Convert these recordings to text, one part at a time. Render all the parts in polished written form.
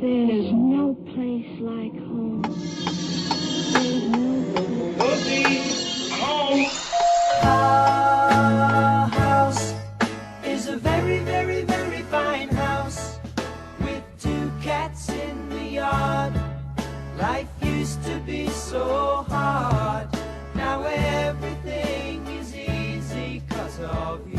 There's no place like home. There's no place. Our house is a very, very, very fine house with 2 cats in the yard. Life used to be so hard. Now everything is easy 'cause of you.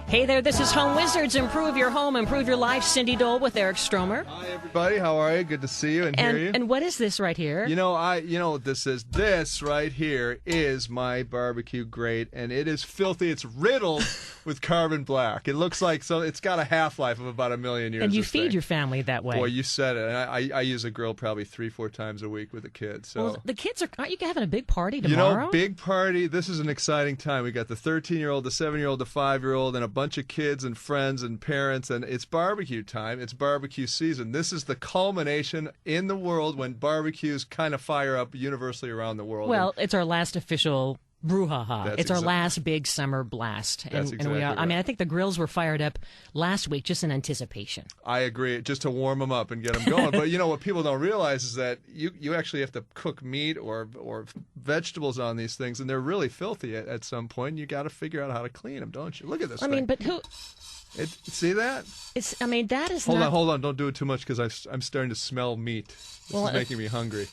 Hey there, this is Home Wizards. Improve your home, improve your life. Cindy Dole with Eric Stromer. Hi, everybody. How are you? Good to see you and hear you. And what is this right here? You know what this is. This right here is my barbecue grate, and it is filthy. It's riddled with carbon black. It looks like it's got a half-life of about 1,000,000 years. And you feed your family that way. Boy, you said it. And I use a grill probably 3-4 times a week with the kids. So. Well, the kids aren't you having a big party tomorrow? Big party. This is an exciting time. We got the 13-year-old, the 7-year-old, the 5-year-old, and a bunch of kids and friends and parents, and it's barbecue time. It's barbecue season. This is the culmination in the world when barbecues kind of fire up universally around the world. Well, it's our last official brouhaha. It's our last big summer blast. That's exactly right. I mean, I think the grills were fired up last week just in anticipation. I agree, just to warm them up and get them going. But what people don't realize is that you actually have to cook meat or vegetables on these things, and they're really filthy at some point. You got to figure out how to clean them, don't you? Look at this thing. I mean, but who... See that? That is Hold on. Don't do it too much because I'm starting to smell meat. This is making me hungry.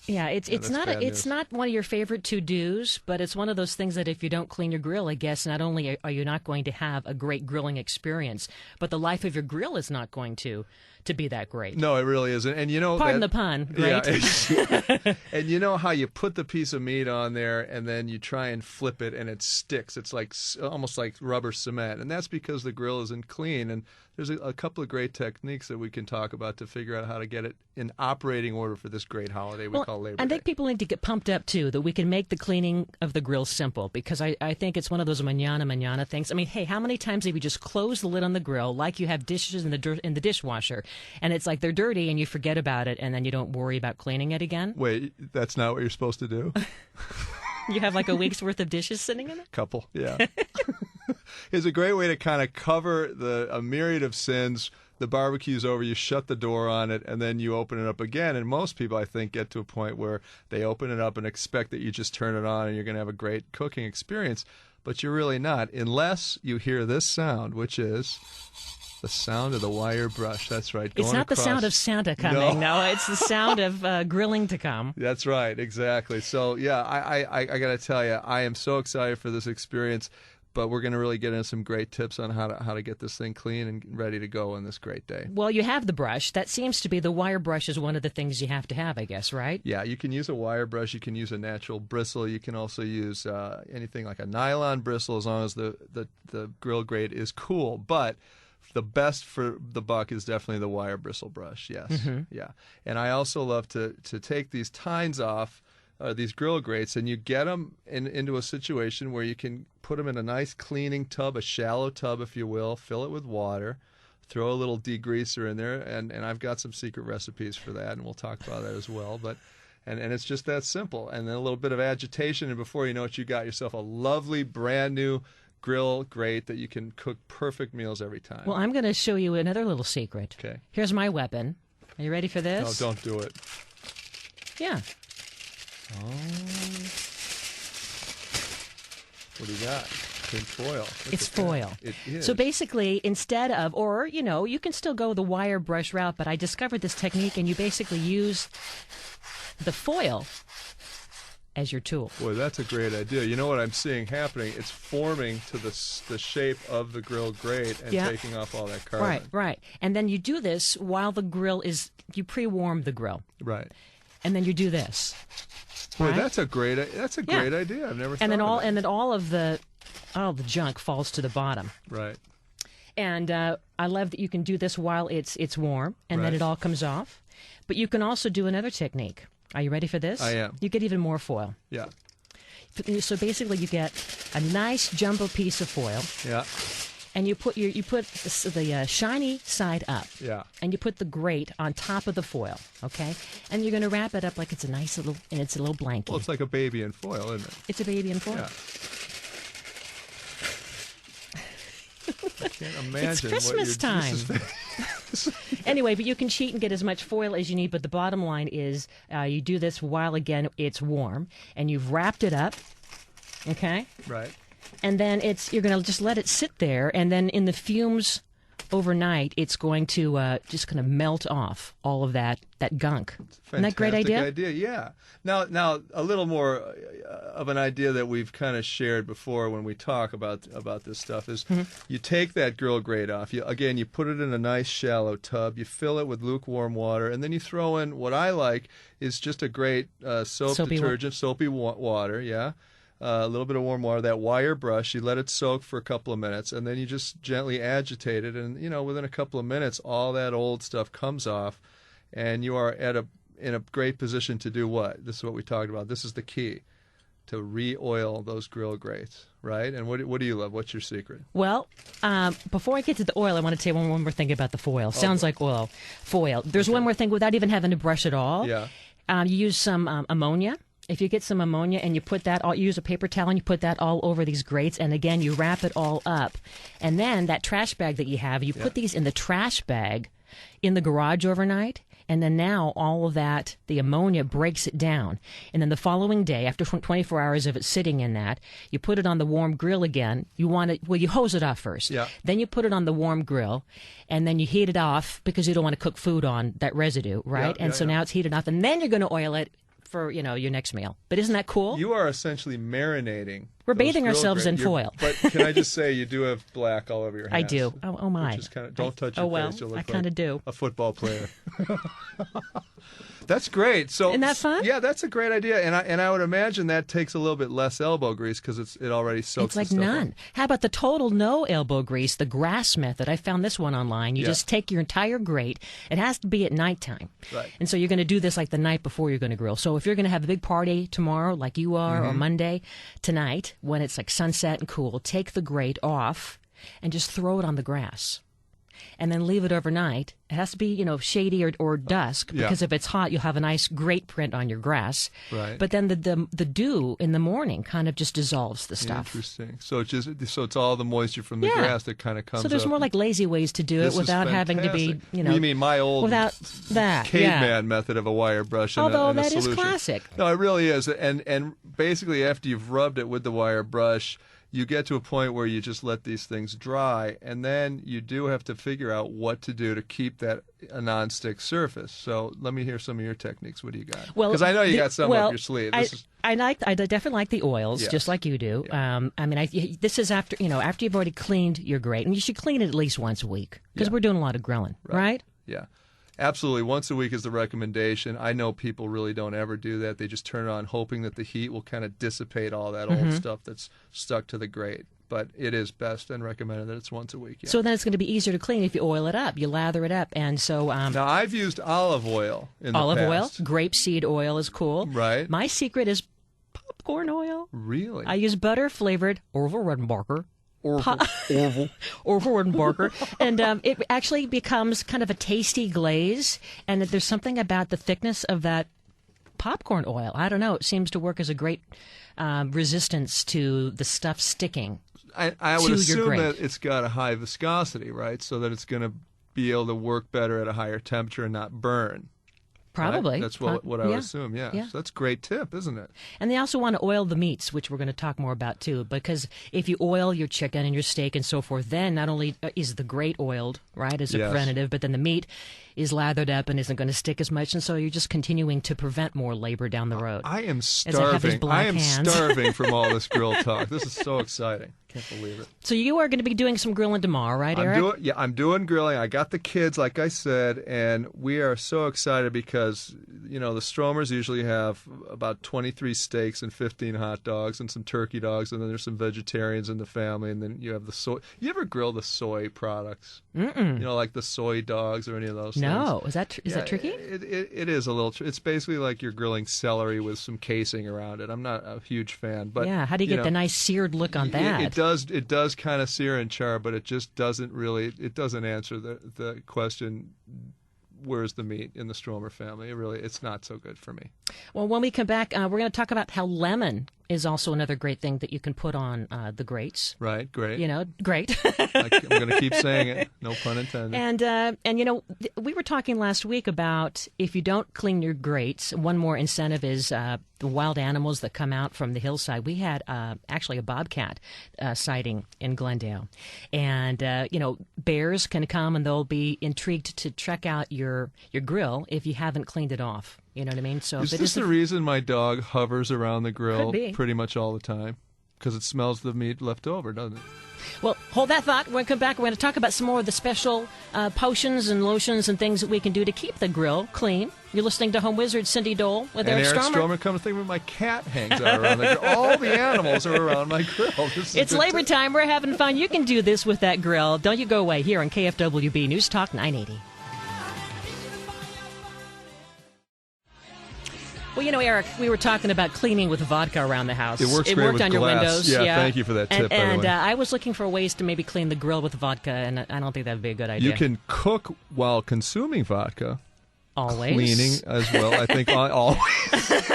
Yeah, it's not one of your favorite to-dos, but it's one of those things that if you don't clean your grill, I guess not only are you not going to have a great grilling experience, but the life of your grill is not going to be that great. No, it really isn't. And pardon the pun, great. Yeah, and you know how you put the piece of meat on there and then you try and flip it and it sticks. It's like almost like rubber cement, and that's because the grill isn't clean. And there's a couple of great techniques that we can talk about to figure out how to get it in operating order for this great holiday we call Labor Day. I think people need to get pumped up, too, that we can make the cleaning of the grill simple, because I think it's one of those manana things. I mean, hey, how many times have you just closed the lid on the grill like you have dishes in the dishwasher, and it's like they're dirty and you forget about it and then you don't worry about cleaning it again? Wait, that's not what you're supposed to do? You have like a week's worth of dishes sitting in it? Couple, yeah. It's a great way to kind of cover a myriad of sins. The barbecue's over, you shut the door on it, and then you open it up again. And most people, I think, get to a point where they open it up and expect that you just turn it on and you're going to have a great cooking experience. But you're really not, unless you hear this sound, which is the sound of the wire brush. That's right. It's not the sound of Santa coming. No, it's the sound of grilling to come. That's right. Exactly. So, yeah, I got to tell you, I am so excited for this experience. But we're going to really get into some great tips on how to get this thing clean and ready to go on this great day. Well, you have the brush. That seems to be the wire brush is one of the things you have to have, I guess, right? Yeah, you can use a wire brush. You can use a natural bristle. You can also use anything like a nylon bristle as long as the grill grate is cool. But the best for the buck is definitely the wire bristle brush, yes. Mm-hmm. Yeah. And I also love to take these tines off, these grill grates, and you get them into a situation where you can put them in a nice cleaning tub, a shallow tub, if you will, fill it with water, throw a little degreaser in there, and I've got some secret recipes for that, and we'll talk about that as well. But and it's just that simple. And then a little bit of agitation, and before you know it, you got yourself a lovely, brand new grill grate that you can cook perfect meals every time. Well, I'm going to show you another little secret. Okay. Here's my weapon. Are you ready for this? No, don't do it. Yeah. Oh. What do you got? Tin foil. It's foil. It is. So basically, instead of, or, you can still go the wire brush route, but I discovered this technique, and you basically use the foil as your tool. Boy, that's a great idea. You know what I'm seeing happening? It's forming to the shape of the grill grate and taking off all that carbon. Right. And then you do this while the grill you pre-warm the grill. Right. And then you do this. Boy, right? that's a great idea. I've never thought and then of that. And then all the junk falls to the bottom. Right. And I love that you can do this while it's warm, and then it all comes off. But you can also do another technique. Are you ready for this? I am. You get even more foil. Yeah. So basically, you get a nice jumbo piece of foil. Yeah. And you put the shiny side up. Yeah. And you put the grate on top of the foil. Okay. And you're going to wrap it up like it's a nice little blanket. Well, it's like a baby in foil, isn't it? It's a baby in foil. Yeah. can't imagine. It's Christmas time. Anyway, but you can cheat and get as much foil as you need. But the bottom line is, you do this while again it's warm, and you've wrapped it up. Okay. Right. And then you're going to just let it sit there, and then in the fumes overnight, it's going to just kind of melt off all of that gunk. Isn't that a great idea? Yeah. Now a little more of an idea that we've kind of shared before when we talk about this stuff is you take that Grill Grate off. You put it in a nice shallow tub. You fill it with lukewarm water, and then you throw in what I like is just a great soapy water. Yeah. A little bit of warm water, that wire brush, you let it soak for a couple of minutes, and then you just gently agitate it, and within a couple of minutes all that old stuff comes off, and you are in a great position to do what? This is what we talked about. This is the key, to re-oil those grill grates, right? And what do you love? What's your secret? Well, before I get to the oil, I want to tell you one more thing about the foil. Sounds like foil. There's one more thing without even having to brush it all. Yeah. You use some ammonia. If you get some ammonia and you put that you use a paper towel and you put that all over these grates, and again, you wrap it all up. And then that trash bag that you have, you put these in the trash bag in the garage overnight, and then now all of that, the ammonia breaks it down. And then the following day, after 24 hours of it sitting in that, you put it on the warm grill again. You hose it off first. Yeah. Then you put it on the warm grill, and then you heat it off because you don't want to cook food on that residue, right? Now it's heated off, and then you're going to oil it for your next meal. But isn't that cool? You are essentially marinating. We're bathing ourselves in foil. But can I just say, you do have black all over your hands. I do. Oh my. Which is don't touch your face. You'll look I kind of do. A football player. That's great. So isn't that fun? Yeah, that's a great idea, and I would imagine that takes a little bit less elbow grease because it already soaks. It's like none. How about the total no elbow grease, the grass method? I found this one online. You just take your entire grate. It has to be at nighttime, right? And so you're going to do this like the night before you're going to grill. So if you're going to have a big party tomorrow, like you are, or Monday, tonight when it's like sunset and cool, take the grate off and just throw it on the grass. And then leave it overnight. It has to be, shady or dusk, because if it's hot, you'll have a nice grate print on your grass. Right. But then the dew in the morning kind of just dissolves the stuff. Interesting. So it's all the moisture from the grass that kind of comes. So there's up. more like lazy ways to do it without having to be, You mean my old without that caveman method of a wire brush? Although and a that solution. is classic. No, it really is. And basically, after you've rubbed it with the wire brush, you get to a point where you just let these things dry, and then you do have to figure out what to do to keep that a non-stick surface. So let me hear some of your techniques. What do you got? Well, because I know you got some up your sleeve. I definitely like the oils, just like you do. Yeah. This is after you've already cleaned your grate, and you should clean it at least once a week because we're doing a lot of grilling, right? Yeah. Absolutely. Once a week is the recommendation. I know people really don't ever do that. They just turn it on hoping that the heat will kind of dissipate all that old stuff that's stuck to the grate. But it is best and recommended that it's once a week. Yeah. So then it's going to be easier to clean if you oil it up. You lather it up. And so now, I've used olive oil in the past. Olive oil, grapeseed oil is cool. Right. My secret is popcorn oil. Really? I use butter-flavored Orville Redenbacher. Orville Redenbacher. And it actually becomes kind of a tasty glaze. And there's something about the thickness of that popcorn oil. I don't know. It seems to work as a great resistance to the stuff sticking. I would assume that it's got a high viscosity, right? So that it's going to be able to work better at a higher temperature and not burn. Probably. Right? That's what I would assume, yeah. So that's a great tip, isn't it? And they also want to oil the meats, which we're going to talk more about too, because if you oil your chicken and your steak and so forth, then not only is the grate oiled, right, as a preventative, but then the meat is lathered up and isn't going to stick as much, and so you're just continuing to prevent more labor down the road. I am starving. Starving from all this grill talk. This is so exciting. Can't believe it. So you are going to be doing some grilling tomorrow, right, Eric? I'm doing grilling. I got the kids, like I said, and we are so excited because, the Stromers usually have about 23 steaks and 15 hot dogs and some turkey dogs, and then there's some vegetarians in the family, and then you have the soy. You ever grill the soy products? Mm-mm. Like the soy dogs or any of those things? No. Is that tricky? It is a little. It's basically like you're grilling celery with some casing around it. I'm not a huge fan, but yeah. How do you get the nice seared look on that? It does kind of sear and char, but it just doesn't really. It doesn't answer the question. Where's the meat in the Stromer family? It's not so good for me. Well, when we come back, we're going to talk about how lemon is also another great thing that you can put on the grates. Right, great. You know, great. I'm going to keep saying it. No pun intended. And you know, we were talking last week about if you don't clean your grates, one more incentive is the wild animals that come out from the hillside. We had actually a bobcat sighting in Glendale. And, you know, bears can come and they'll be intrigued to check out your grill if you haven't cleaned it off. You know what I mean? So is this the reason my dog hovers around the grill pretty much all the time? Because it smells the meat left over, doesn't it? Well, hold that thought. When we come back, we're going to talk about some more of the special potions and lotions and things that we can do to keep the grill clean. You're listening to Home Wizard Cindy Dole with Eric Stromer. Come to think of it, my cat hangs out around the grill. All the animals are around my grill. It's Labor Time. We're having fun. You can do this with that grill. Don't you go away here on KFWB News Talk 980. Well, you know, Eric, we were talking about cleaning with vodka around the house. It works it great worked with on glass. Your windows. Yeah, thank you for that tip, by the way. I was looking for ways to maybe clean the grill with vodka, and I don't think that would be a good idea. You can cook while consuming vodka. Always. Cleaning as well, I think. Always.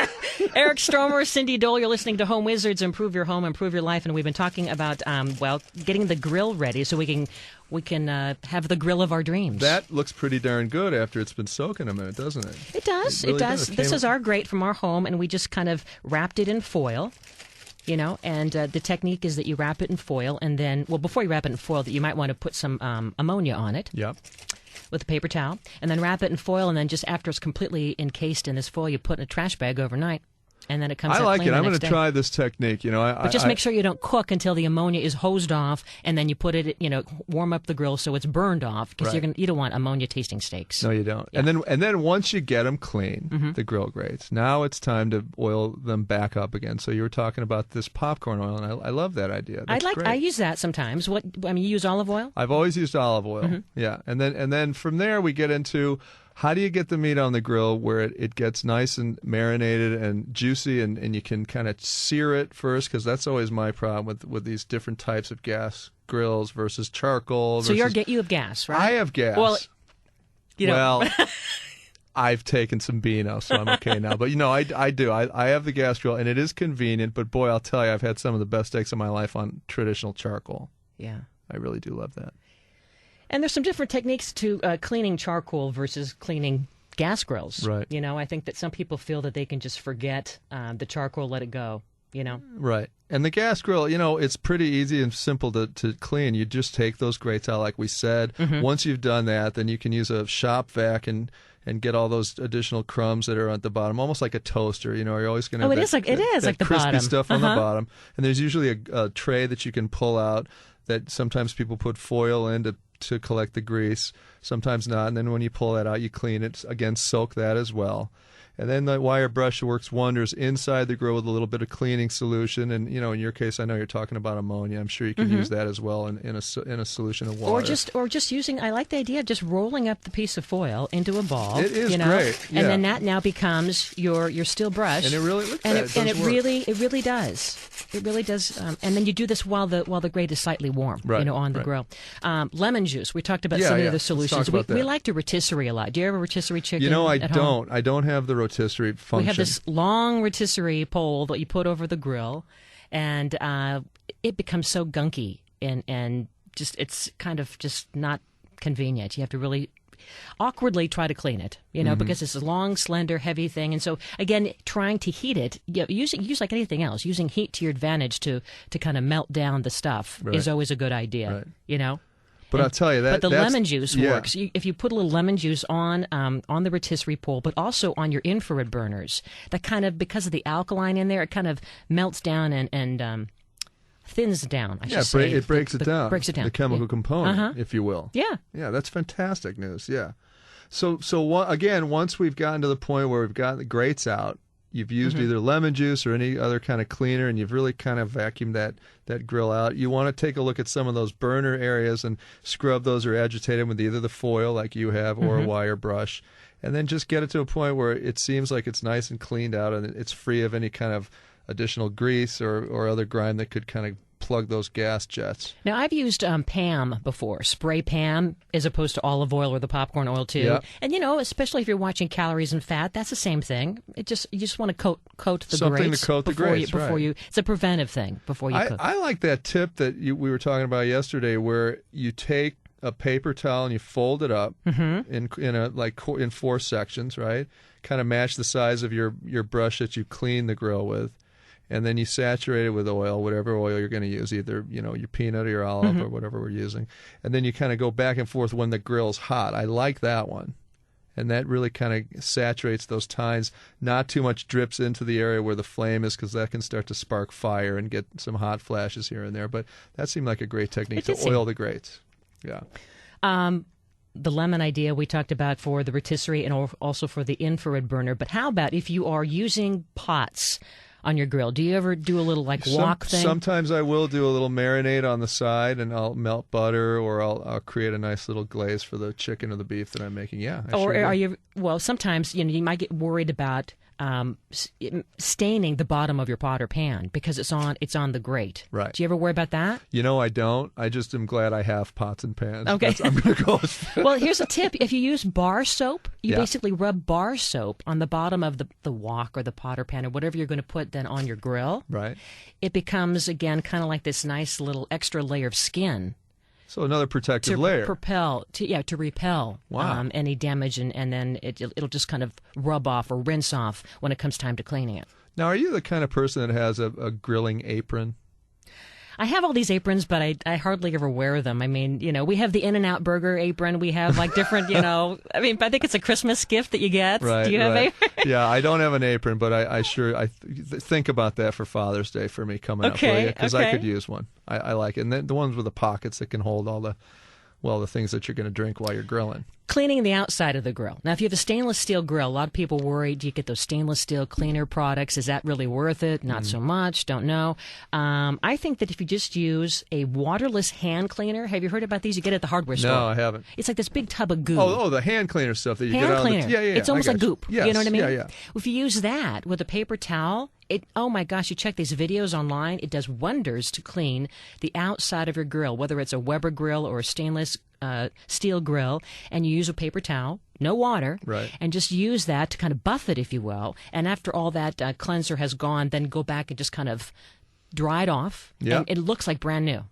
Eric Stromer, Cindy Dole, you're listening to Home Wizards, Improve Your Home, Improve Your Life, and we've been talking about, getting the grill ready so we can have the grill of our dreams. That looks pretty darn good after it's been soaking a minute, doesn't it? It does. It really does. does. This is our grate from our home, and we just kind of wrapped it in foil. You know, and the technique is that you wrap it in foil, and then, well, before you wrap it in foil, that you might want to put some ammonia on it. Yep. With a paper towel, and then wrap it in foil, and then just after it's completely encased in this foil, you put in a trash bag overnight, and then it comes out I like clean it. I'm going to try this technique. You know, but just make sure you don't cook until the ammonia is hosed off, and then you put it, you know, warm up the grill so it's burned off, because you don't want ammonia tasting steaks. No, you don't. Yeah. And then once you get them clean, the grill grates, now it's time to oil them back up again. So you were talking about this popcorn oil, and I love that idea. That's great. I use that sometimes. You use olive oil? I've always used olive oil. Yeah, and then from there we get into, how do you get the meat on the grill where it gets nice and marinated and juicy, and you can kind of sear it first? Because that's always my problem with these different types of gas grills versus charcoal. So you have gas, right? I have gas. Well, well, I've taken some Beano, so I'm okay now. But, you know, I do. I have the gas grill, and it is convenient. But, boy, I'll tell you, I've had some of the best steaks of my life on traditional charcoal. Yeah. I really do love that. And there's some different techniques to cleaning charcoal versus cleaning gas grills. Right. You know, I think that some people feel that they can just forget the charcoal, let it go, you know. Right. And the gas grill, you know, it's pretty easy and simple to clean. You just take those grates out, like we said. Once you've done that, then you can use a shop vac and get all those additional crumbs that are at the bottom, almost like a toaster. You know, you're always going to have it is like the crispy bottom stuff on the bottom. And there's usually a tray that you can pull out that sometimes people put foil in to collect the grease, sometimes not. And then when you pull that out, you clean it. Again, soak that as well. And then the wire brush works wonders inside the grill with a little bit of cleaning solution. And, you know, in your case, I know you're talking about ammonia. I'm sure you can use that as well in a solution of water. Or just using, I like the idea of just rolling up the piece of foil into a ball. It is great. Yeah. And then that now becomes your steel brush. And it really it really does. It really does. And then you do this while the grate is slightly warm, on the grill. Lemon juice. We talked about some of the other solutions. We like to rotisserie a lot. Do you have a rotisserie chicken? You know, I at don't. Home? I don't have the rotisserie function. We have this long rotisserie pole that you put over the grill, and it becomes so gunky and just it's kind of just not convenient. You have to really awkwardly try to clean it, because it's a long, slender, heavy thing. And so, again, trying to heat it, use like anything else, using heat to your advantage to kind of melt down the stuff is always a good idea, But I'll tell you that. But the lemon juice works. If you put a little lemon juice on the rotisserie pole, but also on your infrared burners, that kind of, because of the alkaline in there, it kind of melts down and thins down. It breaks it down. Breaks it down. The chemical component, if you will. Yeah. Yeah, that's fantastic news. Yeah. So again, once we've gotten to the point where we've got the grates out, you've used either lemon juice or any other kind of cleaner, and you've really kind of vacuumed that grill out. You want to take a look at some of those burner areas and scrub those or agitate them with either the foil like you have or a wire brush, and then just get it to a point where it seems like it's nice and cleaned out and it's free of any kind of additional grease or other grime that could kind of unplug those gas jets. Now, I've used Pam before, spray Pam, as opposed to olive oil or the popcorn oil, too. Yep. And, especially if you're watching calories and fat, that's the same thing. You just want to coat the Something grates. to coat the grates, right. It's a preventive thing before you cook. I like that tip that we were talking about yesterday, where you take a paper towel and you fold it up in 4 sections, right? Kind of match the size of your brush that you clean the grill with, and then you saturate it with oil, whatever oil you're going to use, either your peanut or your olive or whatever we're using, and then you kind of go back and forth when the grill's hot. I like that one. And that really kind of saturates those tines. Not too much drips into the area where the flame is, because that can start to spark fire and get some hot flashes here and there. But that seemed like a great technique to oil the grates. Yeah. The lemon idea we talked about for the rotisserie and also for the infrared burner. But how about if you are using pots on your grill? Do you ever do a little wok thing? Sometimes I will do a little marinade on the side, and I'll melt butter, or I'll create a nice little glaze for the chicken or the beef that I'm making. Yeah. Are you? Well, sometimes you might get worried about staining the bottom of your pot or pan because it's on the grate. Right. Do you ever worry about that? I don't. I just am glad I have pots and pans. Okay. I'm going to go with that. Well, here's a tip. If you use bar soap, you Yeah. basically rub bar soap on the bottom of the wok or the pot or pan or whatever you're going to put then on your grill. Right. It becomes, again, kind of like this nice little extra layer of skin. So another protective to layer. To repel Wow. any damage, and then it'll just kind of rub off or rinse off when it comes time to cleaning it. Now, are you the kind of person that has a grilling apron? I have all these aprons, but I hardly ever wear them. I mean, we have the In-N-Out burger apron. We have different, I mean, I think it's a Christmas gift that you get. Right. Do you have aprons? Yeah, I don't have an apron, but I think about that for Father's Day for me coming up for you, because I could use one. I like it. And then the ones with the pockets that can hold all the things that you're going to drink while you're grilling. Cleaning the outside of the grill. Now, if you have a stainless steel grill, a lot of people worry, do you get those stainless steel cleaner products? Is that really worth it? Not so much. Don't know. I think that if you just use a waterless hand cleaner, have you heard about these? You get it at the hardware store. No, I haven't. It's like this big tub of goo. Oh, the hand cleaner stuff that you hand get out cleaner. of the... Yeah. It's almost like goop. Yes. You know what I mean? Yeah. If you use that with a paper towel, oh my gosh, you check these videos online, it does wonders to clean the outside of your grill, whether it's a Weber grill or a stainless steel grill, and you use a paper towel, no water, right, and just use that to kind of buff it, if you will. And after all that cleanser has gone, then go back and just kind of dry it off, and it looks like brand new.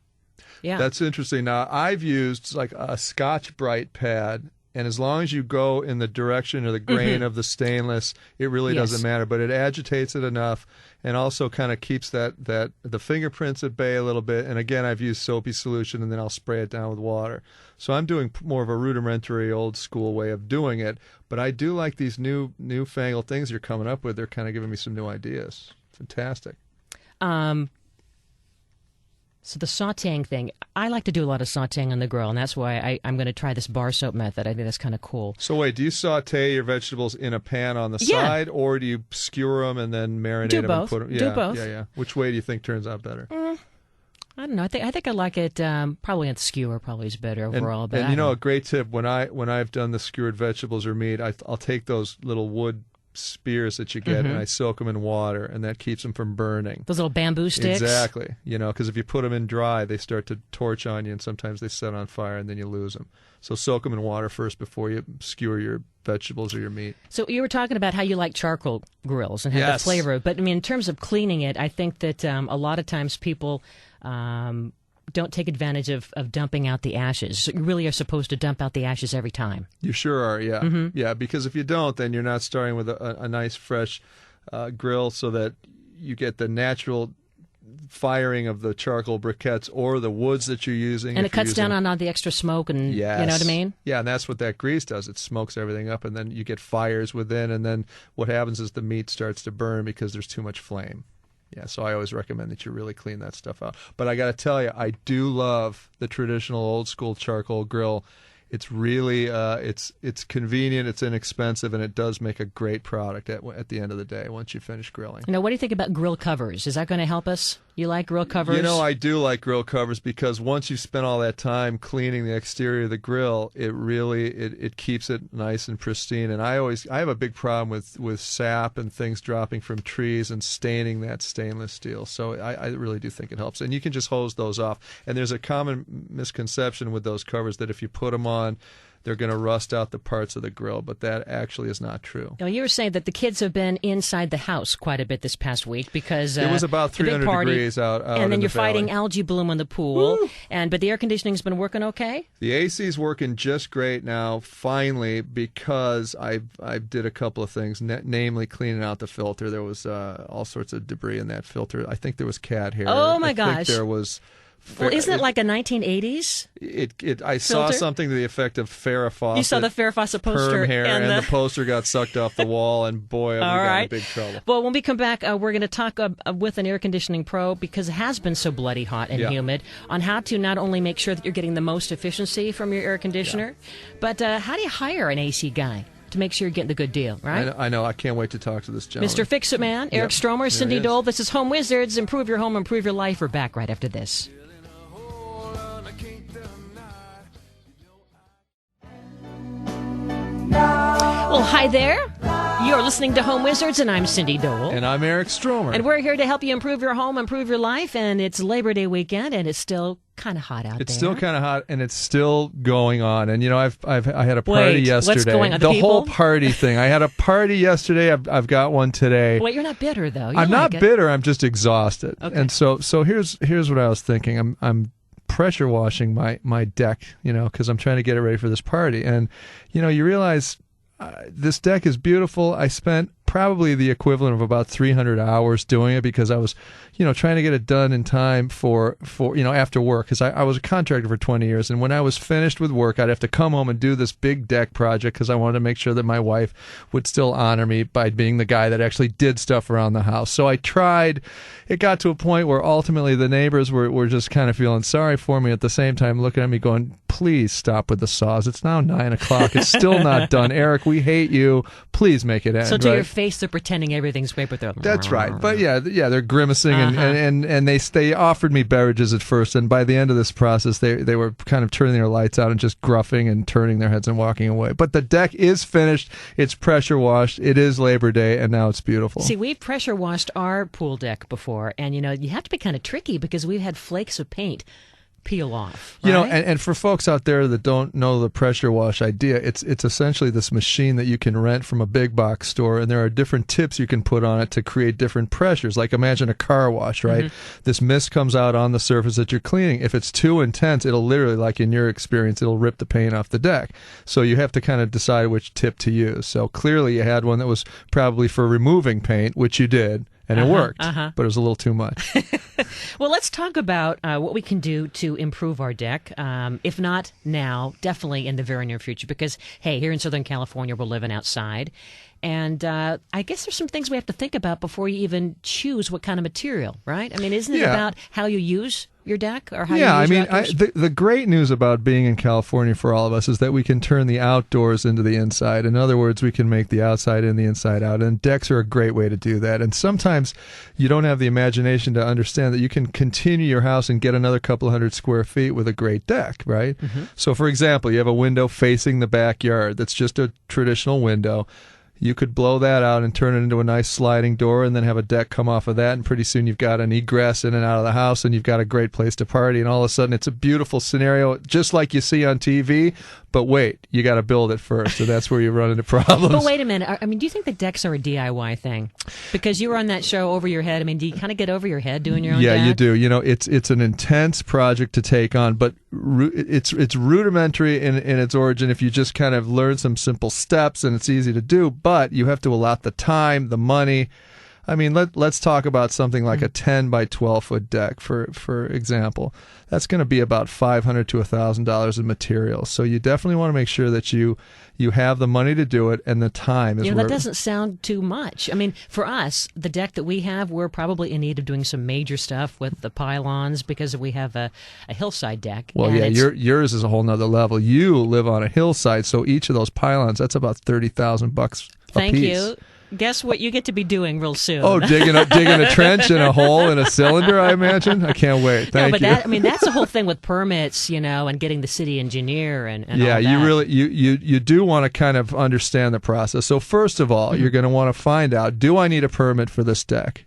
Yeah, that's interesting. Now, I've used like a Scotch-Brite pad, and as long as you go in the direction or the grain of the stainless, it really doesn't matter. But it agitates it enough, and also kind of keeps the fingerprints at bay a little bit. And again, I've used soapy solution, and then I'll spray it down with water. So I'm doing more of a rudimentary, old school way of doing it. But I do like these newfangled things you're coming up with. They're kind of giving me some new ideas. Fantastic. So the sautéing thing, I like to do a lot of sautéing on the grill, and that's why I'm going to try this bar soap method. I think that's kind of cool. So wait, do you sauté your vegetables in a pan on the side, or do you skewer them and then marinate them and put them? Do both. Yeah. Which way do you think turns out better? I don't know. I think I like it probably on the skewer. Probably is better overall. And a great tip when I've done the skewered vegetables or meat, I'll take those little wood spears that you get and I soak them in water, and that keeps them from burning. Those little bamboo sticks? Exactly. Because if you put them in dry, they start to torch on you, and sometimes they set on fire, and then you lose them. So soak them in water first before you skewer your vegetables or your meat. So you were talking about how you like charcoal grills and have the flavor, but I mean, in terms of cleaning it, I think that a lot of times people don't take advantage of dumping out the ashes. So you really are supposed to dump out the ashes every time. You sure are, yeah. Yeah, because if you don't, then you're not starting with a nice fresh grill, so that you get the natural firing of the charcoal briquettes or the woods that you're using. And it cuts down on all the extra smoke, and you know what I mean? Yeah, and that's what that grease does. It smokes everything up, and then you get fires within, and then what happens is the meat starts to burn because there's too much flame. Yeah, so I always recommend that you really clean that stuff out. But I got to tell you, I do love the traditional old school charcoal grill. It's really it's convenient, it's inexpensive, and it does make a great product at the end of the day once you finish grilling. What do you think about grill covers? Is that going to help us? You like grill covers? You know, I do like grill covers because once you've spent all that time cleaning the exterior of the grill, it really it keeps it nice and pristine. And I have a big problem with sap and things dropping from trees and staining that stainless steel. So I really do think it helps. And you can just hose those off. And there's a common misconception with those covers that if you put them on, they're going to rust out the parts of the grill, but that actually is not true. Now, you were saying that the kids have been inside the house quite a bit this past week because it was about 300 degrees out and then in you're the fighting valley. algae bloom in the pool. But the air conditioning's been working okay. The AC's working just great now, finally, because I did a couple of things, namely cleaning out the filter. There was all sorts of debris in that filter. I think there was cat hair. Oh my I gosh! think there was. Well, isn't it like a 1980s? I saw something to the effect of Farrah Fawcett. You saw the Farrah Fawcett poster. Perm hair, and the poster got sucked off the wall, and boy, we got in big trouble. Well, when we come back, we're going to talk with an air conditioning pro, because it has been so bloody hot and humid, on how to not only make sure that you're getting the most efficiency from your air conditioner, but how do you hire an AC guy to make sure you're getting the good deal, right? I know. I can't wait to talk to this gentleman. Mr. Fix-It-Man, Eric Stromer, Cindy Dole. This is Home Wizards. Improve your home, improve your life. We're back right after this. Well, hi there. You're listening to Home Wizards, and I'm Cindy Dole. And I'm Eric Stromer. And we're here to help you improve your home, improve your life, and it's Labor Day weekend, and it's still kind of hot out there. It's still kind of hot, and it's still going on. And, you know, I had a party yesterday. What's going on? The whole party thing. I had a party yesterday. I've got one today. Wait, you're not bitter, though. I'm not bitter. I'm just exhausted. Okay. And so here's what I was thinking. I'm pressure washing my deck, you know, because I'm trying to get it ready for this party. And, you know, you realize this deck is beautiful. I spent probably the equivalent of about 300 hours doing it because I was, you know, trying to get it done in time for you know, after work, because I was a contractor for 20 years. And when I was finished with work, I'd have to come home and do this big deck project because I wanted to make sure that my wife would still honor me by being the guy that actually did stuff around the house. So I tried. It got to a point where ultimately the neighbors were just kind of feeling sorry for me, at the same time looking at me going, please stop with the saws. It's now 9 o'clock. It's still not done. Eric, we hate you. Please make it end. So to your face, they're pretending everything's great, but they're... That's right. But yeah, they're grimacing, and they offered me beverages at first, and by the end of this process, they were kind of turning their lights out and just gruffing and turning their heads and walking away. But the deck is finished. It's pressure washed. It is Labor Day, and now it's beautiful. See, we've pressure washed our pool deck before, and you know, you have to be kind of tricky because we've had flakes of paint peel off. Right? You know, and for folks out there that don't know the pressure wash idea, it's essentially this machine that you can rent from a big box store, and there are different tips you can put on it to create different pressures. Like imagine a car wash, right? Mm-hmm. This mist comes out on the surface that you're cleaning. If it's too intense, it'll literally, like in your experience, it'll rip the paint off the deck. So you have to kind of decide which tip to use. So clearly you had one that was probably for removing paint, which you did. And it worked, but it was a little too much. Well, let's talk about what we can do to improve our deck. If not now, definitely in the very near future. Because, hey, here in Southern California, we're living outside. And I guess there's some things we have to think about before you even choose what kind of material, right? I mean, isn't it about how you use your deck or how you use your outdoors? The great news about being in California for all of us is that we can turn the outdoors into the inside. In other words, we can make the outside and the inside out, and decks are a great way to do that. And sometimes you don't have the imagination to understand that you can continue your house and get another couple 100 square feet with a great deck, right? Mm-hmm. So, for example, you have a window facing the backyard that's just a traditional window. You could blow that out and turn it into a nice sliding door and then have a deck come off of that, and pretty soon you've got an egress in and out of the house, and you've got a great place to party, and all of a sudden it's a beautiful scenario just like you see on TV. But wait, you got to build it first, so that's where you run into problems. But wait a minute. I mean, do you think the decks are a DIY thing? Because you were on that show Over Your Head. I mean, do you kind of get over your head doing your own deck? Yeah, you do. You know, it's an intense project to take on, but it's rudimentary in its origin if you just kind of learn some simple steps, and it's easy to do, but you have to allot the time, the money. I mean, let's talk about something like a 10 by 12 foot deck, for example. That's going to be about $500 to $1,000 in materials. So you definitely want to make sure that you have the money to do it, and the time is. You know, that doesn't sound too much. I mean, for us, the deck that we have, we're probably in need of doing some major stuff with the pylons because we have a hillside deck. Well, yeah, yours is a whole nother level. You live on a hillside, so each of those pylons, that's about $30,000 a piece. Thank you. guess what you get to be doing real soon. Oh, digging a trench and a hole in a cylinder, I imagine. I can't wait. Thank no, but you. that's the whole thing with permits, and getting the city engineer and yeah, all that. you really you do want to kind of understand the process. So first of all, you're going to want to find out, do I need a permit for this deck?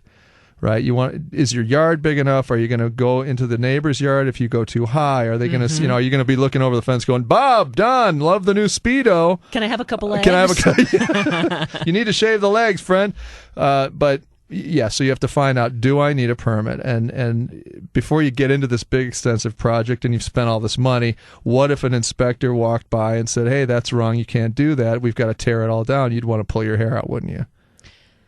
Right? Is your yard big enough? Are you going to go into the neighbor's yard if you go too high? Are they going to, are you going to be looking over the fence going, Bob, Don, love the new Speedo. Can I have a couple legs? Can I have a You need to shave the legs, friend. But yeah, so you have to find out, do I need a permit? And before you get into this big extensive project and you've spent all this money, what if an inspector walked by and said, hey, that's wrong, you can't do that, we've got to tear it all down? You'd want to pull your hair out, wouldn't you?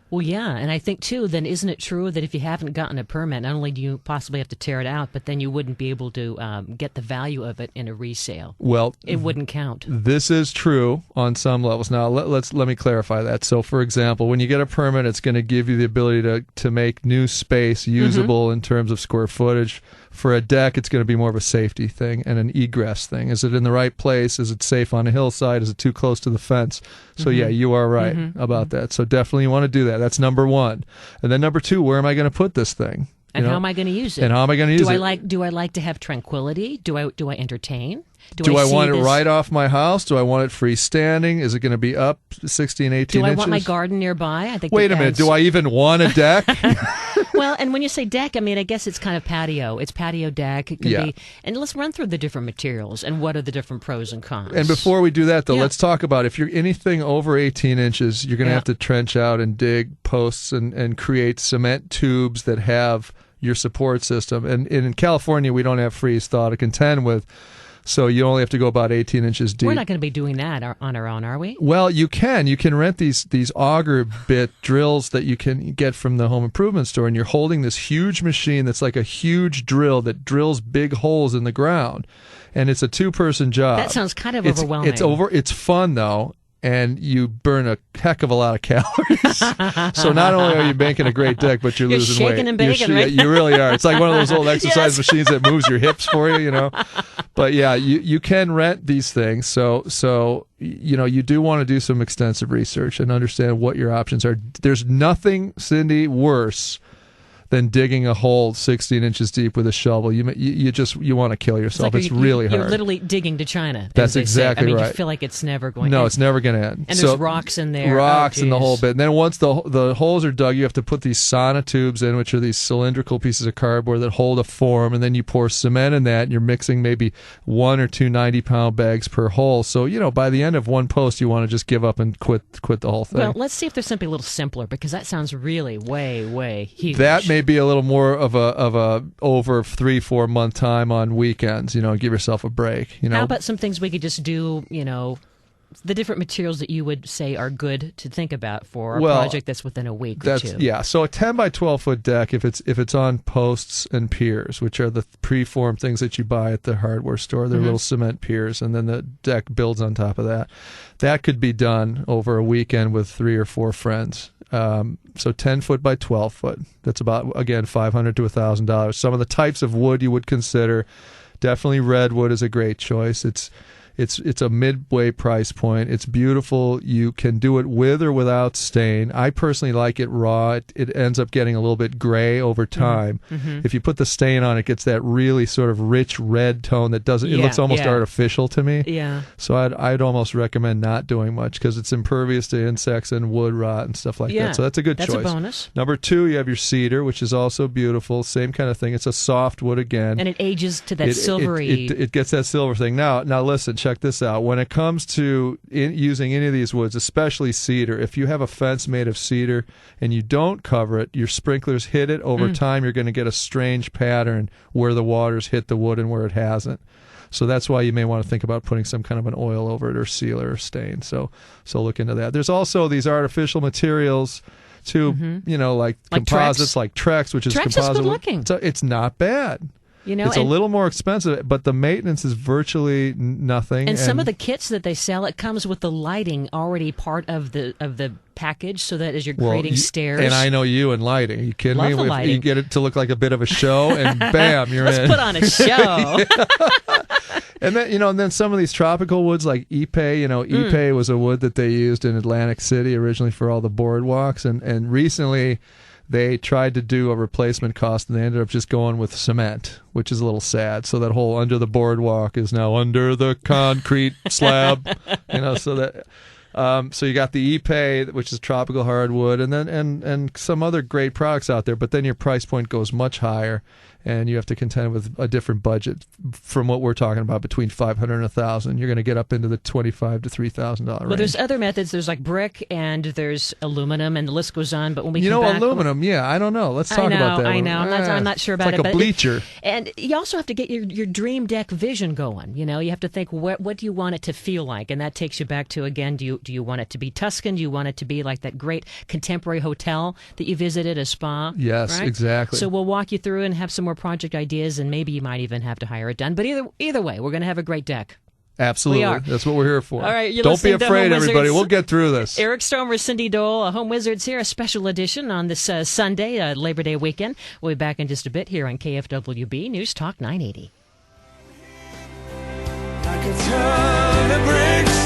Well, yeah, and I think, too, then isn't it true that if you haven't gotten a permit, not only do you possibly have to tear it out, but then you wouldn't be able to get the value of it in a resale? Well, it wouldn't count. This is true on some levels. Now, let me clarify that. So, for example, when you get a permit, it's going to give you the ability to make new space usable in terms of square footage. For a deck, it's going to be more of a safety thing and an egress thing. Is it in the right place? Is it safe on a hillside? Is it too close to the fence? So, yeah, you are right about that. So definitely you want to do that. That's number one. And then number two, where am I going to put this thing? And how am I going to use it? And how am I going to use it? Do I like to have tranquility? Do I entertain? Do I want it right off my house? Do I want it freestanding? Is it going to be up 16, 18 inches? Do I want my garden nearby? I think. Wait a minute. Do I even want a deck? Well, and when you say deck, I mean, I guess it's kind of patio. It's patio deck. It could be. And let's run through the different materials and what are the different pros and cons. And before we do that, though, let's talk about if you're anything over 18 inches, you're going to have to trench out and dig posts and create cement tubes that have your support system. And in California, we don't have freeze thaw to contend with. So you only have to go about 18 inches deep. We're not going to be doing that on our own, are we? Well, you can. You can rent these auger bit drills that you can get from the home improvement store, and you're holding this huge machine that's like a huge drill that drills big holes in the ground. And it's a two-person job. That sounds kind of overwhelming. It's fun, though. And you burn a heck of a lot of calories. So not only are you making a great deck, but you're losing weight. Shaking and baking, right? You really are. It's like one of those old exercise machines that moves your hips for you, But yeah, you can rent these things. So you do want to do some extensive research and understand what your options are. There's nothing, Cindy, worse than digging a hole 16 inches deep with a shovel. You want to kill yourself. It's really hard. You're literally digging to China. That's exactly right. You feel like it's never going to end. No, it's never going to end. And there's rocks in there. Rocks and the whole bit. And then once the holes are dug, you have to put these sauna tubes in, which are these cylindrical pieces of cardboard that hold a form, and then you pour cement in that, and you're mixing maybe 1 or 2 90-pound bags per hole. So, by the end of one post, you want to just give up and quit the whole thing. Well, let's see if there's something a little simpler, because that sounds really way, way huge. That may be a little more of a over 3-4 month time on weekends. Give yourself a break. How about some things we could just do? The different materials that you would say are good to think about for a project that's within a week or two. Yeah, so a 10 by 12 foot deck, if it's on posts and piers, which are the preformed things that you buy at the hardware store, they're little cement piers, and then the deck builds on top of that. That could be done over a weekend with 3 or 4 friends. So 10 foot by 12 foot. That's about, again, $500 to $1,000. Some of the types of wood you would consider, definitely redwood is a great choice. It's a midway price point. It's beautiful. You can do it with or without stain. I personally like it raw. It ends up getting a little bit gray over time. If you put the stain on, it gets that really sort of rich red tone that doesn't. It looks almost artificial to me. Yeah. So I'd almost recommend not doing much because it's impervious to insects and wood rot and stuff like that. So that's a good choice. That's a bonus. Number 2, you have your cedar, which is also beautiful. Same kind of thing. It's a soft wood again, and it ages to that silvery. It gets that silver thing. Now listen. Check this out. When it comes to using any of these woods, especially cedar, if you have a fence made of cedar and you don't cover it, your sprinklers hit it, over time you're going to get a strange pattern where the water's hit the wood and where it hasn't. So that's why you may want to think about putting some kind of an oil over it or sealer or stain. So look into that. There's also these artificial materials too, like composites, like Trex, which is Trex composite. Is good looking. So it's not bad. It's a little more expensive, but the maintenance is virtually nothing. And some of the kits that they sell, it comes with the lighting already part of the package, so that as you're creating stairs. And I know you and lighting. Are you kidding Love me? the lighting. You get it to look like a bit of a show, and bam, you're Let's in. Put on a show. And then, and then some of these tropical woods like Ipe, Ipe was a wood that they used in Atlantic City originally for all the boardwalks. And recently they tried to do a replacement cost and they ended up just going with cement, which is a little sad. So that whole under the boardwalk is now under the concrete slab, so that... so you got the Ipe, which is tropical hardwood, and then and some other great products out there. But then your price point goes much higher, and you have to contend with a different budget from what we're talking about, between $500 and $1,000. You're going to get up into the $2,500 to $3,000 range. Well, there's other methods. There's like brick, and there's aluminum, and the list goes on. But when we come back, aluminum, yeah, I don't know. Let's talk about that. I know. I'm not sure about it. It's like a bleacher. And you also have to get your dream deck vision going. You have to think, what do you want it to feel like? And that takes you back to, again, do you want it to be Tuscan? Do you want it to be like that great contemporary hotel that you visited, a spa? Yes, right? Exactly. So we'll walk you through and have some more project ideas, and maybe you might even have to hire it done. But either way, we're going to have a great deck. Absolutely. We are. That's what we're here for. All right, don't be afraid, everybody. We'll get through this. Eric Stromer, Cindy Dole, Home Wizards here, a special edition on this Sunday, Labor Day weekend. We'll be back in just a bit here on KFWB News Talk 980. Like a ton of bricks.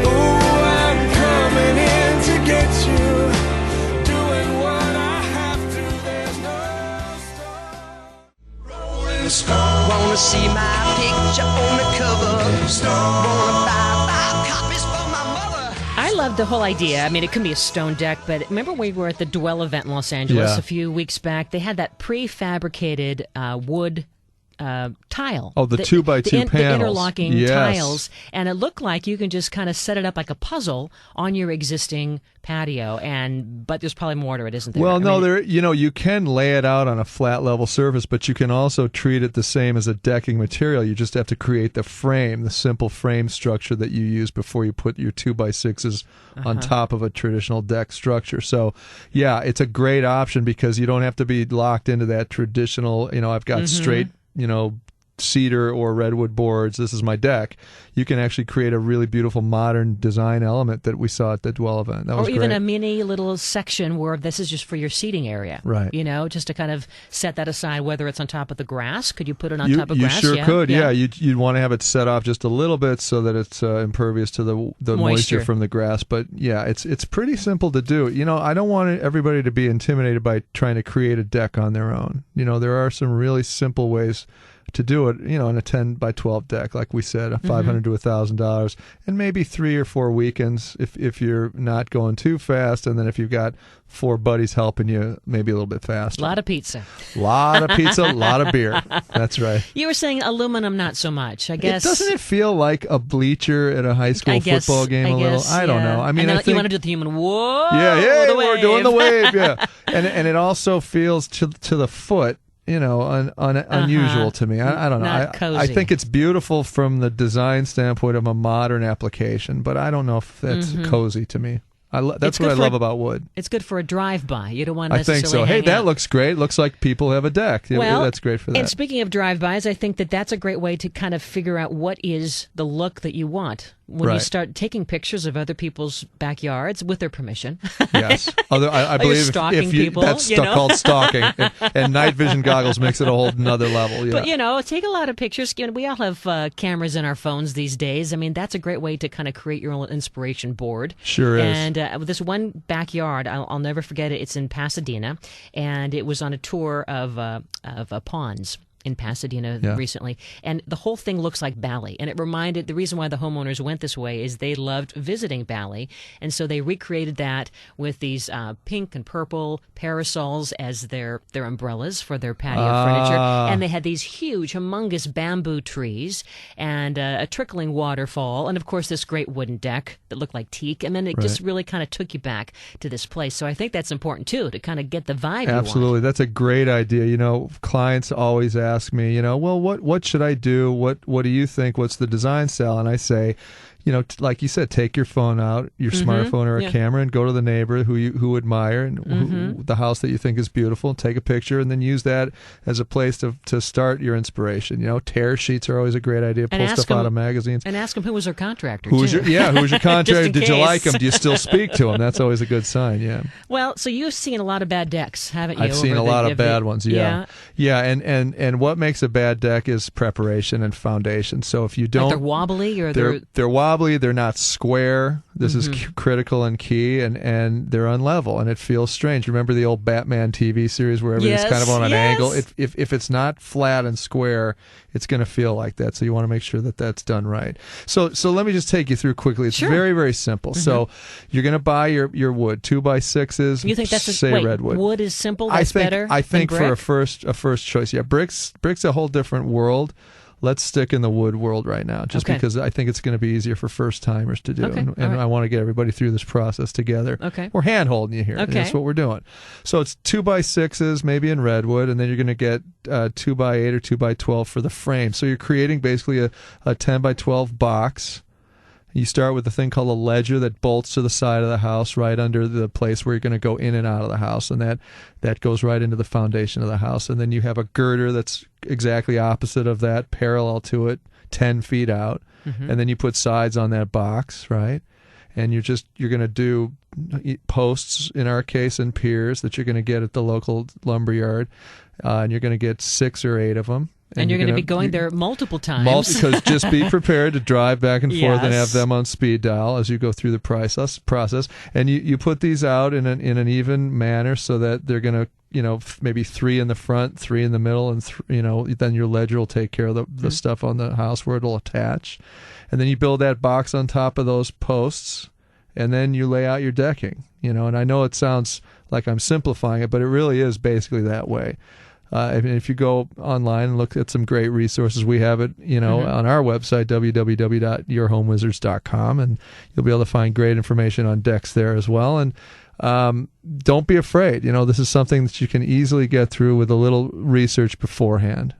Oh, I'm coming in to get you. Doing what I have to. There's no stop. Rolling Stone. Wanna see my picture on the cover? Stone. Wanna buy 5 copies for my mother? I love the whole idea. I mean, it can be a stone deck, but remember we were at the Dwell event in Los Angeles a few weeks back? They had that prefabricated wood tile. Oh, the 2x2 panels. The interlocking tiles. And it looked like you can just kind of set it up like a puzzle on your existing patio. But there's probably more to it, isn't there? Well, you can lay it out on a flat level surface, but you can also treat it the same as a decking material. You just have to create the frame, the simple frame structure that you use before you put your 2x6s on top of a traditional deck structure. So, yeah, it's a great option because you don't have to be locked into that traditional, I've got straight, cedar or redwood boards. This is my deck. You can actually create a really beautiful modern design element that we saw at the Dwell event. That was even great. A mini little section where this is just for your seating area. Right. Just to kind of set that aside, whether it's on top of the grass. Could you put it on top of grass? You sure could, yeah. You'd want to have it set off just a little bit so that it's impervious to the moisture from the grass. But, yeah, it's pretty simple to do. I don't want everybody to be intimidated by trying to create a deck on their own. There are some really simple ways to do it, in a 10 by 12 deck, like we said, $500 to $1,000, and maybe 3 or 4 weekends if you're not going too fast, and then if you've got 4 buddies helping you, maybe a little bit faster. A lot of pizza. A lot of beer. That's right. You were saying aluminum, not so much, I guess. Doesn't it feel like a bleacher at a high school football game a little? I don't know. I mean, I think you want to do the human whoa. Yeah, we're doing the wave. Yeah, and it also feels to the foot. Unusual to me. I don't know. Not cozy. I think it's beautiful from the design standpoint of a modern application, but I don't know if that's cozy to me. That's what I love about wood. It's good for a drive-by. You don't want to I think so. Hey, that looks great. Looks like people have a deck. Well, that's great for that. And speaking of drive-bys, I think that's a great way to kind of figure out what is the look that you want when you start taking pictures of other people's backyards with their permission. Yes. I believe stalking people, that's called stalking. And night vision goggles makes it a whole another level. Yeah. But, take a lot of pictures. We all have cameras in our phones these days. I mean, that's a great way to kind of create your own inspiration board. Sure is. And with this one backyard, I'll never forget it. It's in Pasadena, and it was on a tour of ponds in Pasadena recently, and the whole thing looks like Bali. And the reason why the homeowners went this way is they loved visiting Bali, and so they recreated that with these pink and purple parasols as their umbrellas for their patio furniture, and they had these huge, humongous bamboo trees and a trickling waterfall, and of course this great wooden deck that looked like teak, and then it just really kind of took you back to this place. So I think that's important too, to kind of get the vibe you want. Absolutely. That's a great idea. Clients always ask me, well, what should I do? What do you think? What's the design style? And I say, like you said, take your phone out, your smartphone or a camera, and go to the neighbor who you admire and the house that you think is beautiful, and take a picture, and then use that as a place to start your inspiration. Tear sheets are always a great idea. Pull stuff out of magazines. And ask them who was their contractor, Who was your contractor? Did you case. like them? Do you still speak to them? That's always a good sign, yeah. Well, so you've seen a lot of bad decks, haven't you? I've seen a lot of bad ones, yeah. Yeah, and what makes a bad deck is preparation and foundation. So if you don't... Like they're wobbly or they're wobbly, they're not square. This is critical and key, and they're unlevel, and it feels strange. Remember the old Batman TV series where everything's kind of on an angle? If it's not flat and square, it's going to feel like that. So you want to make sure that that's done right. So let me just take you through quickly. It's very, very simple. So you're going to buy your wood, 2x6s. You think that's redwood? Wood is simple. That's better. I think than for brick? a first choice, yeah. Brick's a whole different world. Let's stick in the wood world right now, just because I think it's going to be easier for first timers to do, and I want to get everybody through this process together. Okay, we're hand holding you here. Okay, that's what we're doing. So it's 2x6s, maybe in redwood, and then you're going to get 2x8 or 2x12 for the frame. So you're creating basically a 10x12 box. You start with a thing called a ledger that bolts to the side of the house, right under the place where you're going to go in and out of the house, and that goes right into the foundation of the house. And then you have a girder that's exactly opposite of that, parallel to it, 10 feet out. And then you put sides on that box, right? And you're going to do posts, in our case, and piers that you're going to get at the local lumber yard, and you're going to get 6 or 8 of them. And you're going to be going there multiple times. Because just be prepared to drive back and forth and have them on speed dial as you go through the process. And you put these out in an even manner so that they're going to, maybe 3 in the front, 3 in the middle, and then your ledger will take care of the stuff on the house where it'll attach. And then you build that box on top of those posts, and then you lay out your decking. And I know it sounds like I'm simplifying it, but it really is basically that way. If you go online and look at some great resources, we have it, on our website, www.yourhomewizards.com, and you'll be able to find great information on decks there as well. And don't be afraid. This is something that you can easily get through with a little research beforehand.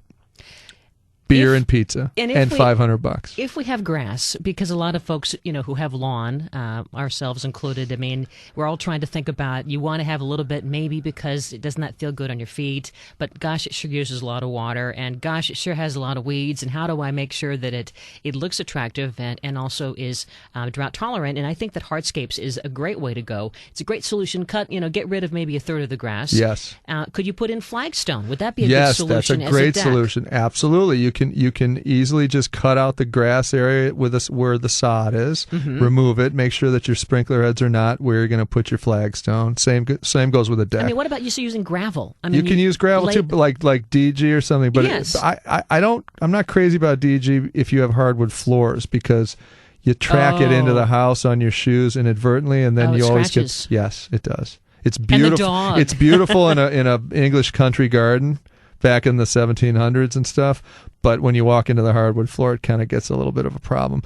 Beer and pizza and $500. If we have grass, because a lot of folks, who have lawn, ourselves included, I mean, we're all trying to think about, you want to have a little bit maybe because it does not feel good on your feet, but gosh, it sure uses a lot of water, and gosh, it sure has a lot of weeds, and how do I make sure that it looks attractive and also is drought tolerant? And I think that hardscapes is a great way to go. It's a great solution. Get rid of maybe a third of the grass. Yes. Could you put in flagstone? Would that be a good solution? Yes, that's a great solution. Absolutely. You can easily just cut out the grass area where the sod is, remove it, make sure that your sprinkler heads are not where you're going to put your flagstone. Same goes with a deck. I mean, what about using gravel? I mean, you can use gravel too, like DG or something. But yes. I'm not crazy about DG if you have hardwood floors, because you track it into the house on your shoes inadvertently, and then you always scratches. Yes, it does. It's beautiful. And the dog. It's beautiful in a English country garden back in the 1700s and stuff, but when you walk into the hardwood floor, it kind of gets a little bit of a problem.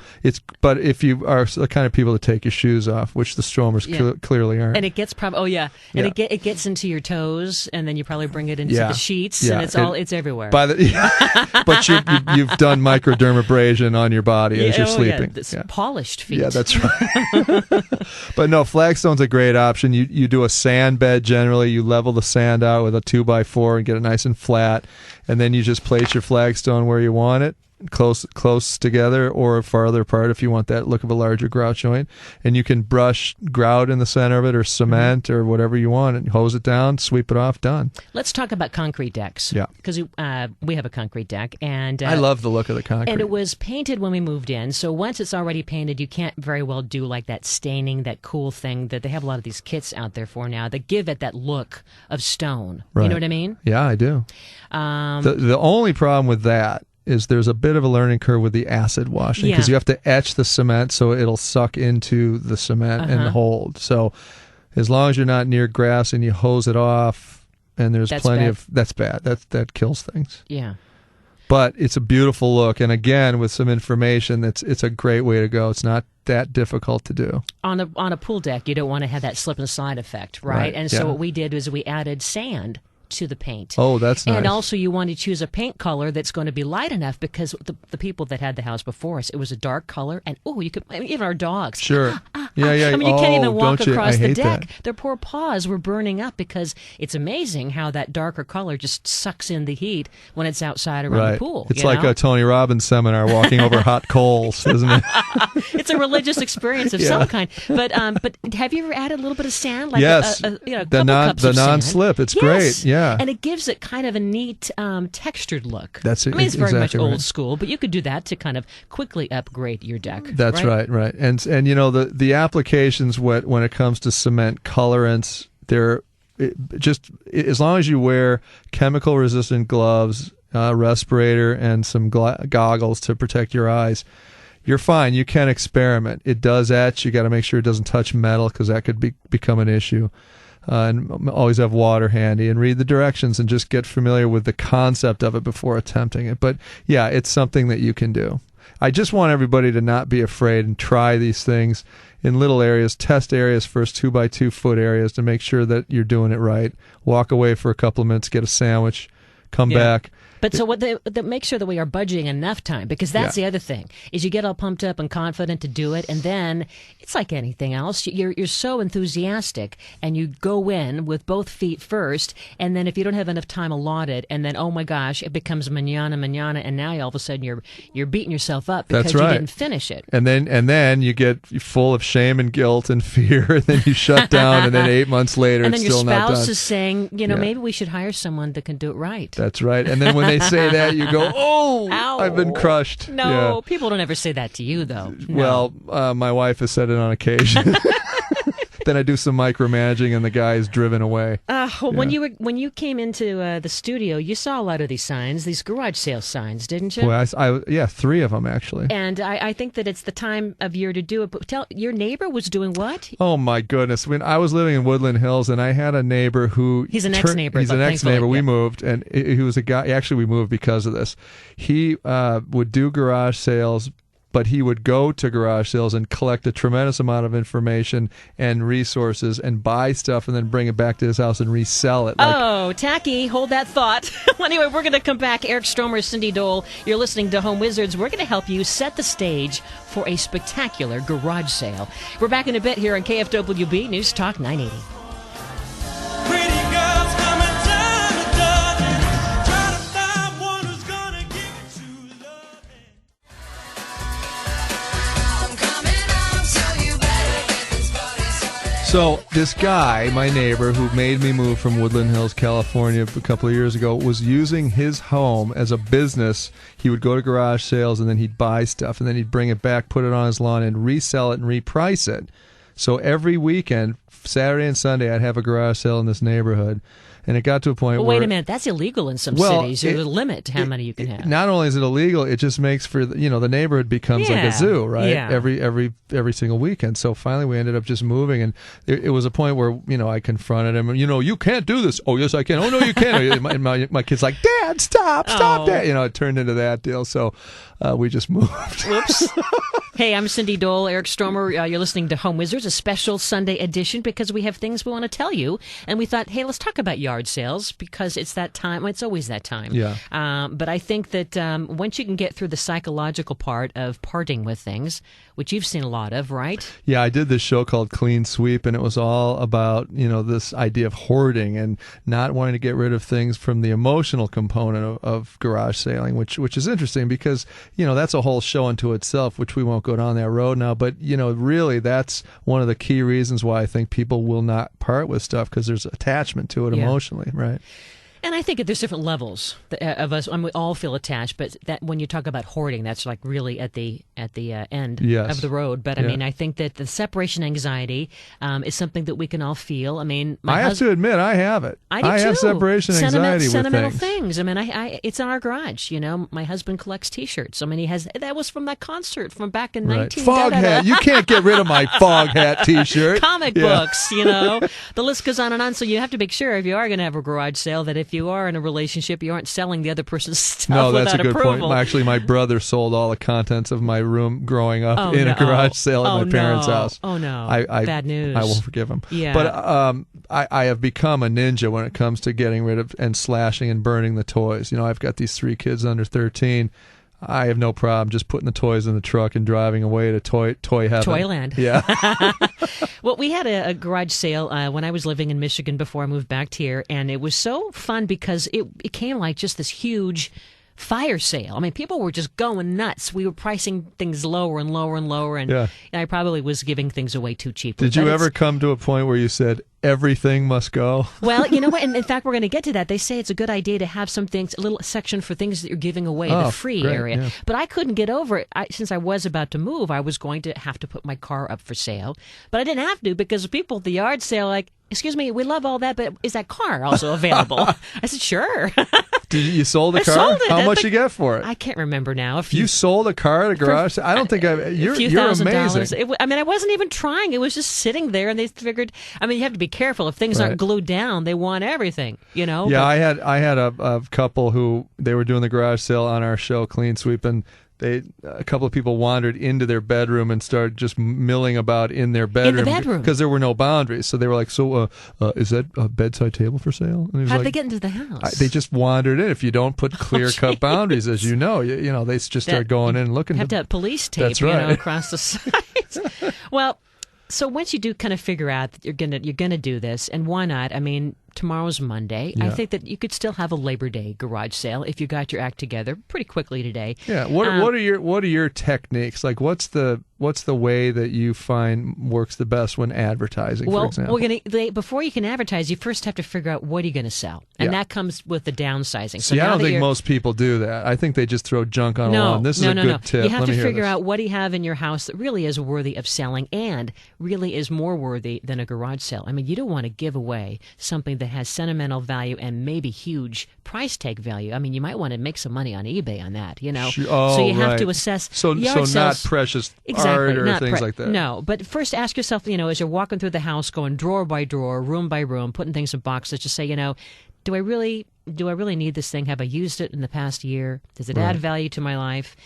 But if you are the kind of people that take your shoes off, which the Stromers clearly aren't, and it gets it gets into your toes, and then you probably bring it into the sheets, and it's everywhere. But you've done microdermabrasion on your body as you're sleeping. Polished feet. Yeah, that's right. But no, flagstone's a great option. You do a sand bed generally. You level the sand out with a 2x4 and get it nice and flat, and then you just place your flagstone where you want it, close together or farther apart if you want that look of a larger grout joint, and you can brush grout in the center of it or cement or whatever you want and hose it down, sweep it off, done. Let's talk about concrete decks. Yeah, because we have a concrete deck, and I love the look of the concrete, and it was painted when we moved in, so once it's already painted, you can't very well do like that staining, that cool thing that they have a lot of these kits out there for now that give it that look of stone. Right. You know what I mean? Yeah, I do. The only problem with that is there's a bit of a learning curve with the acid washing, because you have to etch the cement so it'll suck into the cement and hold. So as long as you're not near grass and you hose it off, and there's that's bad. That kills things. Yeah. But it's a beautiful look, and again, with some information, it's a great way to go. It's not that difficult to do. On a pool deck, you don't want to have that slip and slide effect, right? And so what we did was we added sand to the paint. Oh, that's nice. And also you want to choose a paint color that's going to be light enough, because the people that had the house before us, it was a dark color, and you could, I mean, even our dogs. Sure. Yeah. I mean, you can't even walk don't you? across I the hate deck. that. Their poor paws were burning up, because it's amazing how that darker color just sucks in the heat when it's outside around Right. the pool. It's you like know? a Tony Robbins seminar walking over hot coals, isn't it? It's a religious experience of some kind. But have you ever added a little bit of sand? Like Yes. a The couple cups of sand? non-slip. It's Yes. great. Yeah. And it gives it kind of a neat textured look. That's I mean, it's very much exactly old right. school, but you could do that to kind of quickly upgrade your deck. That's right. And you know, the applications when it comes to cement colorants, just as long as you wear chemical resistant gloves, respirator, and some goggles to protect your eyes, you're fine. You can experiment. It does etch. You got to make sure it doesn't touch metal, because that could become an issue. And always have water handy, and read the directions, and just get familiar with the concept of it before attempting it. But yeah, it's something that you can do. I just want everybody to not be afraid and try these things in little areas, test areas first, 2x2 foot areas, to make sure that you're doing it right. Walk away for a couple of minutes, get a sandwich, come back. But so make sure that we are budgeting enough time, because that's the other thing, is you get all pumped up and confident to do it, and then it's like anything else. You're so enthusiastic, and you go in with both feet first, and then if you don't have enough time allotted, and then, oh my gosh, it becomes manana, and now all of a sudden you're beating yourself up because you didn't finish it. And then you get full of shame and guilt and fear, and then you shut down, and then 8 months later and then it's your still not done. spouse is saying, maybe we should hire someone that can do it right. That's right. And then when they say that, you go, oh, Ow. I've been crushed. No, Yeah. people don't ever say that to you, though. No. Well, my wife has said it on occasion. Then I do some micromanaging, and the guy is driven away. When you came into the studio, you saw a lot of these signs, these garage sale signs, didn't you? Well, yeah, 3 of them actually. And I think that it's the time of year to do it. But your neighbor was doing what? Oh my goodness! When I was living in Woodland Hills, and I had a neighbor who He's an ex-neighbor. He's an ex-neighbor. We Yeah. moved, and he was a guy. Actually, we moved because of this. He would do garage sales, but he would go to garage sales and collect a tremendous amount of information and resources, and buy stuff, and then bring it back to his house and resell it. Oh, tacky. Hold that thought. Anyway, we're going to come back. Eric Stromer, Cindy Dole. You're listening to Home Wizards. We're going to help you set the stage for a spectacular garage sale. We're back in a bit here on KFWB News Talk 980. Pretty girls coming down to Dublin, trying to find one who's gonna give it true loving. So this guy, my neighbor, who made me move from Woodland Hills, California, a couple of years ago, was using his home as a business. He would go to garage sales, and then he'd buy stuff, and then he'd bring it back, put it on his lawn, and resell it and reprice it. So every weekend, Saturday and Sunday, I'd have a garage sale in this neighborhood. And it got to a point Well, where... wait a minute. That's illegal in some cities. There's a limit to how many you can have. Not only is it illegal, it just makes for, the neighborhood becomes like a zoo, right? Yeah. Every single weekend. So finally we ended up just moving, and it was a point where, I confronted him, you can't do this. Oh, yes, I can. Oh, no, you can't. my kid's like, Dad, stop, Dad. It turned into that deal. So we just moved. Whoops. Hey, I'm Cindy Dole, Eric Stromer. You're listening to Home Wizards, a special Sunday edition, because we have things we want to tell you. And we thought, hey, let's talk about yard sales, because it's that time. Well, it's always that time. Yeah. But I think that once you can get through the psychological part of parting with things, which you've seen a lot of, right? Yeah, I did this show called Clean Sweep, and it was all about, this idea of hoarding and not wanting to get rid of things from the emotional component of garage selling, which is interesting because, that's a whole show unto itself, which we won't go down that road now. But, really, that's one of the key reasons why I think people will not part with stuff, because there's attachment to it emotionally, right? And I think that there's different levels of us. We all feel attached, but that when you talk about hoarding, that's like really at the end of the road. But I mean, I think that the separation anxiety is something that we can all feel. I mean, I have to admit, I have it. I do have too. separation anxiety Sentimental with things. I mean, it's in our garage. My husband collects T-shirts. I mean, that was from that concert from back in 19. Fog hat. You can't get rid of my fog hat T-shirt. Comic books. The list goes on and on. So you have to make sure if you are going to have a garage sale that if you are in a relationship, you aren't selling the other person's stuff No, that's without a good approval. point. Actually, my brother sold all the contents of my room growing up Oh, in no. a garage sale at Oh, my parents' no. house. Oh, no. I Bad news. I won't forgive him. Yeah. But I have become a ninja when it comes to getting rid of and slashing and burning the toys. You know, I've got these 3 kids under 13. I have no problem just putting the toys in the truck and driving away to toy heaven. Toyland. Yeah. Well, we had a garage sale when I was living in Michigan before I moved back here, and it was so fun because it came like just this huge fire sale. I mean, people were just going nuts. We were pricing things lower and lower and lower, and Yeah. I probably was giving things away too cheap. Did you ever come to a point where you said everything must go? Well, you know what? And in fact, we're going to get to that. They say it's a good idea to have some things, a little section for things that you're giving away, Oh, the free great, area. yeah. But I couldn't get over it. Since I was about to move, I was going to have to put my car up for sale. But I didn't have to because the people at the yard sale like, excuse me, we love all that, but is that car also available? I said, sure. You sold a I car? sold it. How That's much like- you get for it? I can't remember now. You sold a car at a garage sale? I don't think you're few you're $1,000s. amazing. I mean, I wasn't even trying. It was just sitting there, and they figured. I mean, you have to be careful. If things Right. aren't glued down, they want everything. You know. Yeah, But- I had a couple who they were doing the garage sale on our show, Clean Sweep, and a couple of people wandered into their bedroom and started just milling about in their bedroom. bedroom. Because there were no boundaries. So they were like, "So, is that a bedside table for sale?" And he was How'd like, they get into the house? They just wandered in. If you don't put clear-cut boundaries, as you know, you know they just start going in and looking. have to have police tape, That's right. across the sides. Well, so once you do kind of figure out that you're gonna do this, and why not? I mean, tomorrow's Monday. I Yeah. think that you could still have a Labor Day garage sale if you got your act together pretty quickly today. Yeah. What are your techniques? Like, what's the way that you find works the best when advertising? Well, for example, before you can advertise, you first have to figure out what are you going to sell, and Yeah. that comes with the downsizing. See, I now don't that think you're- most people do that. I think they just throw junk on a No, lawn. This is no, a no, good no. tip. You have Let to me hear figure this. out what do you have in your house that really is worthy of selling and really is more worthy than a garage sale. I mean, you don't want to give away something that has sentimental value and maybe huge price tag value. I mean, you might want to make some money on eBay on that, you know. Oh, so you have right. to assess. So yard not sales- precious Exactly, art or not things like that. No, but first ask yourself, as you're walking through the house, going drawer by drawer, room by room, putting things in boxes, just say, do I really need this thing? Have I used it in the past year? Does it add value to my life?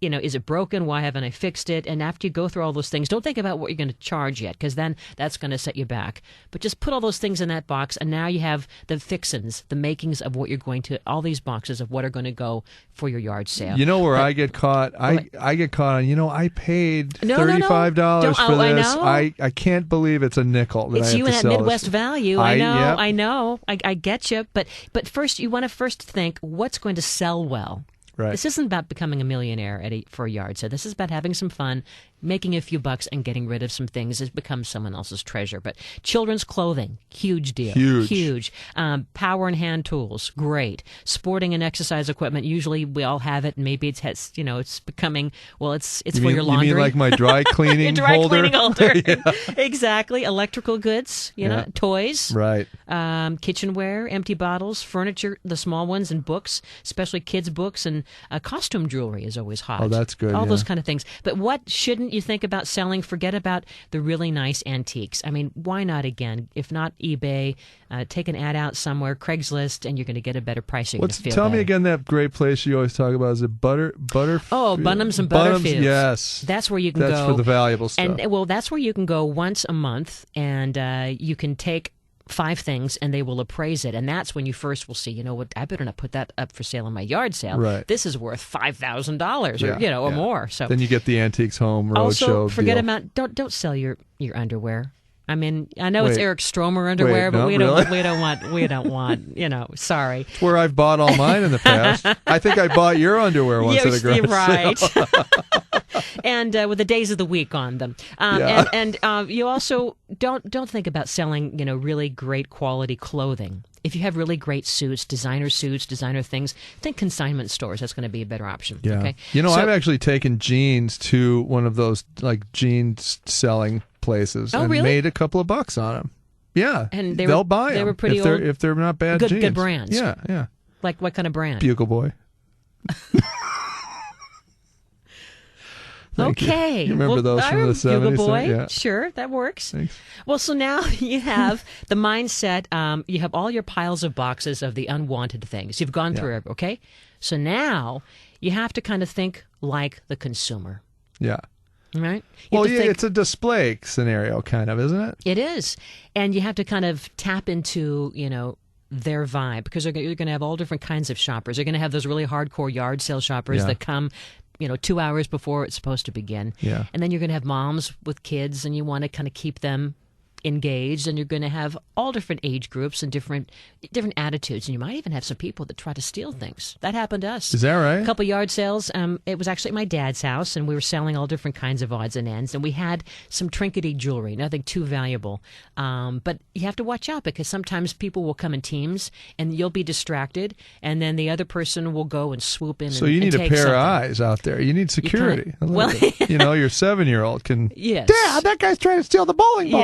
Is it broken? Why haven't I fixed it? And after you go through all those things, don't think about what you're going to charge yet, because then that's going to set you back. But just put all those things in that box, and now you have the fixins, the makings of what you're going to, all these boxes of what are going to go for your yard sale. You know where I get caught? I get caught on, I paid No, $35 for I this. know. I can't believe it's a nickel that It's I have you to and that sell Midwest this. value. Yep. I know. I get you. But first, you want to first think what's going to sell well. Right. This isn't about becoming a millionaire for a yard sale. This is about having some fun, making a few bucks, and getting rid of some things that become someone else's treasure. But children's clothing, huge deal. Huge. Power and hand tools, great. Sporting and exercise equipment, usually we all have it. And maybe it's becoming, it's for your laundry. You mean like my dry cleaning Your dry holder? cleaning holder. Yeah. Exactly. Electrical goods, Yeah. toys. Right. Kitchenware, empty bottles, furniture, the small ones, and books, especially kids' books, and costume jewelry is always hot. Oh, that's good, All yeah. those kind of things. But what shouldn't you think about selling? Forget about the really nice antiques. I mean, why not again? If not eBay, take an ad out somewhere, Craigslist, and you're going to get a better price. You're going to feel Tell me better. again that great place you always talk about. Is it Butter? Oh, Bunhams and Bunhams, Butterfields. yes. That's where you can That's go. for the valuable stuff. And that's where you can go once a month, and you can take 5 things, and they will appraise it. And that's when you first will see, I better not put that up for sale in my yard sale. Right. This is worth $5,000 or Yeah, or yeah. more. So Then you get the Antiques Home Roadshow also forget deal. about don't sell your underwear. I mean, I know it's Wait. Eric Stromer underwear, Wait, but no, we really? don't want. Sorry. It's where I've bought all mine in the past. I think I bought your underwear once at a garage You're right. sale. And with the days of the week on them. Yeah. And you also don't think about selling, really great quality clothing. If you have really great suits, designer things, think consignment stores. That's going to be a better option. Yeah. Okay? So, So- I've actually taken jeans to one of those jeans selling places Oh, and really? made a couple of bucks on them. Yeah. And they they'll were- buy they them were pretty if they're, old- if they're not bad good jeans. brands. Yeah. Like what kind of brand? Bugle Boy. Thank Okay. You remember those I from the remember 70s? Bugle Boy. Yeah. Sure, that works. Thanks. Well, so now you have the mindset. You have all your piles of boxes of the unwanted things. You've gone through it, okay? So now you have to kind of think like the consumer, Yeah. right? You Well, have to yeah, think, it's a display scenario, kind of, isn't it? it is. And you have to kind of tap into, their vibe, because you're going to have all different kinds of shoppers. You're going to have those really hardcore yard sale shoppers Yeah. that come 2 hours before it's supposed to begin. Yeah. And then you're going to have moms with kids, and you want to kind of keep them engaged, and you're going to have all different age groups and different attitudes, and you might even have some people that try to steal things. That happened to us. Is that right? A couple yard sales. It was actually at my dad's house, and we were selling all different kinds of odds and ends, and we had some trinkety jewelry, nothing too valuable. But you have to watch out, because sometimes people will come in teams, and you'll be distracted, and then the other person will go and swoop in. So and, you need and a take pair something. of eyes out there. You need security. A little well- bit. Your 7-year-old can. Yes. Dad, that guy's trying to steal the bowling ball.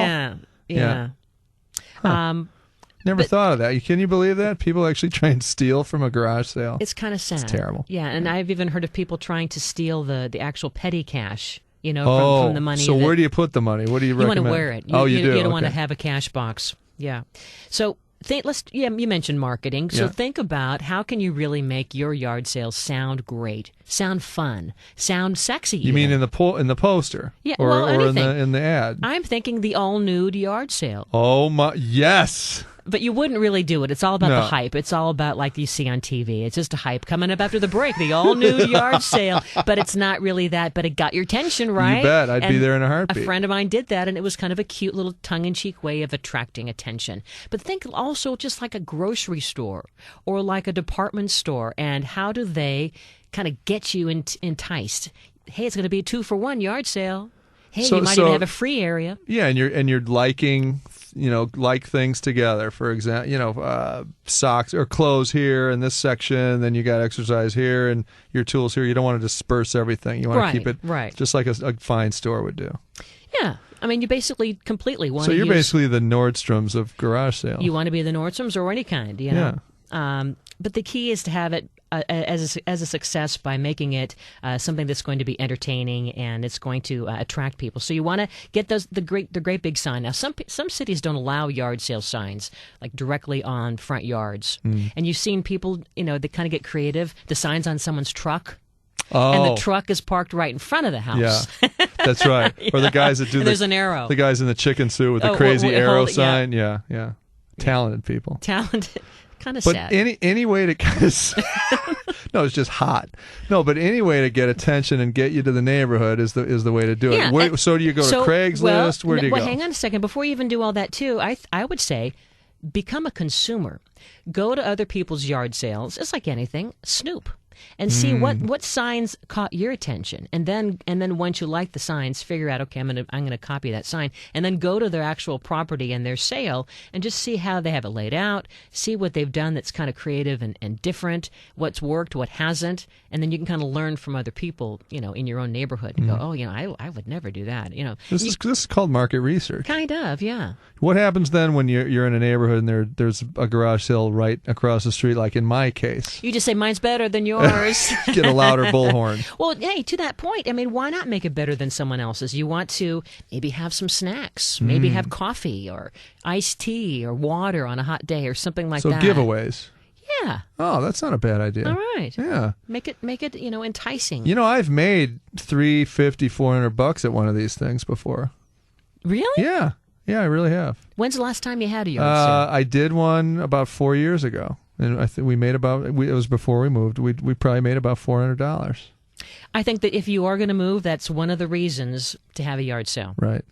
Yeah. Never thought of that. Can you believe that? People actually try and steal from a garage sale. It's kind of sad. It's terrible. Yeah, and I've even heard of people trying to steal the actual petty cash, Oh, from the money. so that- where do you put the money? What do you you want recommend? to wear it? You do? You don't want to Okay. have a cash box. Yeah. So you mentioned marketing. So Yeah. think about how can you really make your yard sales sound great, sound fun, sound sexy. You mean in the poster? Yeah, Or, well, or in anything. the ad? I'm thinking the all nude yard sale. Oh my! Yes. But you wouldn't really do it. It's all about No. the hype. It's all about like you see on TV. It's just a hype coming up after the break, the all nude yard sale. But it's not really that. But it got your attention, right? You bet. I'd be And there in a heartbeat. A friend of mine did that, and it was kind of a cute little tongue-in-cheek way of attracting attention. But think also just like a grocery store or like a department store, and how do they kind of get you enticed? Hey, it's going to be a 2-for-1 yard sale. Hey, So- you might so- even have a free area. Yeah, and you're liking, like things together. For example, socks or clothes here in this section. Then you got exercise here and your tools here. You don't want to disperse everything. You want Right, to keep it right. just like a fine store would do. Yeah. I mean, you basically completely want So to you're use... basically the Nordstroms of garage sales. You want to be the Nordstroms or any kind, But the key is to have it as a success by making it something that's going to be entertaining and it's going to attract people. So you want to get the great big sign. Now, some cities don't allow yard sale signs like directly on front yards, and you've seen people, they kind of get creative. The signs on someone's truck. Oh, And the truck is parked right in front of the house. yeah, that's right. Or the guys that do And there's an arrow. The guys in the chicken suit with the Oh, crazy arrow hold it, yeah. sign. Yeah. Talented people. Talented. Kind of But sad. any way to kind of no, it's just hot. No, but any way to get attention and get you to the neighborhood is the way to do it. Yeah, So do you go to Craigslist? Where do you go? Hang on a second. Before you even do all that, too, I would say become a consumer. Go to other people's yard sales. It's like anything. Snoop. And see what signs caught your attention, and then once you like the signs, figure out, okay, I'm gonna copy that sign, and then go to their actual property and their sale, and just see how they have it laid out, see what they've done that's kind of creative and different, what's worked, what hasn't, and then you can kind of learn from other people, in your own neighborhood. And go, I would never do that. This is called market research. Kind of, yeah. What happens then when you're in a neighborhood and there's a garage sale right across the street, like in my case? You just say mine's better than yours. Get a louder bullhorn. Well, hey, to that point, I mean, why not make it better than someone else's? You want to maybe have some snacks, maybe have coffee or iced tea or water on a hot day or something like So that. giveaways. Yeah. Oh, that's not a bad idea. All right. Yeah. Make it enticing. I've made $350-$400 at one of these things before. Really? Yeah, I really have. When's the last time you had a yard sale? I did one about 4 years ago, and I think we made it was before we moved. We probably made about $400. I think that if you are going to move, that's one of the reasons to have a yard sale. Right.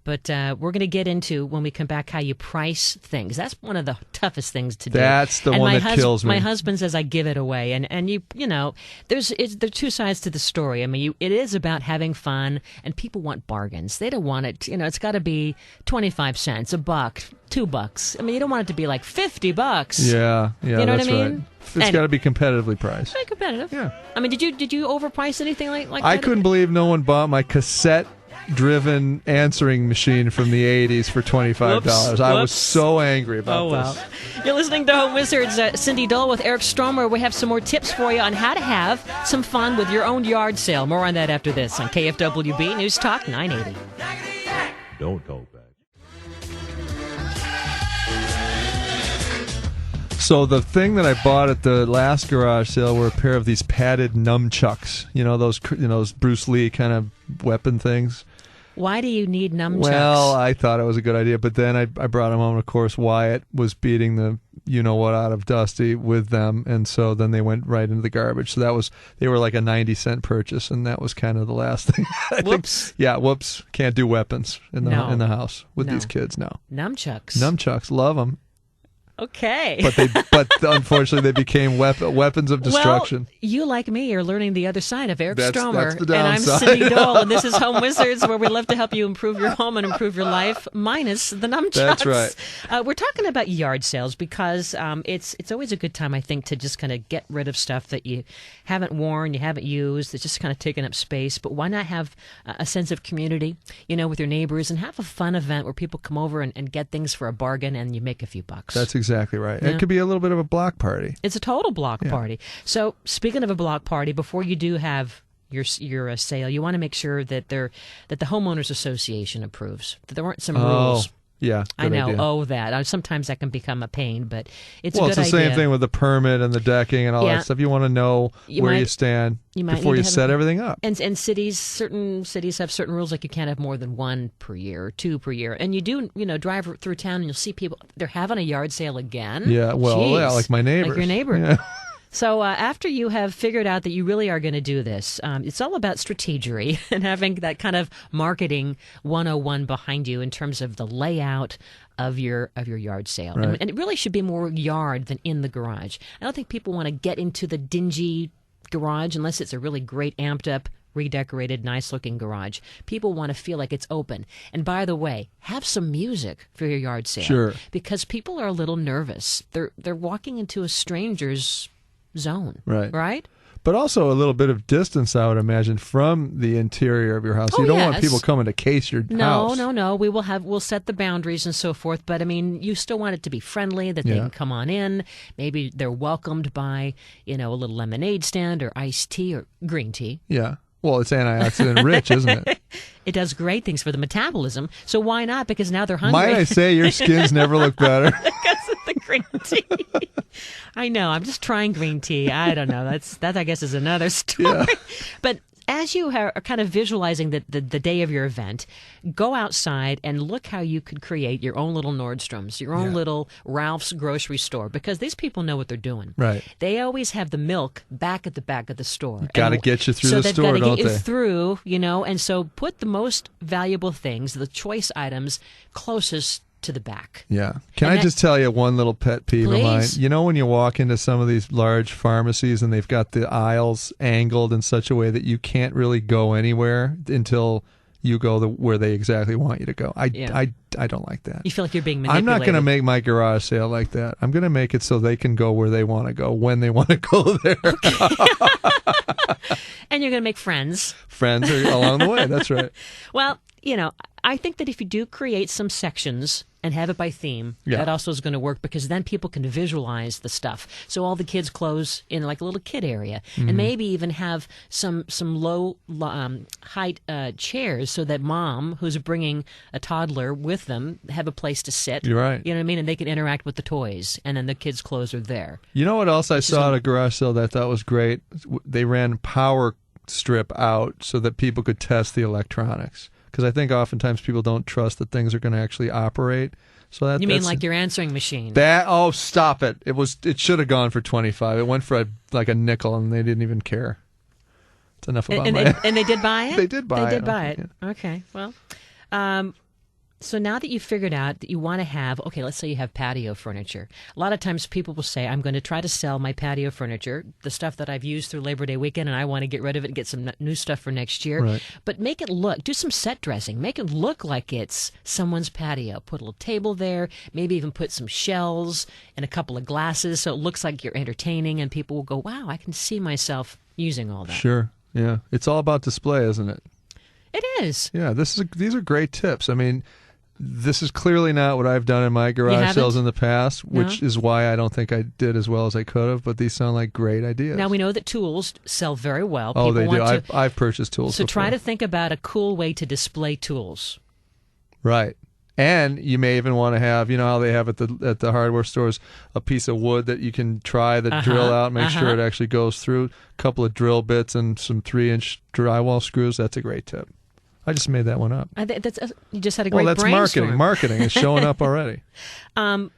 But we're going to get into, when we come back, how you price things. That's one of the toughest things to do. That's the and one my that kills me. My husband says I give it away, and there's two sides to the story. I mean, it is about having fun, and people want bargains. They don't want it. It's got to be 25 cents, $1, $2. I mean, you don't want it to be like $50. Yeah, You know what that's I mean? right. It's got to be competitively priced. Very competitive. Yeah. I mean, did you overprice anything like that? I couldn't believe no one bought my cassette driven answering machine from the 80s for $25. Whoops, I was whoops. so angry about Oh, well. this. You're listening to Home Wizards. Cindy Dole with Eric Stromer. We have some more tips for you on how to have some fun with your own yard sale. More on that after this on KFWB News Talk 980. Don't talk back. So the thing that I bought at the last garage sale were a pair of these padded nunchucks. You know those Bruce Lee kind of weapon things. Why do you need nunchucks? Well, I thought it was a good idea, but then I brought them home. And of course, Wyatt was beating the you-know-what out of Dusty with them, and so then they went right into the garbage. So they were like a 90-cent purchase, and that was kind of the last thing. Whoops. Whoops. Can't do weapons in the house with No. these kids now. Nunchucks. Nunchucks, love them. Okay. But unfortunately they became weapons of destruction. Well, you, like me, are learning the other side of Eric That's Stromer. the and I'm downside. Cindy Dole, and this is Home Wizards, where we love to help you improve your home and improve your life, minus the nunchucks. That's right. We're talking about yard sales because it's always a good time, I think, to just kind of get rid of stuff that you haven't worn, you haven't used, that's just kind of taking up space. But why not have a sense of community, with your neighbors, and have a fun event where people come over and get things for a bargain and you make a few bucks. That's exactly right. Yeah. It could be a little bit of a block party. It's a total block party. So, speaking of a block party, before you do have your sale, you want to make sure that the homeowners association approves. That there aren't some rules. Yeah, I good know. idea. Oh, that sometimes that can become a pain, but it's a Well, good it's the idea. same thing with the permit and the decking and all Yeah. that stuff. You want to know where you stand you might before need you to have set everything up. And certain cities have certain rules, like you can't have more than one per year or two per year. And you do, drive through town and you'll see people, they're having a yard sale again. Yeah, well, Jeez. like my neighbors. Like your neighbor. Yeah. So after you have figured out that you really are going to do this, it's all about strategery and having that kind of marketing 101 behind you in terms of the layout of your yard sale. Right. And it really should be more yard than in the garage. I don't think people want to get into the dingy garage unless it's a really great amped up, redecorated, nice-looking garage. People want to feel like it's open. And by the way, have some music for your yard sale. Sure. Because people are a little nervous. They're walking into a stranger's zone. Right. Right? But also a little bit of distance, I would imagine, from the interior of your house. Oh, you don't want yes. people coming to case your house. No. We'll set the boundaries and so forth. But I mean, you still want it to be friendly, that they Yeah. can come on in. Maybe they're welcomed by, a little lemonade stand or iced tea or green tea. Yeah. Well, it's antioxidant rich, isn't it? It does great things for the metabolism. So why not? Because now they're hungry. Might I say your skins never look better? Because of the green tea. I know. I'm just trying green tea. I don't know. That I guess is another story. Yeah. But as you are kind of visualizing the day of your event, go outside and look how you could create your own little Nordstrom's, your own little Ralph's grocery store, because these people know what they're doing. Right. They always have the milk back at the back of the store. Gotta And get you through so the they've store, gotta don't get you they? through, and so put the most valuable things, the choice items, closest to the back. Yeah. Can And I just tell you one little pet peeve of mine? Please. You know when you walk into some of these large pharmacies and they've got the aisles angled in such a way that you can't really go anywhere until you go where they exactly want you to go. I don't like that. You feel like you're being I'm manipulated. not going to make my garage sale like that. I'm going to make it so they can go where they want to go when they want to go there. And you're going to make friends. Friends are along the way. That's right. Well, I think that if you do create some sections and have it by theme, Yeah. that also is going to work, because then people can visualize the stuff. So all the kids' clothes in like a little kid area, Mm-hmm. and maybe even have some low height chairs so that mom, who's bringing a toddler with them, have a place to sit. You're right. You know what I mean? And they can interact with the toys, and then the kids' clothes are there. You know what else I saw at a garage sale that I thought was great? They ran power strip out so that people could test the electronics. Because I think oftentimes people don't trust that things are going to actually operate. So that You mean that's- like your answering machine? Oh, stop it! It should have gone for $25. It went for like a nickel, and they didn't even care. It's enough about and they did buy it? They did buy They it. did buy it. Okay. Well, so now that you've figured out that you want to have, okay, let's say you have patio furniture. A lot of times people will say, I'm going to try to sell my patio furniture, the stuff that I've used through Labor Day weekend, and I want to get rid of it and get some new stuff for next year. Right. But make it do some set dressing. Make it look like it's someone's patio. Put a little table there, maybe even put some shelves and a couple of glasses so it looks like you're entertaining, and people will go, wow, I can see myself using all that. Sure. Yeah. It's all about display, isn't it? It is. Yeah, these are great tips. I mean, this is clearly not what I've done in my garage haven't? sales in the past, which No? is why I don't think I did as well as I could have, but these sound like great ideas. Now we know that tools sell very well. Oh, People they do. want to, I've purchased tools so try before. to think about a cool way to display tools. Right. And you may even want to have, you know how they have at the hardware stores, a piece of wood that you can try the drill out, make sure it actually goes through, a couple of drill bits and some 3-inch drywall screws. That's a great tip. I just made that one up. I think you just had a great Well, that's brainstorm. marketing. Marketing is showing up already. A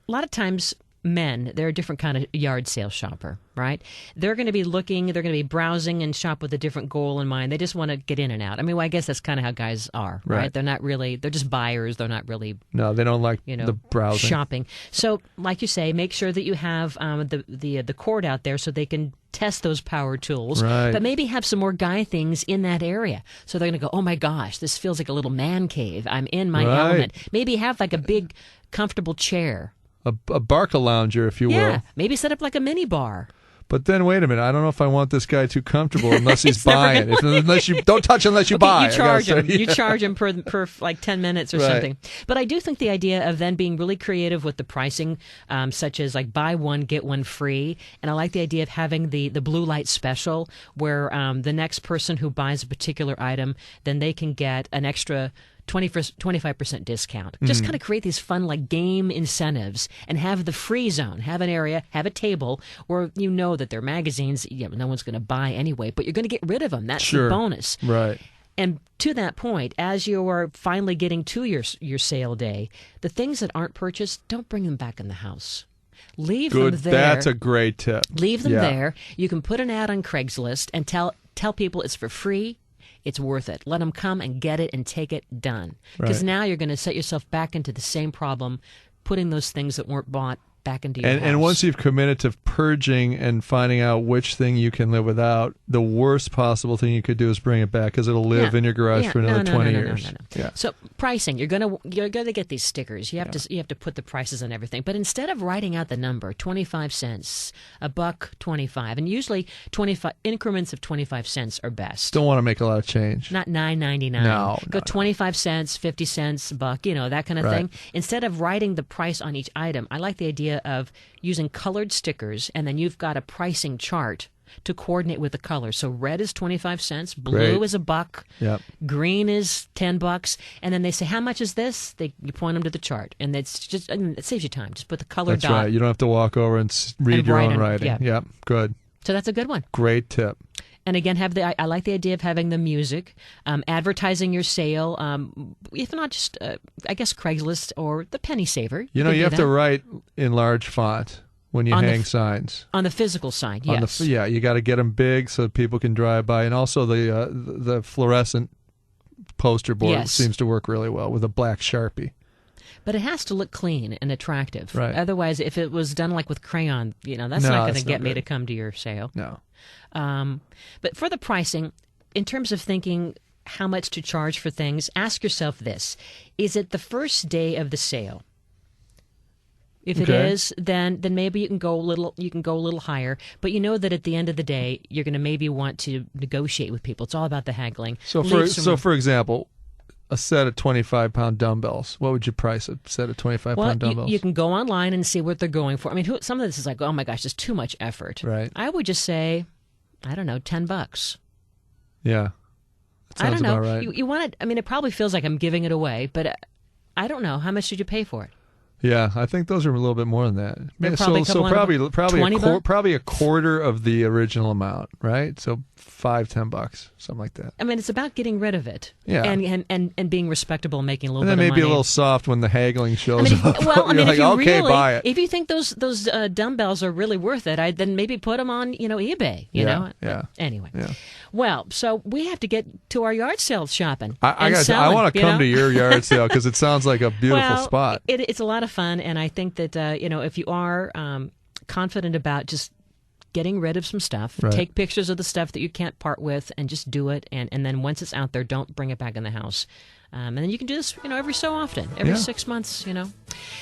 lot of times men, they're a different kind of yard sale shopper, right? They're going to be looking, they're going to be browsing and shop with a different goal in mind. They just want to get in and out. I mean, well, I guess that's kind of how guys are, right? They're not really, they're just buyers. They're not really, No, they don't like you know, the browsing. shopping. So, like you say, make sure that you have the cord out there so they can test those power tools. Right. But maybe have some more guy things in that area. So they're going to go, oh my gosh, this feels like a little man cave. I'm in my element. Maybe have like a big, comfortable chair. A Barca-lounger, if you Yeah, will. maybe set up like a mini bar. But then wait a minute. I don't know if I want this guy too comfortable unless he's It's never buying. Unless you don't touch unless you Okay, buy. you charge I him. gotta say. You charge him per like 10 minutes or Right. something. But I do think the idea of then being really creative with the pricing, such as like buy one get one free, and I like the idea of having the blue light special, where the next person who buys a particular item, then they can get an extra 25% discount. Just kind of create these fun like game incentives and have the free zone, have an area, have a table where you know that they're magazines, no one's going to buy anyway, but you're going to get rid of them. That's Sure. the bonus. Right. And to that point, as you are finally getting to your sale day, the things that aren't purchased, don't bring them back in the house. Leave Good. them there. That's a great tip. Leave them Yeah. there. You can put an ad on Craigslist and tell people it's for free. It's worth it. Let them come and get it and take it done. Because Right. now you're going to set yourself back into the same problem, putting those things that weren't bought back into your house. And once you've committed to purging and finding out which thing you can live without, the worst possible thing you could do is bring it back because it'll live Yeah. in your garage Yeah. for another No, 20 no, years. No. Yeah. So pricing, you're gonna get these stickers. You have to put the prices on everything. But instead of writing out the number, 25 cents, $1.25, and usually 25 increments of 25 cents are best. Don't want to make a lot of change. Not $9.99. No, Go no. 25 cents, 50 cents, $1, that kind of Right. thing. Instead of writing the price on each item, I like the idea of using colored stickers, and then you've got a pricing chart to coordinate with the color. So red is 25 cents, blue Great. is $1, Yep. green is $10, and then they say, how much is this? You point them to the chart, and it saves you time. Just put the color That's dot. right. You don't have to walk over and read And your write own on it. writing. Yeah. Yep. Good. So that's a good one. Great tip. And again, I like the idea of having the music, advertising your sale, if not just, I guess, Craigslist or the Penny Saver. You know, can you do have to that. write in large font when you On the hang f- signs. On the physical side, On yes. yeah, you got to get them big so people can drive by, and also the fluorescent poster board Yes. seems to work really well with a black Sharpie. But it has to look clean and attractive. Right. Otherwise, if it was done like with crayon, that's No, not going to that's get no me good. to come to your sale. No. But for the pricing, in terms of thinking how much to charge for things, ask yourself this. Is it the first day of the sale? If it Okay. is, then maybe you can go a little higher. But you know that at the end of the day, you're going to maybe want to negotiate with people. It's all about the haggling. So Leave some- for example, a set of 25-pound dumbbells. What would you price a set of 25-pound well, dumbbells? you can go online and see what they're going for. I mean, some of this is like, oh my gosh, it's too much effort. Right. I would just say, I don't know, $10. Yeah. That I sounds don't know. about right. You want it? I mean, it probably feels like I'm giving it away, but I don't know. How much did you pay for it? Yeah, I think those are a little bit more than that. They're probably a so couple probably probably $20 bucks? probably a quarter of the original amount, right? So $5-10, something like that. I mean, it's about getting rid of it, Yeah. and being respectable, and making a little And then bit of maybe money. a little soft when the haggling I shows mean, up. well, I You're mean, like, if you okay, really, buy it. if you think those dumbbells are really worth it, then maybe put them on, eBay. You Yeah, know. yeah. Anyway. Yeah. Well, so we have to get to our yard sale shopping. I want to come to your yard sale because it sounds like a beautiful well, spot. It's a lot of fun, and I think that if you are confident about just getting rid of some stuff. Right. Take pictures of the stuff that you can't part with and just do it. And then once it's out there, don't bring it back in the house. And then you can do this, every so often, every 6 months,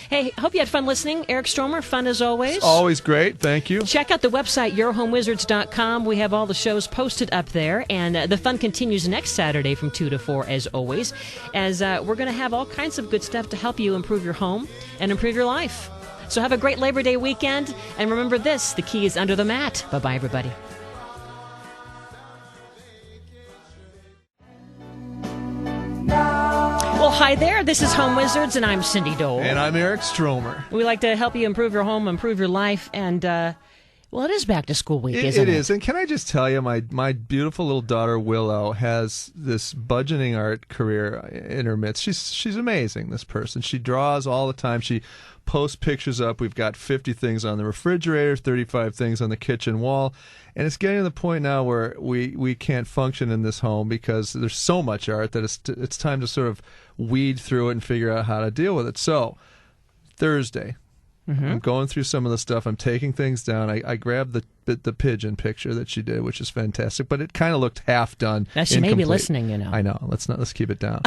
Hey, hope you had fun listening. Eric Stromer, fun as always. Always great. Thank you. Check out the website, yourhomewizards.com. We have all the shows posted up there. And the fun continues next Saturday from 2 to 4, as always, as we're going to have all kinds of good stuff to help you improve your home and improve your life. So have a great Labor Day weekend. And remember this, the key is under the mat. Bye-bye, everybody. Well, hi there. This is Home Wizards, and I'm Cindy Dole. And I'm Eric Stromer. We like to help you improve your home, improve your life, and, well, it is back to school week, isn't it? It is. And can I just tell you, my beautiful little daughter, Willow, has this budgeting art career in her midst. She's amazing, this person. She draws all the time. She posts pictures up. We've got 50 things on the refrigerator, 35 things on the kitchen wall. And it's getting to the point now where we can't function in this home because there's so much art that it's time to sort of weed through it and figure out how to deal with it. So, Thursday, I'm going through some of the stuff. I'm taking things down. I grabbed the pigeon picture that she did, which is fantastic, but it kind of looked half done. Now, she may be incomplete. listening, I know. Let's keep it down.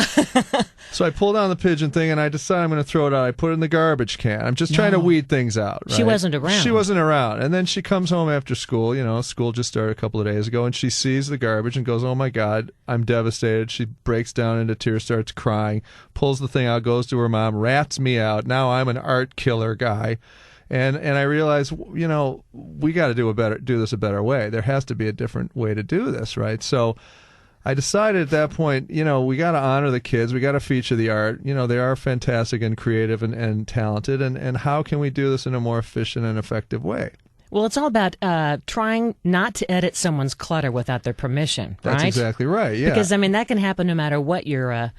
So I pull down the pigeon thing, and I decide I'm going to throw it out. I put it in the garbage can. I'm just trying to weed things out. Right? She wasn't around. She wasn't around. And then she comes home after school. School just started a couple of days ago, and she sees the garbage and goes, "Oh my God, I'm devastated." She breaks down into tears, starts crying, pulls the thing out, goes to her mom, rats me out. Now I'm an art killer guy. And I realized, we got to do this a better way. There has to be a different way to do this, right? So I decided at that point, we got to honor the kids. We got to feature the art. They are fantastic and creative and talented. And how can we do this in a more efficient and effective way? Well, it's all about trying not to edit someone's clutter without their permission, right? That's exactly right, yeah. Because, that can happen no matter what your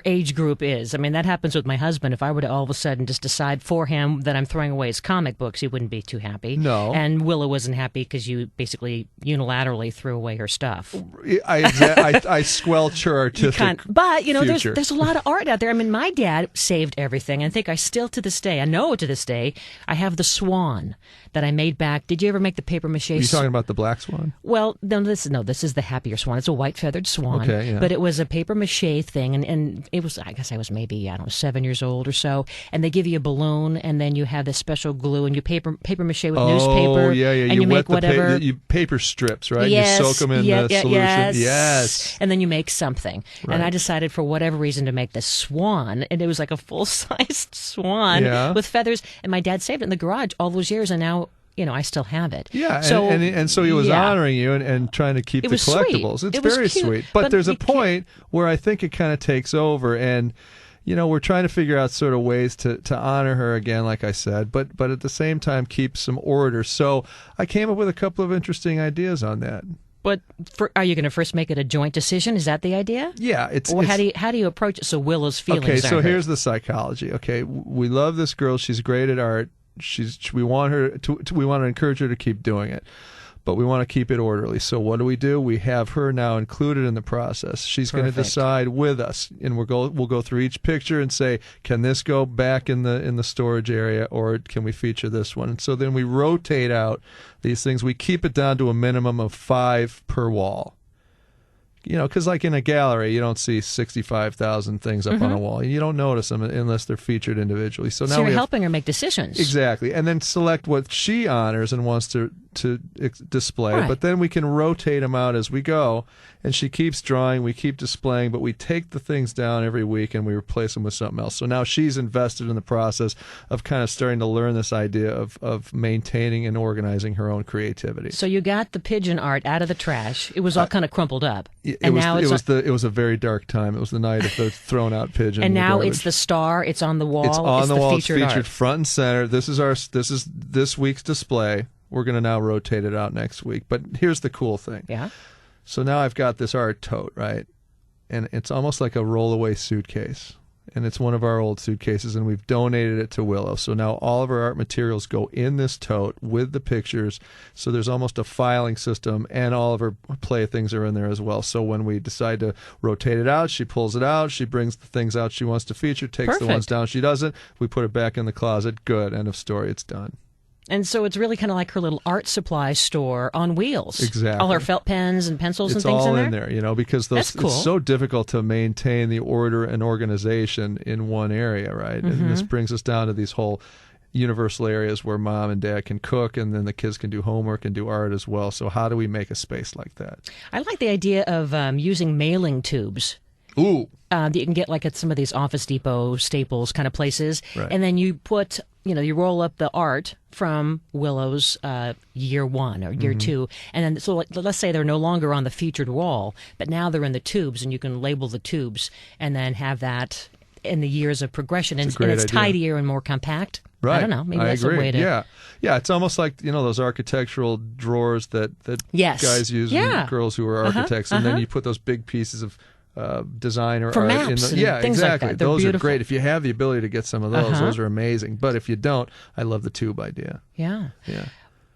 age group is. That happens with my husband. If I were to all of a sudden just decide for him that I'm throwing away his comic books, he wouldn't be too happy. No. And Willow wasn't happy because you basically unilaterally threw away her stuff. I squelch her artistic But, future. there's a lot of art out there. My dad saved everything. I think I still to this day, I have the swan that I made back. Did you ever make the paper mache? Are you talking about the black swan? Well, this is the happier swan. It's a white feathered swan. Okay, yeah. But it was a paper mache thing, and it was, I guess I was maybe, 7 years old or so, and they give you a balloon, and then you have this special glue, and you paper mache with newspaper. Oh, yeah. And you wet make whatever. you paper strips, right? Yes, you soak them in the solution. Yes. And then you make something. Right. And I decided for whatever reason to make this swan, and it was like a full-sized swan with feathers, and my dad saved it in the garage all those years, and now I still have it. Yeah, so, and so he was honoring you and trying to keep the collectibles. Sweet. It's very cute, sweet. But there's a point where I think it kind of takes over, and we're trying to figure out sort of ways to honor her again, like I said, but at the same time keep some order. So I came up with a couple of interesting ideas on that. But are you going to first make it a joint decision? Is that the idea? Yeah, Or how do you approach it so Willow's feelings okay, so aren't hurt? here's the psychology. Okay, we love this girl. She's great at art. We want to encourage her to keep doing it, but we want to keep it orderly. So what do? We have her now included in the process. She's going to decide with us, and we'll go through each picture and say, can this go back in the storage area, or can we feature this one? And so then we rotate out these things. We keep it down to a minimum of 5 per wall. Because like in a gallery, you don't see 65,000 things up on a wall. You don't notice them unless they're featured individually. So now you're helping her make decisions. Exactly. And then select what she honors and wants to display. Right. But then we can rotate them out as we go. And she keeps drawing, we keep displaying, but we take the things down every week and we replace them with something else. So now she's invested in the process of kind of starting to learn this idea of maintaining and organizing her own creativity. So you got the pigeon art out of the trash. It was all kind of crumpled up. It was a very dark time. It was the night of the thrown out pigeon. And now garbage. it's the star. It's on the wall. It's on the wall. It's featured art. front and center. This is this week's display. We're going to now rotate it out next week. But here's the cool thing. Yeah. So now I've got this art tote, right? And it's almost like a rollaway suitcase. And it's one of our old suitcases, and we've donated it to Willow. So now all of our art materials go in this tote with the pictures. So there's almost a filing system, and all of her playthings are in there as well. So when we decide to rotate it out, she pulls it out. She brings the things out she wants to feature, takes the ones down she doesn't. We put it back in the closet. Good. End of story. It's done. And so it's really kind of like her little art supply store on wheels. Exactly. All her felt pens and pencils It's and things all in there. because those, That's cool. it's so difficult to maintain the order and organization in one area, right? Mm-hmm. And this brings us down to these whole universal areas where mom and dad can cook, and then the kids can do homework and do art as well. So how do we make a space like that? I like the idea of using mailing tubes. Ooh. That you can get like at some of these Office Depot, Staples kind of places. Right. And then you put, you roll up the art from Willow's year 1 or year 2. And then, so let's say they're no longer on the featured wall, but now they're in the tubes, and you can label the tubes and then have that in the years of progression. And, a great it's idea. tidier and more compact. Right. I don't know. Maybe that's agree. a way to. Yeah. It's almost like those architectural drawers that Yes. guys use, Yeah. and girls who are architects, and then you put those big pieces of design or For art maps in the, and yeah, things like exactly. that. They're Those beautiful. are great. If you have the ability to get some of those are amazing. But if you don't, I love the tube idea. Yeah. Yeah.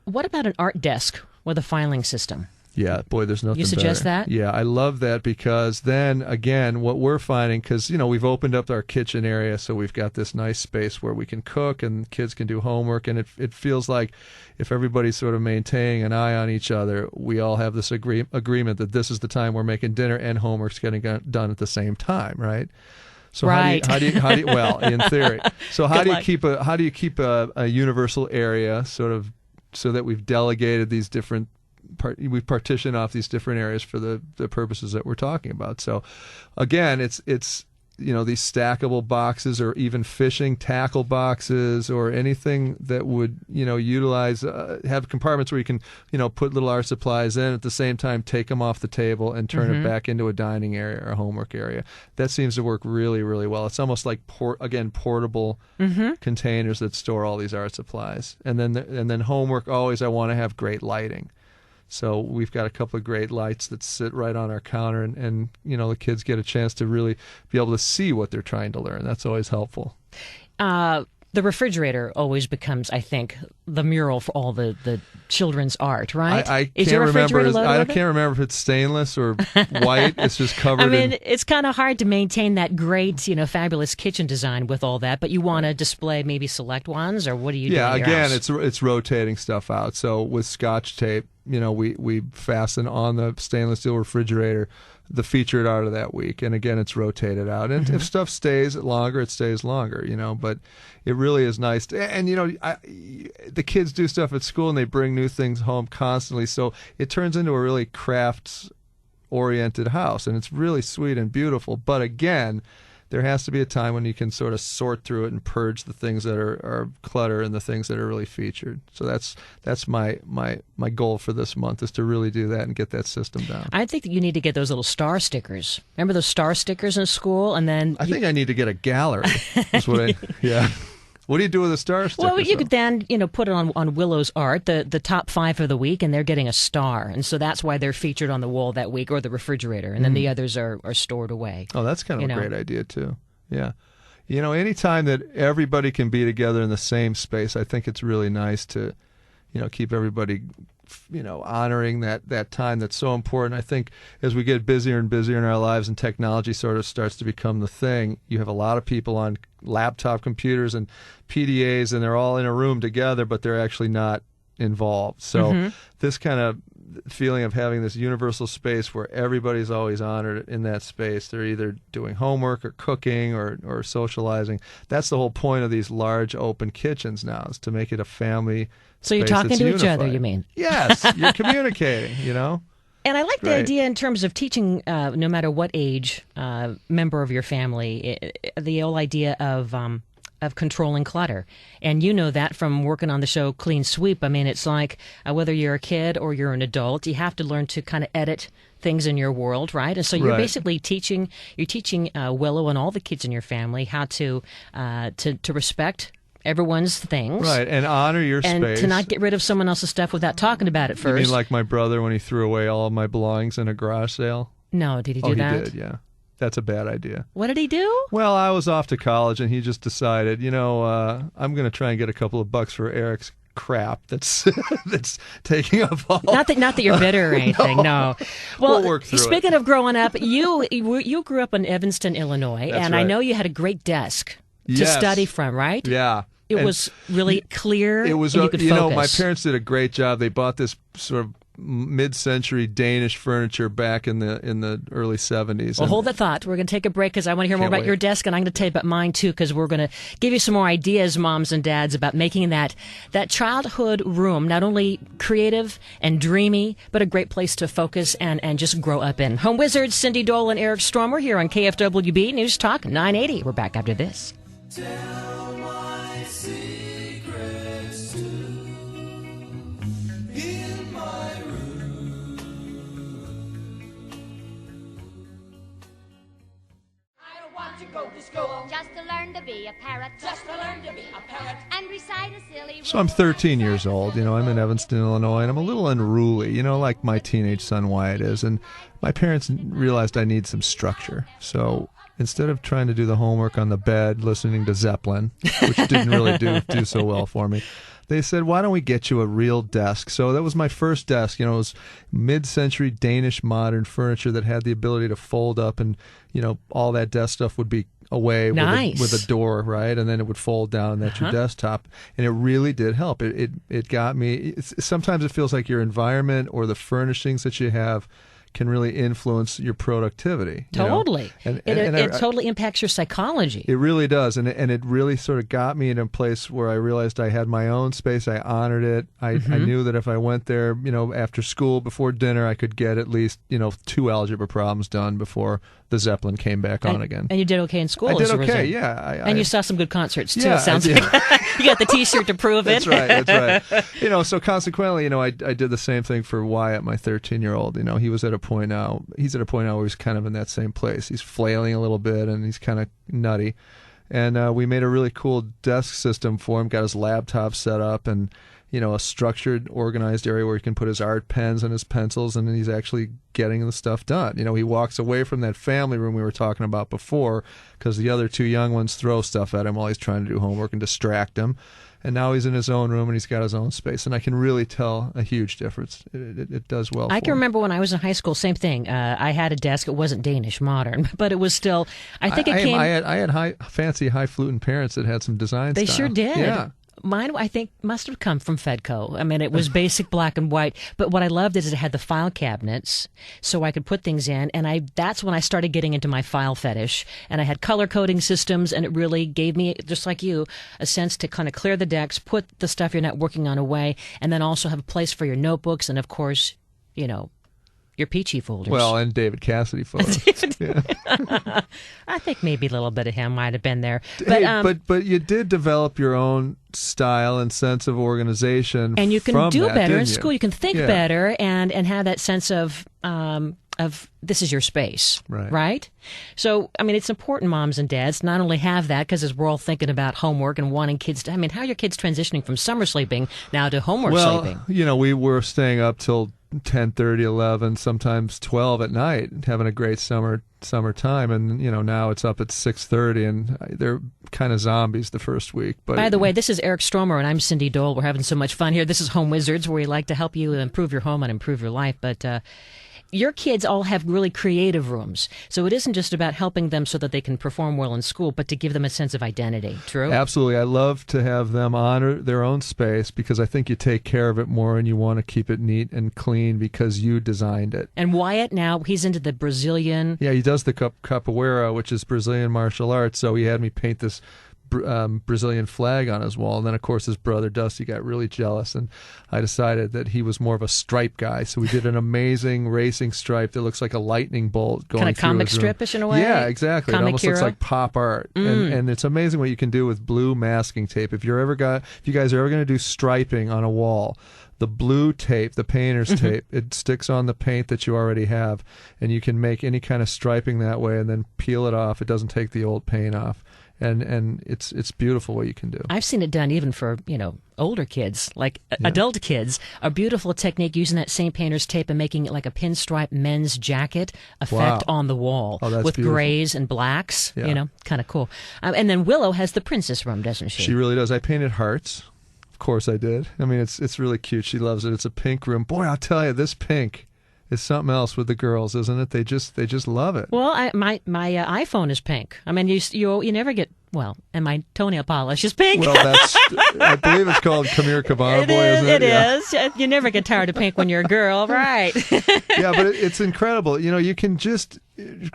What about an art desk with a filing system? Yeah, boy, there's nothing You suggest better. that? Yeah, I love that, because then, again, what we're finding, because, we've opened up our kitchen area, so we've got this nice space where we can cook and kids can do homework, and it feels like if everybody's sort of maintaining an eye on each other, we all have this agreement that this is the time we're making dinner and homework's getting done at the same time, right? So Right. how do you well, in theory. So how Good do you luck. keep a universal area sort of so that we've delegated these different we partition off these different areas for the purposes that we're talking about. So again, it's these stackable boxes, or even fishing tackle boxes, or anything that would utilize have compartments where you can put little art supplies in, at the same time take them off the table and turn it back into a dining area or a homework area. That seems to work really, really well. It's almost like portable containers that store all these art supplies. And then homework, always I want to have great lighting. So we've got a couple of great lights that sit right on our counter, and the kids get a chance to really be able to see what they're trying to learn. That's always helpful. The refrigerator always becomes, I think, the mural for all the children's art, right? I Is can't your remember. refrigerator loaded I with it? can't remember if it's stainless or white. It's just covered. I mean, in... it's kind of hard to maintain that great, fabulous kitchen design with all that, but you want to display maybe select ones, or what do you do? Yeah, in your again, house? it's rotating stuff out. So with Scotch tape, we fasten on the stainless steel refrigerator the featured art of that week, and again, it's rotated out. And if stuff stays longer, it stays longer, But it really is nice. And the kids do stuff at school, and they bring new things home constantly. So it turns into a really crafts-oriented house, and it's really sweet and beautiful. But again, there has to be a time when you can sort of sort through it and purge the things that are clutter and the things that are really featured. So that's my goal for this month, is to really do that and get that system down. I think that you need to get those little star stickers. Remember those star stickers in school? And then I think I need to get a gallery. That's what yeah. What do you do with a star sticker? Well, you could then, put it on Willow's art, the top 5 of the week, and they're getting a star. And so that's why they're featured on the wall that week, or the refrigerator. And then the others are stored away. Oh, that's kind of a great idea, too. Yeah. Anytime that everybody can be together in the same space, I think it's really nice to, keep everybody, honoring that time that's so important. I think as we get busier and busier in our lives and technology sort of starts to become the thing, you have a lot of people on laptop computers and PDAs, and they're all in a room together, but they're actually not involved. So this kind of feeling of having this universal space where everybody's always honored in that space, they're either doing homework or cooking or socializing. That's the whole point of these large open kitchens now, is to make it a family So you're space talking that's to each other, unified. you mean? Yes, you're communicating, And I like the Right. idea in terms of teaching, no matter what age member of your family, the whole idea of controlling clutter. And you know that from working on the show Clean Sweep. I mean, it's like whether you're a kid or you're an adult, you have to learn to kind of edit things in your world, right? And so you're Right. basically teaching Willow and all the kids in your family how to respect everyone's things. Right, and honor your And space. to not get rid of someone else's stuff without talking about it You first. mean like my brother when he threw away all of my belongings in a garage sale? No, did he do He that? did, yeah. That's a bad idea. What did he do? Well, I was off to college, and he just decided, I'm going to try and get a couple of bucks for Eric's crap that's that's taking up all. Not that you're bitter or anything. No. Well, We'll work through it. speaking of growing up, you grew up in Evanston, Illinois, That's and I right. know you had a great desk to Yes. study from, right? Yeah. It And was really clear. It was, and you could my focus. parents did a great job. They bought this sort of mid-century Danish furniture back in the early 70s. Well, hold that thought. We're going to take a break because I want to hear more Can't about wait. your desk, and I'm going to tell you about mine too because we're going to give you some more ideas, moms and dads, about making that childhood room not only creative and dreamy, but a great place to focus and just grow up in. Home Wizards, Cindy Dole and Eric Stromer here on KFWB News Talk 980. We're back after this. Tell my secrets too in my room. I don't want to go to school Just to learn to be a parrot. just to learn to be a parrot. And recite a silly So I'm 13 years old. I'm in Evanston, Illinois, and I'm a little unruly, like my teenage son Wyatt is. And my parents realized I need some structure. So instead of trying to do the homework on the bed, listening to Zeppelin, which didn't really do so well for me, they said, why don't we get you a real desk? So that was my first desk. It was mid-century Danish modern furniture that had the ability to fold up, and, all that desk stuff would be away Nice. with a door, right? And then it would fold down, and that's your desktop. And it really did help. It got me. Sometimes it feels like your environment or the furnishings that you have can really influence your productivity. Totally. And It totally impacts your psychology. it really does, and it really sort of got me in a place where I realized I had my own space. I honored it. I knew that if I went there, after school, before dinner, I could get at least 2 algebra problems done before the Zeppelin came back on again. And you did okay in school. I did as a okay, result. yeah. And you saw some good concerts too. Yeah, It sounds I did. like you got the T-shirt to prove it. That's right. So consequently, I did the same thing for Wyatt, my 13-year-old. He was at a point now. He's at a point now where he's kind of in that same place. He's flailing a little bit, and he's kind of nutty. And we made a really cool desk system for him. Got his laptop set up, and a structured, organized area where he can put his art pens and his pencils, and he's actually getting the stuff done. He walks away from that family room we were talking about before because the other 2 young ones throw stuff at him while he's trying to do homework and distract him. And now he's in his own room and he's got his own space, and I can really tell a huge difference. It does well. I for can him. remember when I was in high school, same thing. I had a desk. It wasn't Danish modern, but it was still. I think it came. I had fancy highfalutin parents that had some design. They style. sure did. Yeah. Mine, I think, must have come from Fedco. I mean, it was basic black and white. But what I loved is it had the file cabinets, so I could put things in. And that's when I started getting into my file fetish. And I had color coding systems, and it really gave me, just like you, a sense to kind of clear the decks, put the stuff you're not working on away, and then also have a place for your notebooks and, of course, your peachy folders. Well, and David Cassidy photos. I think maybe a little bit of him might have been there. But, Hey, but you did develop your own style and sense of organization, and you can from do that, better in didn't you? school. You can think Yeah. better and have that sense of this is your space, Right. So, I mean, it's important, moms and dads, to not only have that, because as we're all thinking about homework and wanting kids to, how are your kids transitioning from summer sleeping now to homework sleeping? Well, we were staying up till 10:30, 11, sometimes 12 at night, having a great summertime, and now it's up at 6:30, and they're kind of zombies the first week. But By the way, this is Eric Stromer, and I'm Cindy Dole. We're having so much fun here. This is Home Wizards, where we like to help you improve your home and improve your life. But your kids all have really creative rooms, so it isn't just about helping them so that they can perform well in school, but to give them a sense of identity. True? Absolutely. I love to have them honor their own space because I think you take care of it more and you want to keep it neat and clean because you designed it. And Wyatt now, he's into the Brazilian. Yeah, he does the capoeira, which is Brazilian martial arts, so he had me paint this Brazilian flag on his wall. And then, of course, his brother Dusty got really jealous, and I decided that he was more of a stripe guy. So we did an amazing racing stripe that looks like a lightning bolt going Kind of through comic his room. stripish in a way? Yeah, exactly. Comic It almost looks hero? like pop art, and it's amazing what you can do with blue masking tape. If you guys are ever going to do striping on a wall, the blue tape, the painter's tape, it sticks on the paint that you already have, and you can make any kind of striping that way and then peel it off. It doesn't take the old paint off. And it's beautiful what you can do. I've seen it done even for, older kids, like adult kids. A beautiful technique using that same painter's tape and making it like a pinstripe men's jacket effect Wow. on the wall Oh, with beautiful. grays and blacks, Yeah. kind of cool. And then Willow has the princess room, doesn't she? She really does. I painted hearts. Of course I did. I mean, it's really cute. She loves it. It's a pink room. Boy, I'll tell you, this pink is something else with the girls, isn't it? They just love it. Well, my iPhone is pink. I mean, you never get Well, and my toenail polish is pink. Well, I believe it's called Come Here, Cabana Boy, isn't it? It is. You never get tired of pink when you're a girl, right? Yeah, but it's incredible. You can just,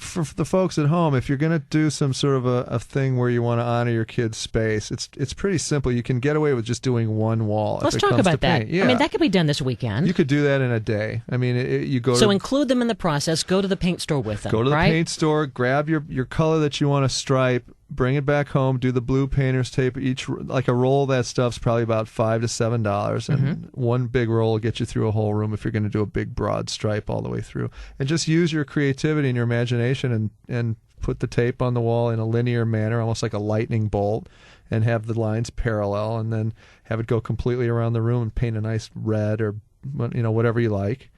for the folks at home, if you're going to do some sort of a thing where you want to honor your kid's space, it's pretty simple. You can get away with just doing one wall. Let's if it talk comes about to that. paint. Yeah. I mean, that could be done this weekend. You could do that in a day. I mean, you go So to... include them in the process. Go to the paint store with them. Go to the right? paint store, grab your color that you want to stripe, bring it back home, do the blue painter's tape. Like a roll of that stuff's probably about $5 to $7, and one big roll will get you through a whole room if you're going to do a big broad stripe all the way through. And just use your creativity and your imagination and put the tape on the wall in a linear manner, almost like a lightning bolt, and have the lines parallel, and then have it go completely around the room and paint a nice red or whatever you like.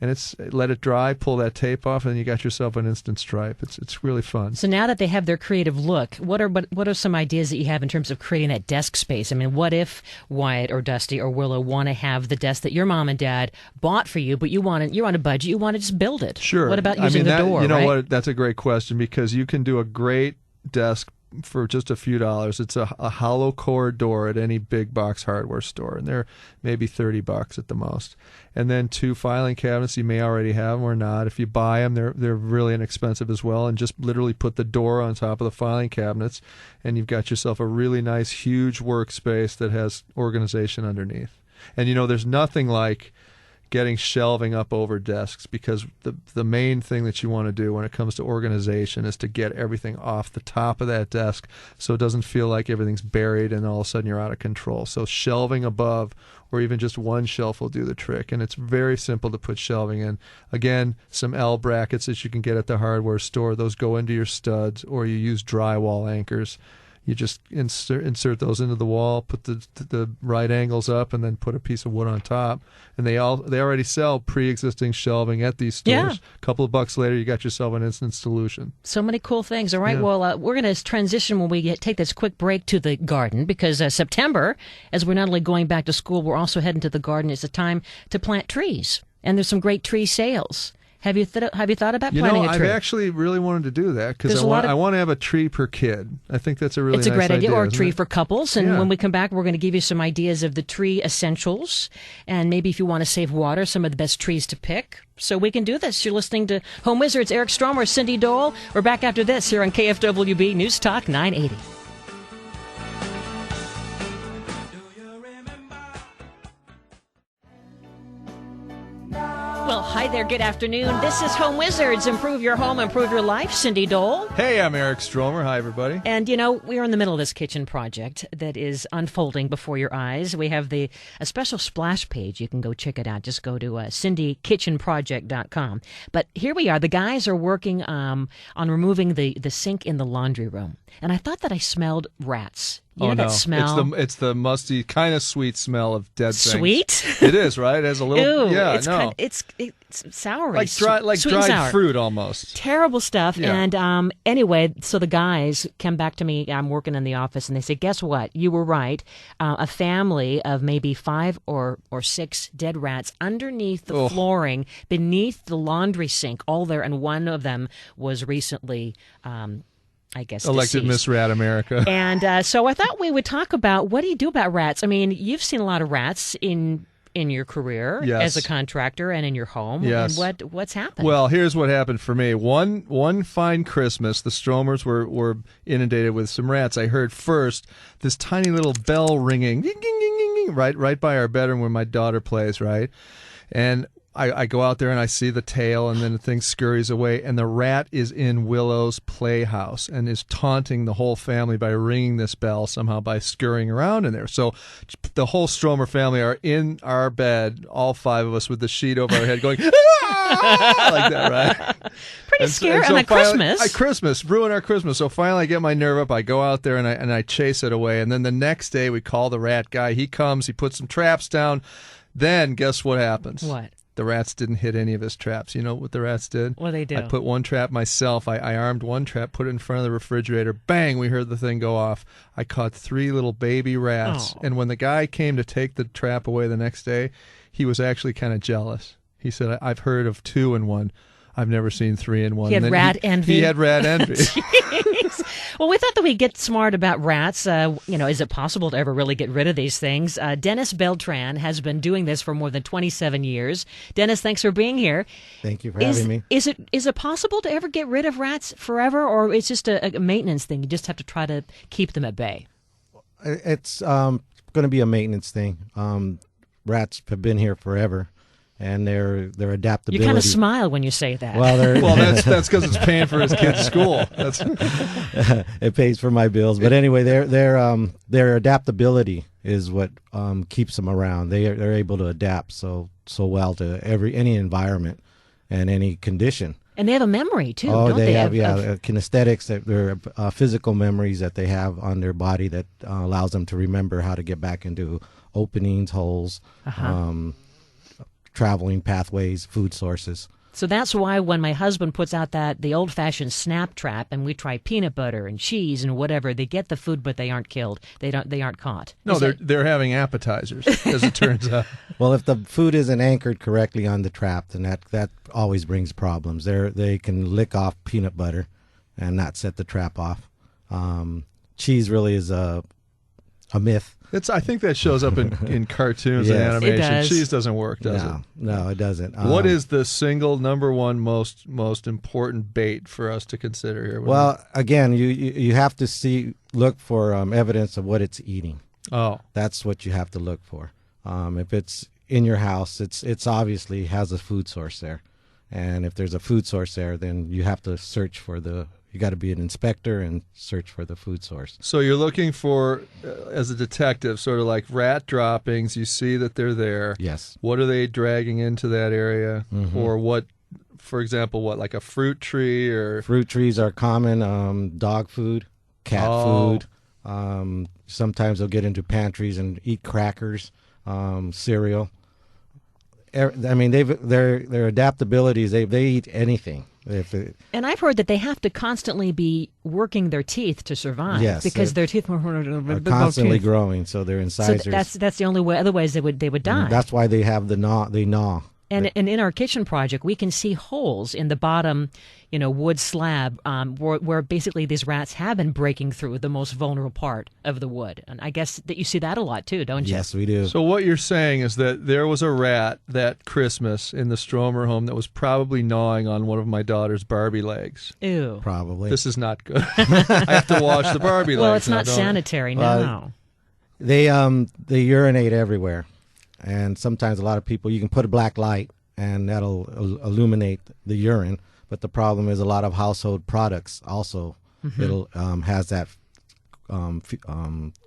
And let it dry, pull that tape off, and you got yourself an instant stripe. It's really fun. So now that they have their creative look, what are some ideas that you have in terms of creating that desk space? I mean, what if Wyatt or Dusty or Willow want to have the desk that your mom and dad bought for you, but you're on a budget, you want to just build it? Sure. What about using the door? You know right? what? That's a great question, because you can do a great desk for just a few dollars. It's a hollow core door at any big box hardware store, and they're maybe $30 at the most. And then 2 filing cabinets. You may already have them or not. If you buy them, they're really inexpensive as well. And just literally put the door on top of the filing cabinets, and you've got yourself a really nice, huge workspace that has organization underneath. And there's nothing like getting shelving up over desks, because the main thing that you want to do when it comes to organization is to get everything off the top of that desk so it doesn't feel like everything's buried and all of a sudden you're out of control. So shelving above, or even just one shelf, will do the trick. And it's very simple to put shelving in. Again, some L brackets that you can get at the hardware store. Those go into your studs, or you use drywall anchors. You just insert those into the wall, put the right angles up, and then put a piece of wood on top. And they already sell pre-existing shelving at these stores. Yeah. A couple of bucks later, you got yourself an instant solution. So many cool things. All right, Yeah. well, we're going to transition when we take this quick break to the garden, because September, as we're not only going back to school, we're also heading to the garden. It's a time to plant trees, and there's some great tree sales. Have you thought about planting a tree? I've actually really wanted to do that, because There's I want to have a tree per kid. I think that's a really It's a nice great idea, or a isn't tree it? for couples. And Yeah. when we come back, we're going to give you some ideas of the tree essentials, and maybe if you want to save water, some of the best trees to pick. So we can do this. You're listening to Home Wizards. Eric Stromer, Cindy Dole. We're back after this here on KFWB News Talk 980. Well, hi there. Good afternoon. This is Home Wizards. Improve your home, improve your life. Cindy Dole. Hey, I'm Eric Stromer. Hi, everybody. And, we are in the middle of this kitchen project that is unfolding before your eyes. We have a special splash page. You can go check it out. Just go to CindyKitchenProject.com. But here we are. The guys are working on removing the sink in the laundry room. And I thought that I smelled rats. You know that smell? It's the musty, kind of sweet smell of dead things. Sweet? It is, right? It has a little... Ew, yeah, it's no. it's soury. Like sweet and dried sour. fruit almost. Terrible stuff. Yeah. And anyway, so the guys come back to me. I'm working in the office, and they say, guess what? You were right. A family of maybe 5 or 6 dead rats underneath the flooring, beneath the laundry sink, all there. And one of them was recently... I guess Elected deceased. Miss Rat America. And so I thought we would talk about, what do you do about rats? I mean, you've seen a lot of rats in your career Yes. as a contractor and in your home. Yes. And what's happened? Well, here's what happened for me. One fine Christmas, the Stromers were inundated with some rats. I heard first this tiny little bell ringing, ding, ding, ding, ding, ding, right by our bedroom where my daughter plays, right? And I go out there and I see the tail, and then the thing scurries away, and the rat is in Willow's playhouse and is taunting the whole family by ringing this bell somehow by scurrying around in there. So the whole Stromer family are in our bed, all 5 of us with the sheet over our head going, "Ah!" like that, right? Pretty scary. so And finally, Christmas. Christmas, ruin our Christmas. So finally I get my nerve up. I go out there and I chase it away. And then the next day we call the rat guy. He comes, he puts some traps down. Then guess what happens? What? The rats didn't hit any of his traps. You know what the rats did? What they do? I put one trap myself. I armed one trap, put it in front of the refrigerator. Bang, we heard the thing go off. I caught 3 little baby rats. Oh. And when the guy came to take the trap away the next day, he was actually kind of jealous. He said, I've heard of 2 in 1. I've never seen 3 in 1. He had And then rat envy. He had rat envy. Jeez. Well, we thought that we'd get smart about rats. Is it possible to ever really get rid of these things? Dennis Beltran has been doing this for more than 27 years. Dennis, thanks for being here. Thank you for having me. Is it possible to ever get rid of rats forever, or it's just a maintenance thing? You just have to try to keep them at bay. It's going to be a maintenance thing. Rats have been here forever, and their adaptability. You kind of smile when you say that. Well, that's because it's paying for his kid's school. It pays for my bills. But anyway, their adaptability is what keeps them around. They're able to adapt so well to any environment and any condition. And they have a memory too. Oh, don't they have kinesthetics. They're physical memories that they have on their body that allows them to remember how to get back into openings, holes, traveling pathways, food sources. So that's why when my husband puts out the old-fashioned snap trap, and we try peanut butter and cheese and whatever, they get the food, but they aren't killed. They aren't caught. No, they're having appetizers, as it turns out. Well, if the food isn't anchored correctly on the trap, then that always brings problems. They can lick off peanut butter and not set the trap off. Cheese really is a myth. I think that shows up in cartoons Yes. and animation. It does. Cheese doesn't work, does it? No, it doesn't. What is the single number one most important bait for us to consider here? Well, again, you have to look for evidence of what it's eating. Oh, That's what you have to look for. If it's in your house, it's obviously has a food source there, and if there's a food source there, then you have to search for you got to be an inspector and search for the food source. so you're looking for, as a detective, sort of like rat droppings. You see that they're there. Yes. What are they dragging into that area? Mm-hmm. Or what, for example, like a fruit tree or... Fruit trees are common. Dog food, cat food. Sometimes they'll get into pantries and eat crackers, cereal. I mean, their adaptabilities. They eat anything. And I've heard that they have to constantly be working their teeth to survive. Yes, because their teeth are constantly growing, so their incisors. So that's the only way. Otherwise, they would die. That's why they have the gnaw. They gnaw. And in our kitchen project, we can see holes in the bottom, wood slab where basically these rats have been breaking through the most vulnerable part of the wood. And I guess that you see that a lot too, don't you? Yes, we do. So what you're saying is that there was a rat that Christmas in the Stromer home that was probably gnawing on one of my daughter's Barbie legs. Ew. Probably. This is not good. I have to wash the Barbie legs. Well, it's now, not don't I? sanitary, Well, no. They urinate everywhere, and sometimes a lot of people, you can put a black light and that'll illuminate the urine. But the problem is a lot of household products also it'll has that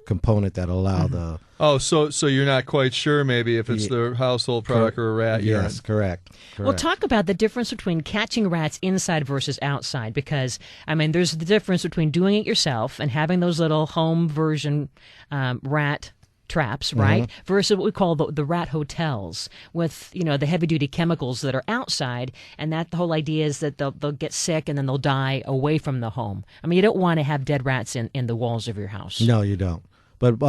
component that allow the. Oh, so you're not quite sure maybe if it's the household product or a rat urine. Yes, correct. Well, talk about the difference between catching rats inside versus outside, because, I mean, there's the difference between doing it yourself and having those little home version rat traps, right, versus what we call the rat hotels with, the heavy-duty chemicals that are outside, and that the whole idea is that they'll get sick and then they'll die away from the home. I mean, you don't want to have dead rats in the walls of your house. No, you don't. But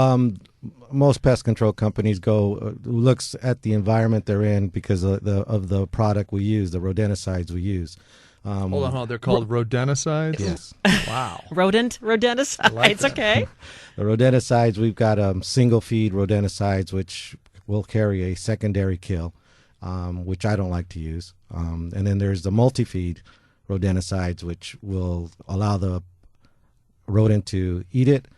most pest control companies looks at the environment they're in because of the product we use, the rodenticides we use. Hold on, they're called rodenticides? Yes. Wow. Rodenticides, okay. The rodenticides, we've got single feed rodenticides, which will carry a secondary kill, which I don't like to use. And then there's the multi-feed rodenticides, which will allow the rodent to eat it,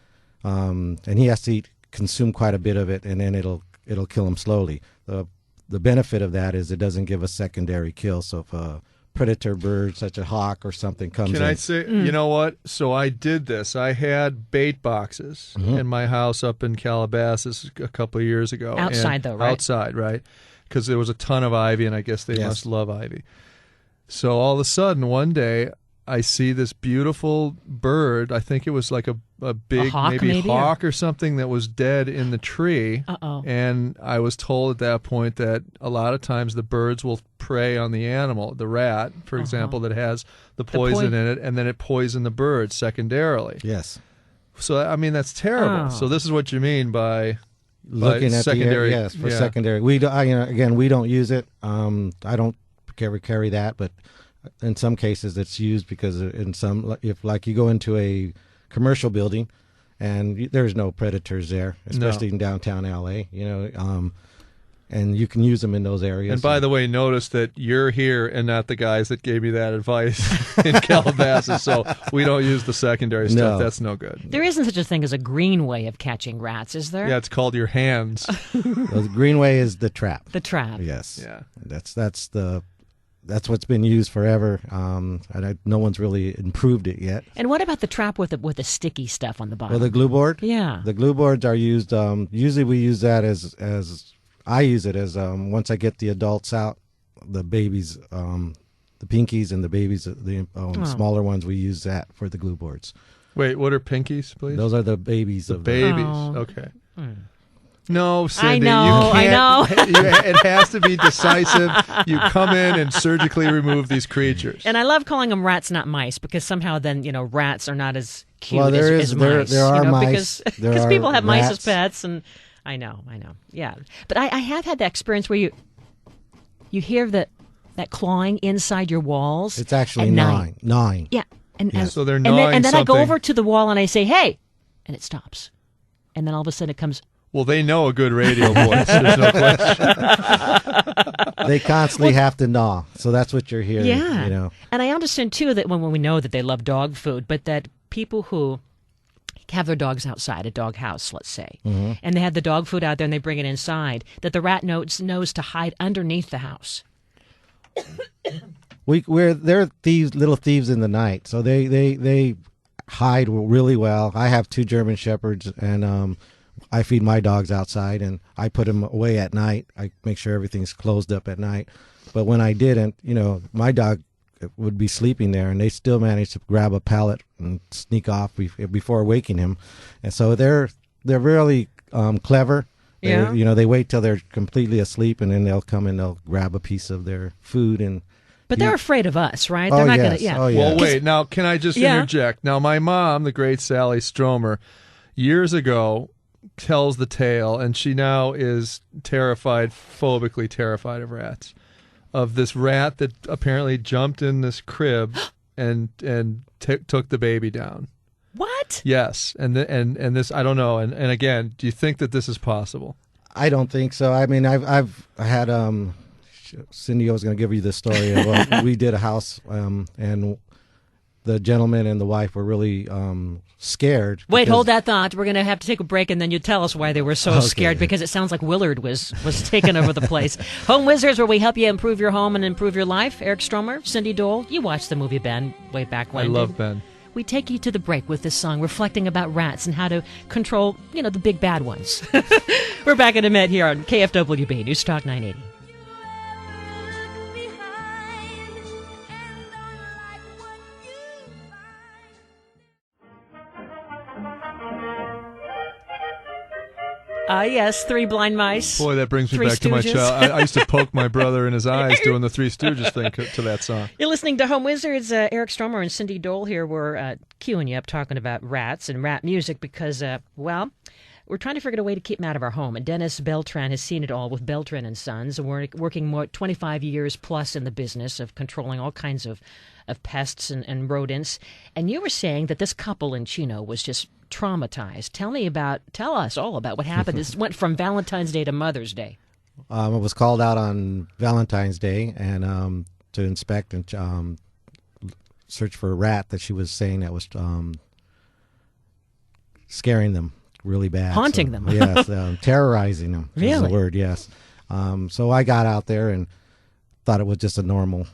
and he has to consume quite a bit of it, and then it'll kill him slowly. The benefit of that is it doesn't give a secondary kill. So if a predator bird, such a hawk or something, comes in. Can I say, you know what? So I did this. I had bait boxes in my house up in Calabasas a couple of years ago. Outside, though, right? Outside, right? Because there was a ton of ivy, and I guess they must love ivy. So all of a sudden, one day, I see this beautiful bird. I think it was like a big hawk, maybe hawk or something that was dead in the tree. Uh-oh. And I was told at that point that a lot of times the birds will prey on the animal, the rat, for example, that has the poison in it, and then it poisoned the bird secondarily. Yes. So, I mean, that's terrible. Oh. So this is what you mean by Looking at secondary. Secondary. We again, we don't use it. I don't carry that, but in some cases it's used because if you go into a commercial building, and there's no predators there, especially in downtown LA. And you can use them in those areas. And by the way, notice that you're here and not the guys that gave me that advice in Calabasas, so we don't use the secondary stuff. That's no good. There isn't such a thing as a green way of catching rats, is there? Yeah, it's called your hands. The green way is the trap. The trap. Yes. Yeah. That's what's been used forever. No one's really improved it yet. And what about the trap with the sticky stuff on the bottom? Well, the glue board? Yeah. The glue boards are used, usually we use that as I use it as once I get the adults out, the babies, the pinkies and the babies, the smaller ones, we use that for the glue boards. Wait, what are pinkies, please? Those are the babies. The babies. Okay. No, Cindy, I know. It has to be decisive. You come in and surgically remove these creatures. And I love calling them rats, not mice, because somehow then rats are not as cute as mice. There are mice. Because people have rats. mice as pets, and I know, yeah. But I have had that experience where you hear that clawing inside your walls. It's actually gnawing. Yeah, so they're gnawing and then something. I go over to the wall and I say, "Hey," and it stops, and then all of a sudden it comes. Well, they know a good radio voice. There's no question. They constantly have to gnaw, so that's what you're hearing. Yeah, And I understand too that when we know that they love dog food, but that people who have their dogs outside, a dog house, let's say, and they have the dog food out there and they bring it inside, that the rat knows to hide underneath the house. They're thieves, little thieves in the night, so they hide really well. I have 2 German Shepherds, and I feed my dogs outside, and I put them away at night. I make sure everything's closed up at night. But when I didn't, my dog would be sleeping there, and they still managed to grab a pallet and sneak off before waking him. And so they're really clever. Yeah. They wait till they're completely asleep, and then they'll come and they'll grab a piece of their food. But they're afraid of us, right? They're not going to. Yeah. Oh, yes. Well, wait. Now, can I just interject? Now, my mom, the great Sally Stromer, years ago tells the tale, and she now is phobically terrified of rats. Of this rat that apparently jumped in this crib and took the baby down. What? Yes, and this I don't know. And again, do you think that this is possible? I don't think so. I mean, I've had Cindy was going to give you the story. We did a house, and the gentleman and the wife were really scared. Wait, hold that thought. We're going to have to take a break, and then you tell us why they were so scared, because it sounds like Willard was taking over the place. Home Wizards, where we help you improve your home and improve your life. Eric Stromer, Cindy Dole. You watched the movie Ben way back when. I love Ben. We take you to the break with this song reflecting about rats and how to control, the big bad ones. We're back in a minute here on KFWB News Talk 980. Yes, 3 Blind Mice. Boy, that brings me Three back to my Stooges. child. I used to poke my brother in his eyes doing the Three Stooges thing to that song. You're listening to Home Wizards. Eric Stromer and Cindy Dole here. We're queuing you up talking about rats and rat music because, we're trying to figure out a way to keep them out of our home. And Dennis Beltran has seen it all with Beltran & Sons, working more 25 years plus in the business of controlling all kinds of pests and rodents. And you were saying that this couple in Chino was just traumatized. Tell us all about what happened. This went from Valentine's Day to Mother's Day. I was called out on Valentine's Day and to inspect and search for a rat that she was saying that was scaring them really bad. Haunting them. Yes, terrorizing them is Really? the word, yes. So I got out there and thought it was just a normal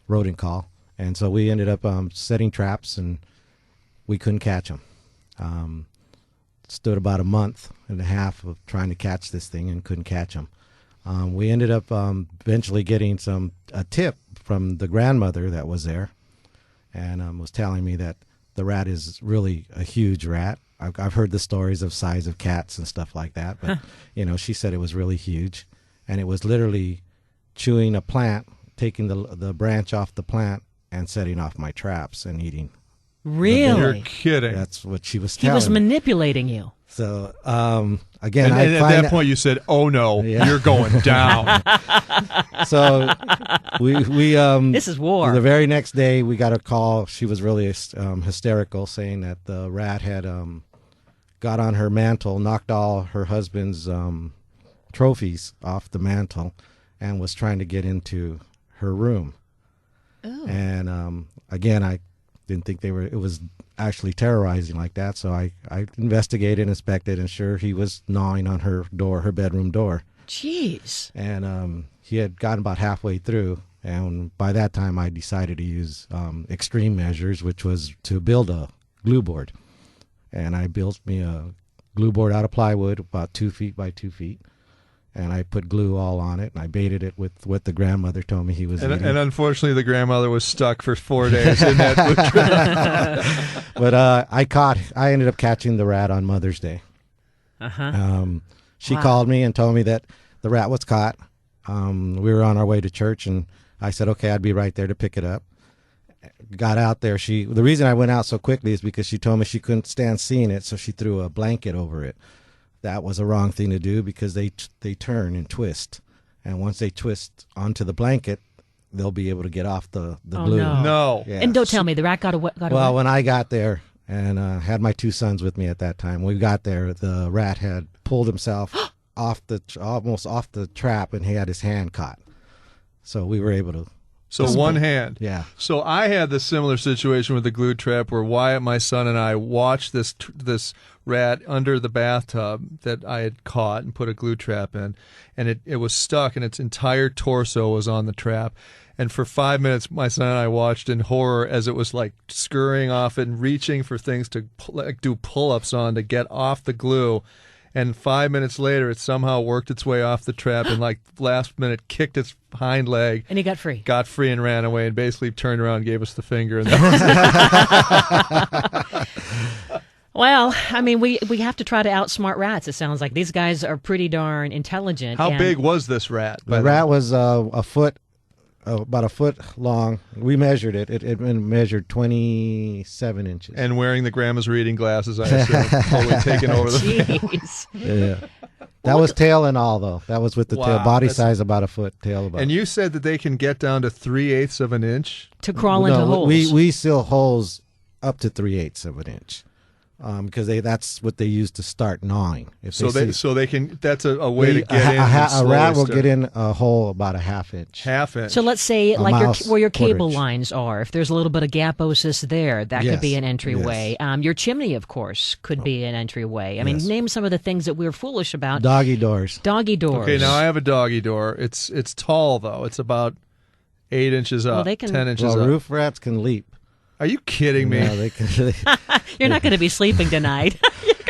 rodent call. And so we ended up setting traps, and we couldn't catch them. Stood about a month and a half of trying to catch this thing and couldn't catch them. We ended up eventually getting a tip from the grandmother that was there, and was telling me that the rat is really a huge rat. I've heard the stories of size of cats and stuff like that, but she said it was really huge, and it was literally chewing a plant, taking the branch off the plant and setting off my traps and eating. Really? You're kidding. That's what she was He telling was me. manipulating you. So again, And I at find that point, you said, "Oh no, Yeah. you're going down." so we This is war. The very next day, we got a call. She was really hysterical, saying that the rat had got on her mantle, knocked all her husband's trophies off the mantle, and was trying to get into her room. Oh. And again, I didn't think it was actually terrorizing like that, so I investigated, inspected, and sure, he was gnawing on her door, her bedroom door. Jeez. And he had gotten about halfway through, and by that time I decided to use extreme measures, which was to build a glue board. And I built me a glue board out of plywood, about 2 feet by 2 feet. And I put glue all on it, and I baited it with what the grandmother told me he was eating. And unfortunately, the grandmother was stuck for 4 days in that glue trap. But I ended up catching the rat on Mother's Day. She called me and told me that the rat was caught. We were on our way to church, and I said, okay, I'd be right there to pick it up. Got out there. The reason I went out so quickly is because she told me she couldn't stand seeing it, so she threw a blanket over it. That was a wrong thing to do because they turn and twist, and once they twist onto the blanket, they'll be able to get off the glue. No. Yeah. And don't tell me the rat got away. Well, when I got there and had my 2 sons with me at that time, we got there. The rat had pulled himself almost off the trap, and he had his hand caught. So we were able to. So one hand. Yeah. So I had the similar situation with the glue trap where Wyatt, my son, and I watched this rat under the bathtub that I had caught and put a glue trap in, and it was stuck, and its entire torso was on the trap. And for 5 minutes, my son and I watched in horror as it was like scurrying off and reaching for things to do pull-ups on to get off the glue. And 5 minutes later, it somehow worked its way off the trap and, like, last minute kicked its hind leg. And he got free. Got free and ran away and basically turned around and gave us the finger. And Well, I mean, we have to try to outsmart rats. It sounds like these guys are pretty darn intelligent. How big was this rat? The rat was a foot, about a foot long. We measured it. It measured 27 inches. And wearing the grandma's reading glasses, I assume, totally taking over the. Jeez. Yeah. That was tail and all, though. That was with the tail. Body size about a foot, tail about. And you said that they can get down to 3/8 of an inch to crawl into holes. We seal holes up to 3/8 of an inch. Because that's what they use to start gnawing. So they can. That's a way to get in. A rat will get in a hole about a half inch. Half inch. So let's say, like where your cable inch. lines are, if there's a little bit of gaposis there, that could be an entryway. Yes. Your chimney, of course, could be an entryway. I mean, name some of the things that we're foolish about. Doggy doors. Doggy doors. Okay, now I have a doggy door. It's tall though. It's about 8 inches up. Well, they can, 10 inches up. Roof rats can leap. Are you kidding me? No, they can. You're not going to be sleeping tonight.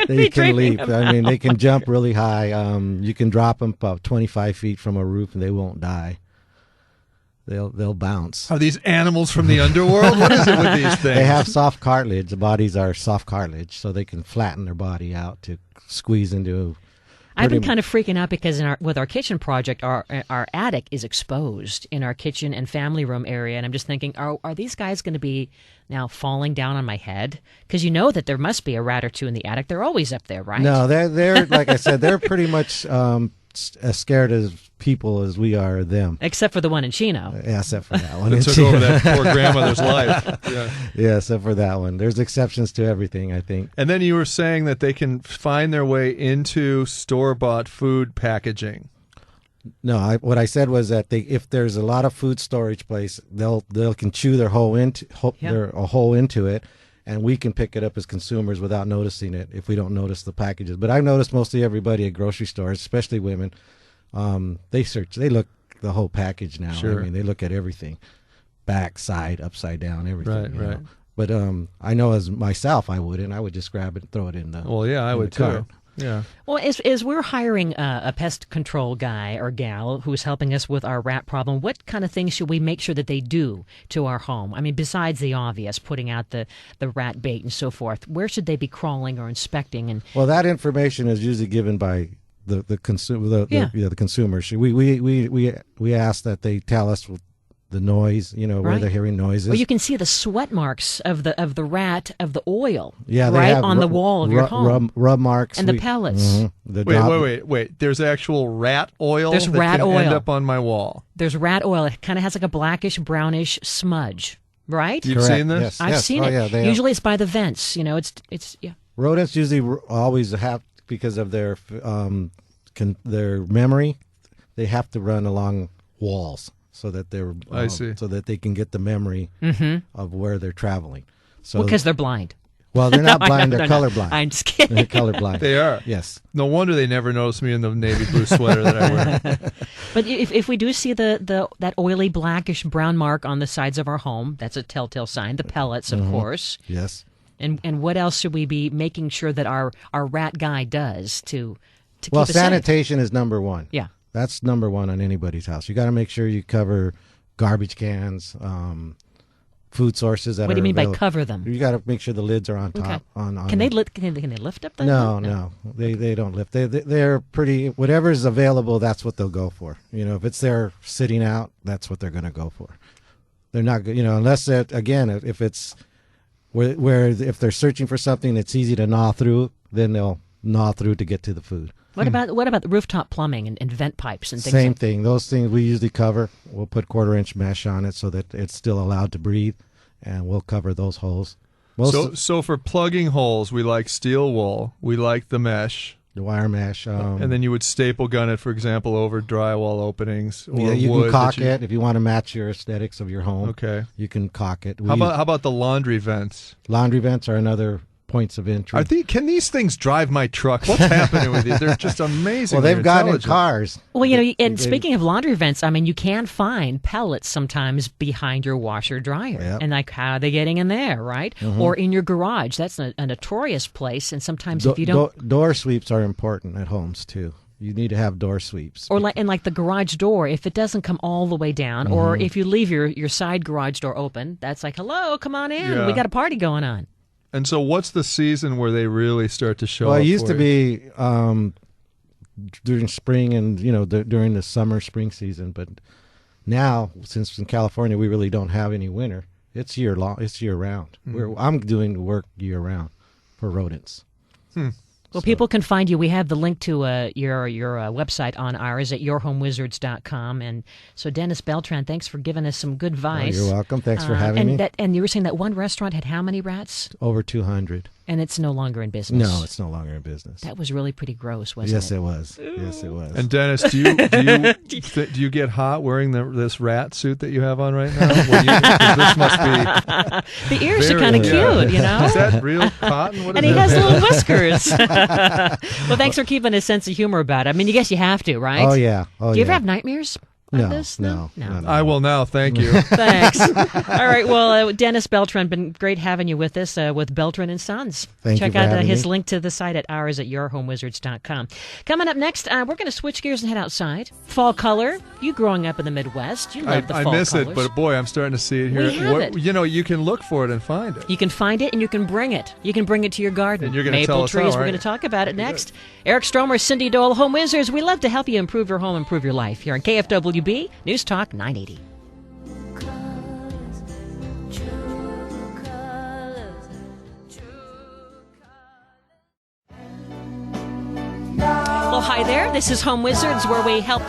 They can leap. I mean, they can jump really high. You can drop them about 25 feet from a roof, and they won't die. They'll bounce. Are these animals from the underworld? What is it with these things? They have soft cartilage. The bodies are soft cartilage, so they can flatten their body out to squeeze into. I've been kind of freaking out because with our kitchen project, our attic is exposed in our kitchen and family room area, and I'm just thinking, are these guys going to be now falling down on my head? Because you know that there must be a rat or two in the attic. They're always up there, right? No, they're like I said, they're pretty much as scared as people as we are them. Except for the one in Chino. Yeah, except for that one. It took over that poor grandmother's life. Yeah, except for that one. There's exceptions to everything, I think. And then you were saying that they can find their way into store-bought food packaging. No, what I said was that if there's a lot of food storage place, they can chew their hole into a hole into it, and we can pick it up as consumers without noticing it if we don't notice the packages. But I've noticed mostly everybody at grocery stores, especially women, they look the whole package now. Sure. I mean, they look at everything, back, side, upside down, everything. Right. But I know as myself, I would just grab it and throw it in the. Well, yeah, I would too. Yeah. Well, as we're hiring a pest control guy or gal who's helping us with our rat problem, what kind of things should we make sure that they do to our home? I mean, besides the obvious, putting out the rat bait and so forth, where should they be crawling or inspecting? And well, that information is usually given by the consumer. The consumers. We ask that they tell us the noise, where Right. they're hearing noises. Well, you can see the sweat marks of the rat of the oil. Yeah, they right have on the wall of your home. Rub marks. And the pellets. The Wait. There's actual rat oil There's that rat can end oil. up on my wall. There's rat oil. It kind of has like a blackish, brownish smudge, right? You've seen this? Yes. I've seen Oh, it. yeah, they Usually it's by the vents. It's yeah. Rodents usually always have, because of their memory, they have to run along walls so that I see. so that they can get the memory of where they're traveling. So Because they're blind. well, they're not blind; No, they're no, no. colorblind. I'm just kidding. They're colorblind. They are. Yes. No wonder they never noticed me in the navy blue sweater that I wear. But if we do see that oily blackish brown mark on the sides of our home, that's a telltale sign. The pellets, of course. Yes. And what else should we be making sure that our rat guy does to keep Well, us safe? sanitation is number one. Yeah. That's number one on anybody's house. You got to make sure you cover garbage cans, food sources that What do you are mean by available. cover them? You got to make sure the lids are on top. Okay. On Can they lift up? No. They don't lift. They're pretty. Whatever's available, that's what they'll go for. If it's there sitting out, that's what they're going to go for. They're not. Unless that, again, if it's where if they're searching for something that's easy to gnaw through, then they'll gnaw through to get to the food. What about the rooftop plumbing and vent pipes and things? Same like thing. Those things we usually cover. We'll put 1/4-inch mesh on it so that it's still allowed to breathe, and we'll cover those holes. So for plugging holes, we like steel wool. We like the mesh. The wire mesh. And then you would staple gun it, for example, over drywall openings. Or yeah, you wood can caulk that you- it if you want to match your aesthetics of your home. Okay. You can caulk it. How about the laundry vents? Laundry vents are another points of entry. Can these things drive my truck? What's happening with these? They're just amazing. Well, they've gotten in cars. Well, and speaking of laundry vents, I mean, you can find pellets sometimes behind your washer dryer. Yep. And like, how are they getting in there, right? Or in your garage. That's a notorious place. And sometimes if you don't... Door sweeps are important at homes, too. You need to have door sweeps. Or like the garage door, if it doesn't come all the way down, or if you leave your side garage door open, that's like, hello, come on in. Yeah. We got a party going on. And so what's the season where they really start to show Well, up it used for to you? be during spring and, during the summer, spring season. But now, since in California we really don't have any winter, it's year long. It's year round. I'm doing work year round for rodents. Well, people can find you. We have the link to your website on ours at yourhomewizards.com. And so, Dennis Beltran, thanks for giving us some good advice. You're welcome. Thanks for having me. And you were saying that one restaurant had how many rats? Over 200. And it's no longer in business. No, it's no longer in business. That was really pretty gross, wasn't Yes, it? it was. Yes, it was. And Dennis, do you get hot wearing this rat suit that you have on right now? 'Cause this must be the ears are kind of cute, you know? Is that real cotton? What is And he that? has little whiskers. Well, thanks for keeping a sense of humor about it. I mean, you guess you have to, right? Oh, yeah. Do you ever have nightmares? No, This? no. I will now. Thank you. Thanks. All right. Well, Dennis Beltran, been great having you with us with Beltran and Sons. Thank you Check for out having his me. link to the site at ours at yourhomewizards.com. Coming up next, we're going to switch gears and head outside. Fall color. You growing up in the Midwest, you love the fall I miss colors. it, but boy, I'm starting to see it here. We have it. You can look for it and find it. You can find it and you can bring it. You can bring it to your garden. And you're gonna Maple tell us trees. how, We're aren't going you? to talk about it next. Eric Stromer, Cindy Dole, Home Wizards. We love to help you improve your home, improve your life here on KFWB News Talk 980. Well, hi there. This is Home Wizards, where we help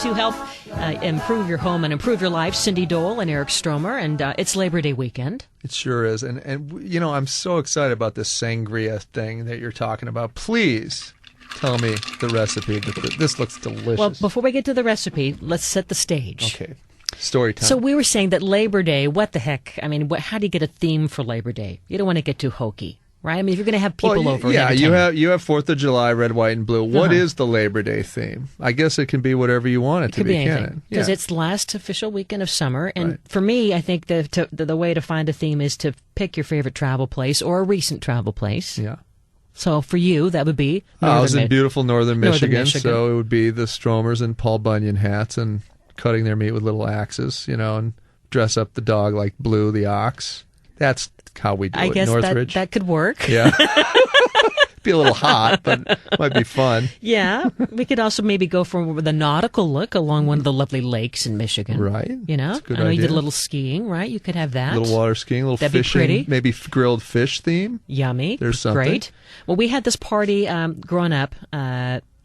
improve your home and improve your life. Cindy Dole and Eric Stromer, and it's Labor Day weekend. It sure is. And I'm so excited about this sangria thing that you're talking about. Please tell me the recipe. This looks delicious. Well, before we get to the recipe, let's set the stage. Okay. Story time. So we were saying that Labor Day, what the heck? I mean, how do you get a theme for Labor Day? You don't want to get too hokey, right? I mean, if you're going to have people over, yeah, and you entertain. have 4th of July, red, white, and blue. What Uh-huh. is the Labor Day theme? I guess it can be whatever you want it to Could be can anything it? because Yeah. it's the last official weekend of summer, and Right. for me, I think the way to find a theme is to pick your favorite travel place or a recent travel place. Yeah. So for you, that would be I was in Northern beautiful northern Michigan, Michigan. so it would be the Stromers and Paul Bunyan hats and cutting their meat with little axes, and dress up the dog like Blue the ox. That's how we do I it, guess Northridge. that could work. Yeah. be a little hot, but might be fun. Yeah, we could also maybe go for the nautical look along one of the lovely lakes in Michigan. Right. You know, That's a good I know you did idea. a little skiing, right? You could have that. A little water skiing, a little That'd be fishing, pretty. maybe grilled fish theme. Yummy. There's something. Great. Well, we had this party growing up.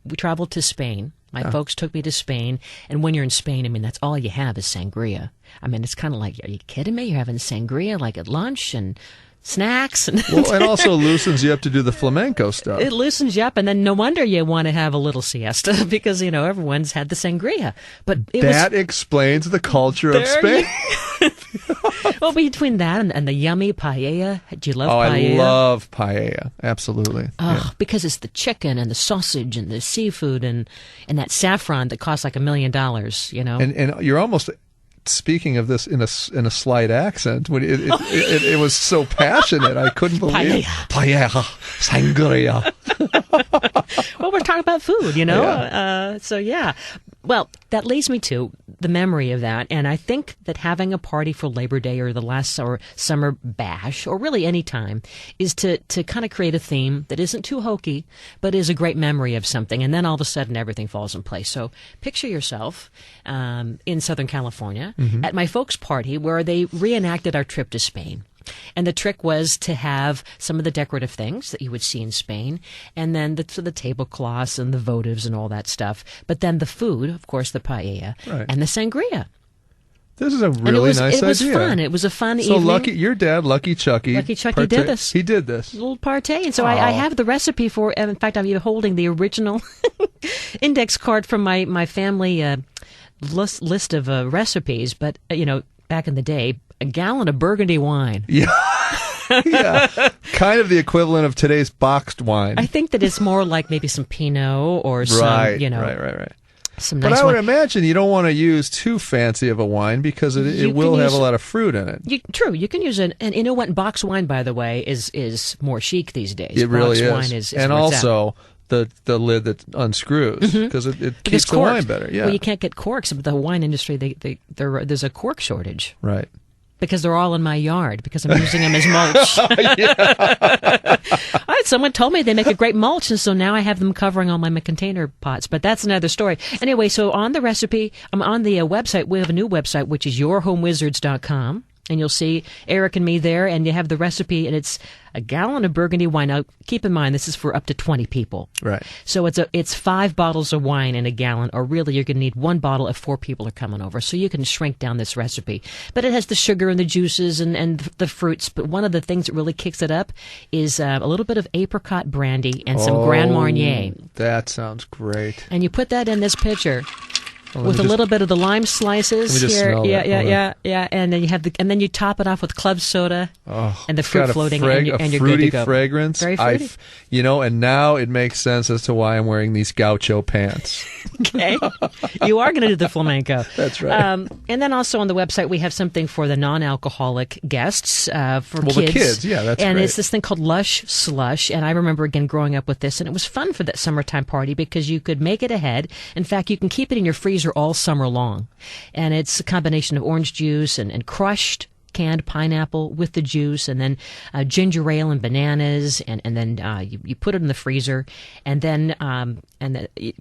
We traveled to Spain. My folks took me to Spain, and when you're in Spain, I mean, that's all you have is sangria. I mean, it's kind of like, are you kidding me? You're having sangria like at lunch and snacks. And Well, and also loosens you up to do the flamenco stuff. it loosens you up, and then no wonder you want to have a little siesta because, you know, everyone's had the sangria. But it That explains the culture of There Spain. well, between that and the yummy paella, do you love Oh, paella? I love paella. Absolutely. Oh, Yeah. because it's the chicken and the sausage and the seafood and that saffron that costs like $1 million, you know? And you're almost speaking of this in a slight accent. When it was so passionate, I couldn't believe it. Paella, sangria. Well, we're talking about food, you know? Yeah. So, yeah. Well, that leads me to the memory of that. And I think that having a party for Labor Day or the last or summer bash, or really any time, is to kind of create a theme that isn't too hokey, but is a great memory of something. And then all of a sudden, everything falls in place. So picture yourself in Southern California at my folks' party where they reenacted our trip to Spain. And the trick was to have some of the decorative things that you would see in Spain, and then the tablecloths and the votives and all that stuff. But then the food, of course, the paella Right. and the sangria. This is a And really nice idea. it was fun. It was a fun So evening. your dad, Lucky Chucky. Lucky Chucky did this. He did this. Little partay. And so I have the recipe for, and in fact, I'm even holding the original index card from my family list of recipes. But, you know, back in the day, a gallon of Burgundy wine. Yeah. Yeah. Kind of the equivalent of today's boxed wine. I think that it's more like maybe some Pinot or some, Right. you know, Right. some But nice I would wine. imagine you don't want to use too fancy of a wine because You it can will have use- a lot of fruit in it. True, you can use and you know what? Box wine, by the way, is more chic these days. It really Box is. wine is And where it's at. also the lid that unscrews because it Because keeps the corked. wine better. Yeah. Well, you can't get corks. But the wine industry, there's a cork shortage. Right. Because they're all in my yard because I'm using them as mulch. Someone told me they make a great mulch, and so now I have them covering all my container pots. But that's another story. Anyway, so on the recipe, on the website, we have a new website, which is yourhomewizards.com. And you'll see Eric and me there, and you have the recipe, and it's a gallon of Burgundy wine. Now, keep in mind, this is for up to 20 people. Right. So it's 5 bottles of wine in a gallon, or really you're going to need 1 bottle if 4 people are coming over. So you can shrink down this recipe. But it has the sugar and the juices and the fruits. But one of the things that really kicks it up is a little bit of apricot brandy and some Grand Marnier. That sounds great. And you put that in this pitcher. Let With me a just- little bit of the lime slices let me just here, smell that. Hold on. yeah, and then you have and then you top it off with club soda and the It's fruit got a floating, frag- and a you're fruity good to go. fragrance. Very fruity. And now it makes sense as to why I'm wearing these gaucho pants. Okay, you are going to do the flamenco. That's right. And then also on the website we have something for the non-alcoholic guests for Well, kids. the kids, yeah, that's and great. it's this thing called Lush Slush. And I remember again growing up with this, and it was fun for that summertime party because you could make it ahead. In fact, you can keep it in your freezer all summer long. And it's a combination of orange juice and crushed canned pineapple with the juice, and then ginger ale and bananas, and then you put it in the freezer, and then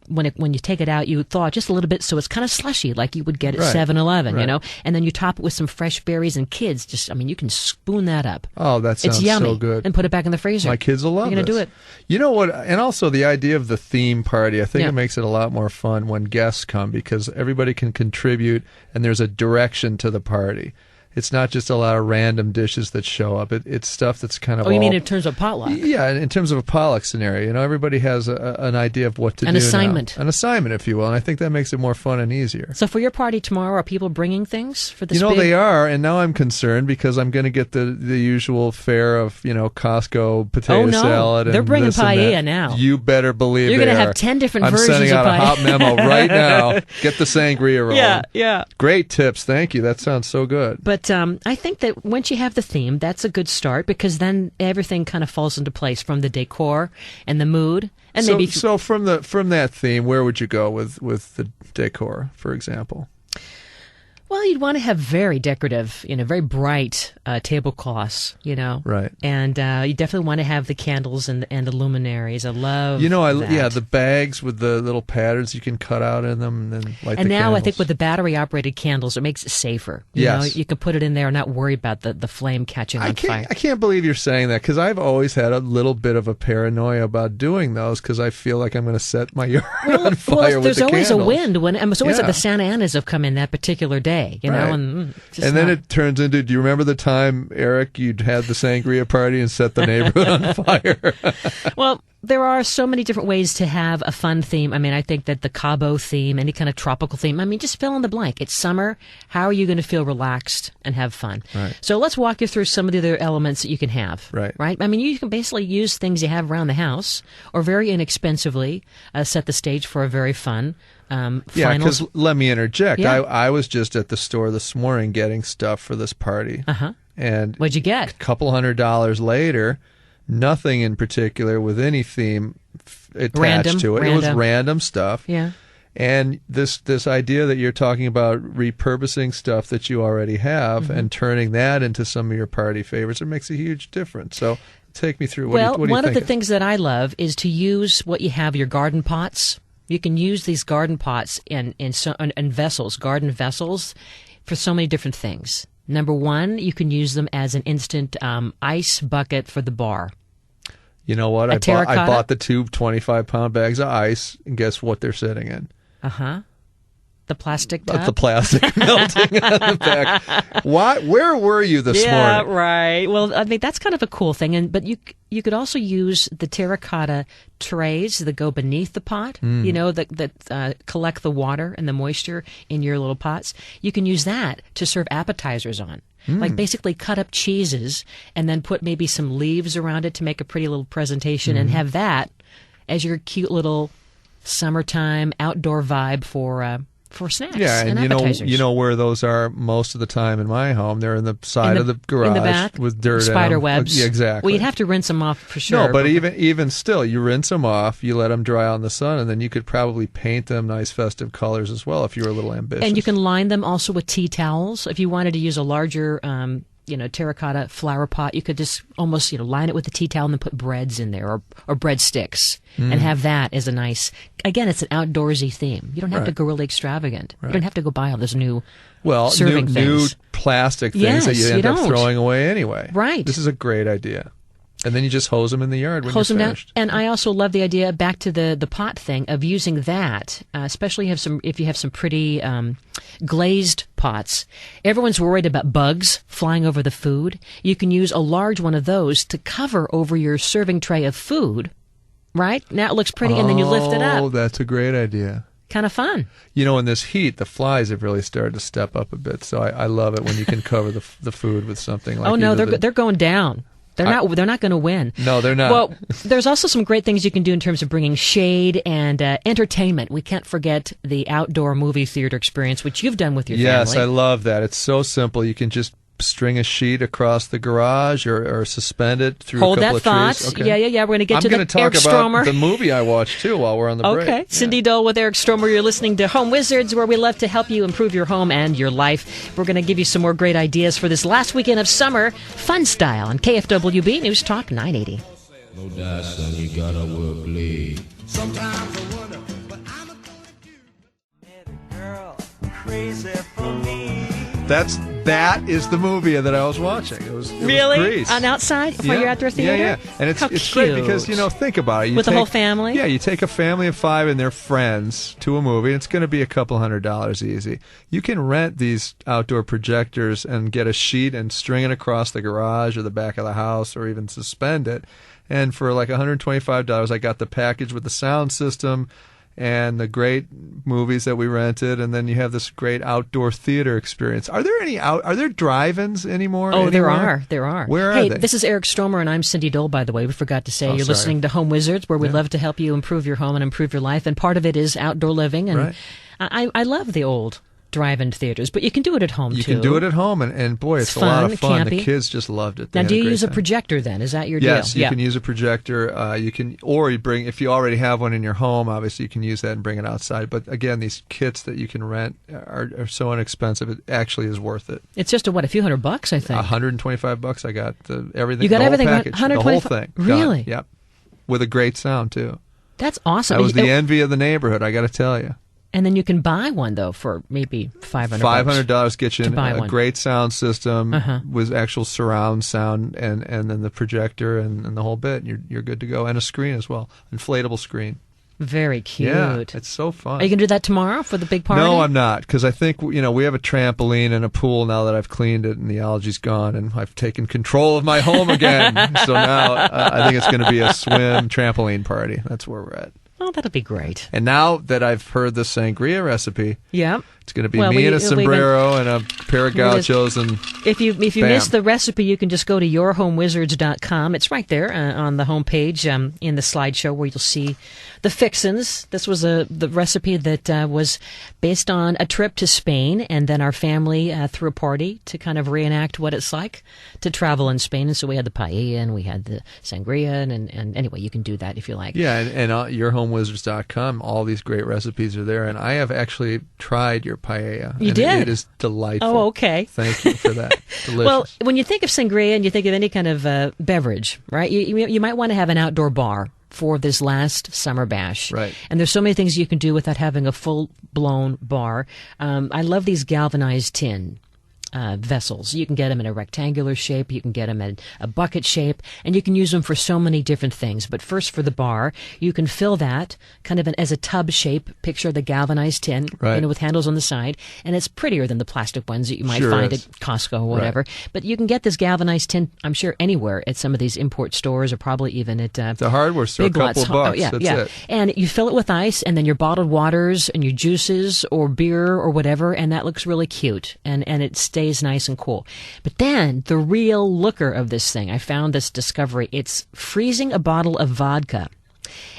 when you take it out, you thaw it just a little bit so it's kind of slushy like you would get at Right. 7-Eleven, you Right. know, and then you top it with some fresh berries, and kids you can spoon that up. Oh, that sounds It's yummy. so good. And put it back in the freezer. My kids will love You're gonna this. do it. You know what? And also the idea of the theme party, I think Yeah. it makes it a lot more fun when guests come because everybody can contribute and there's a direction to the party. It's not just a lot of random dishes that show up. It's stuff that's kind of Oh, you all- mean in terms of potluck? Yeah, in terms of a potluck scenario, everybody has an idea of what to An do. assignment. An assignment, if you will, and I think that makes it more fun and easier. So for your party tomorrow, are people bringing things for this? big... They are, and now I'm concerned because I'm going to get the usual fare of Costco potato Oh, no. salad. And They're bringing this and paella that. now. You better believe You're they gonna are. have 10 different I'm versions sending of out a paella. hot memo right now. Get the sangria roll. Yeah. Great tips, thank you. That sounds so good. But I think that once you have the theme, that's a good start because then everything kind of falls into place from the decor and the mood, and maybe So from that theme, where would you go with the decor, for example? Well, you'd want to have very decorative, very bright tablecloths, Right. And you definitely want to have the candles and the luminaries. I love that. The bags with the little patterns you can cut out in them and then light the And now candles. I think with the battery-operated candles, it makes it safer. Yes. You can put it in there and not worry about the flame catching on fire. I can't believe you're saying that, because I've always had a little bit of a paranoia about doing those, because I feel like I'm going to set my yard on fire Well, with there's the always candles. a wind and it's always like Yeah. the Santa Anas have come in that particular day, Right. and And then it turns into, do you remember the time, Eric, you'd had the sangria party and set the neighborhood on fire? Well, there are so many different ways to have a fun theme. I mean, I think that the Cabo theme, any kind of tropical theme, just fill in the blank. It's summer. How are you going to feel relaxed and have fun? Right. So let's walk you through some of the other elements that you can have. Right. I mean, you can basically use things you have around the house or very inexpensively set the stage for a very fun Yeah, finals. because let me interject. Yeah. I was just at the store this morning getting stuff for this party. Uh-huh. And What'd you get? a couple $100 later, nothing in particular with any theme attached to it. It was random stuff. Yeah. And this idea that you're talking about repurposing stuff that you already have Mm-hmm. and turning that into some of your party favorites, it makes a huge difference. So take me through. What do you one of the think? things that I love is to use what you have, your garden pots. You can use these garden pots in vessels, garden vessels, for so many different things. Number one, you can use them as an instant ice bucket for the bar. You know what? I terracotta? bought the two 25-pound bags of ice, and guess what they're sitting in? Uh-huh. The plastic tub? The plastic melting on the back. Where were you this Yeah, morning? right. Well, I mean, that's kind of a cool thing. But you could also use the terracotta trays that go beneath the pot, that collect the water and the moisture in your little pots. You can use that to serve appetizers on. Like basically cut up cheeses and then put maybe some leaves around it to make a pretty little presentation and have that as your cute little summertime outdoor vibe for snacks Yeah, and appetizers. you know where those are most of the time in my home. They're in the side of the garage in the back, with dirt spider in them. webs. Yeah, exactly. Well, you'd have to rinse them off for sure. No, but even still, you rinse them off, you let them dry out in the sun, and then you could probably paint them nice festive colors as well if you were a little ambitious. And you can line them also with tea towels. If you wanted to use a larger terracotta flower pot, you could just almost line it with the tea towel and then put breads in there or breadsticks and have that as a nice. Again, it's an outdoorsy theme. You don't have to go really extravagant. Right. You don't have to go buy all those new new things. plastic things Yes, that you end up don't. throwing away anyway. Right. This is a great idea. And then you just hose them in the yard when Hose you're them finished. down. And I also love the idea, back to the pot thing, of using that, especially if you have some pretty glazed pots. Everyone's worried about bugs flying over the food. You can use a large one of those to cover over your serving tray of food, right? Now it looks pretty, and then you lift it Oh, up. that's a great idea. Kind of fun. In this heat, the flies have really started to step up a bit. So I love it when you can cover the food with something like. Oh no, either they're going down. They're not going to win. No, they're not. Well, there's also some great things you can do in terms of bringing shade and entertainment. We can't forget the outdoor movie theater experience, which you've done with your Yes, family. I love that. It's so simple. You can just string a sheet across the garage or suspend it through Hold a couple that of thought. trees. Okay. Yeah. We're going to get I'm to going the to Eric talk about Stromer. the movie I watched too while we're on the break. Okay, Cindy Dole with Eric Stromer. You're listening to Home Wizards, where we love to help you improve your home and your life. We're going to give you some more great ideas for this last weekend of summer, fun style, on KFWB News Talk 980. No die, son, you gotta work late. Sometimes I wonder, but I'm a met a girl crazy for me. That is the movie that I was watching. It was Grease. On outside for your outdoor theater? Yeah. And it's How great because cute. think about it. With the whole family? Yeah, you take a family of 5 and their friends to a movie, and it's going to be a couple $100 easy. You can rent these outdoor projectors and get a sheet and string it across the garage or the back of the house, or even suspend it. And for like $125, I got the package with the sound system and the great movies that we rented, and then you have this great outdoor theater experience. Are there drive-ins anymore? Oh, anywhere? there are. Where are hey, they? this is Eric Stromer, and I'm Cindy Dole, by the way. We forgot to say. You're sorry. listening to Home Wizards, where we love to help you improve your home and improve your life, and part of it is outdoor living. And Right. I love the old drive-in theaters, but you can do it at home You too. can do it at home, and boy, it's a lot fun, of fun. The campy. kids just loved it. Now, They do had you great use a time. projector then? Is that your Yes, deal? you can use a projector. You can, or you bring, if you already have one in your home, obviously you can use that and bring it outside. But again, these kits that you can rent are so inexpensive. It actually is worth it. It's just a few $100, I think. $125. I got everything. You got the everything, whole package, the whole 125 thing. Really? Done. Yep. With a great sound too. That's awesome. That was the envy of the neighborhood. I got to tell you. And then you can buy one though for maybe $500. $500 gets you to buy a one. great sound system with actual surround sound, and then the projector and the whole bit. You're good to go, and a screen as well, inflatable screen. Very cute. Yeah, it's so fun. Are you gonna do that tomorrow for the big party? No, I'm not, because I think we have a trampoline and a pool now that I've cleaned it and the algae's gone and I've taken control of my home again. So now I think it's going to be a swim trampoline party. That's where we're at. Oh, that'll be great. And now that I've heard the sangria recipe, yeah, it's going to be me in a sombrero and a pair of gauchos. And if you bam. missed the recipe, you can just go to yourhomewizards.com. It's right there on the homepage in the slideshow where you'll see the fixins. This was the recipe that was based on a trip to Spain, and then our family threw a party to kind of reenact what it's like to travel in Spain. And so we had the paella and we had the sangria, and anyway, you can do that if you like. Yeah, and yourhomewizards.com, all these great recipes are there, and I have actually tried your paella. You and did? It is delightful. Oh, okay. Thank you for that. Delicious. Well, when you think of sangria and you think of any kind of beverage, right, you might want to have an outdoor bar for this last summer bash. Right. And there's so many things you can do without having a full-blown bar. I love these galvanized tin vessels. You can get them in a rectangular shape, you can get them in a bucket shape, and you can use them for so many different things. But first, for the bar, you can fill that kind of as a tub shape. Picture the galvanized tin, right, with handles on the side, and it's prettier than the plastic ones that you might Sure find is. at Costco or whatever. Right. But you can get this galvanized tin, I'm sure, anywhere at some of these import stores, or probably even at the hardware store, Big a couple Lots. of bucks. Oh, yeah, That's yeah. it. And you fill it with ice, and then your bottled waters and your juices or beer or whatever, and that looks really cute, and it stays nice and cool. But then the real looker of this thing, I found this discovery. It's freezing a bottle of vodka.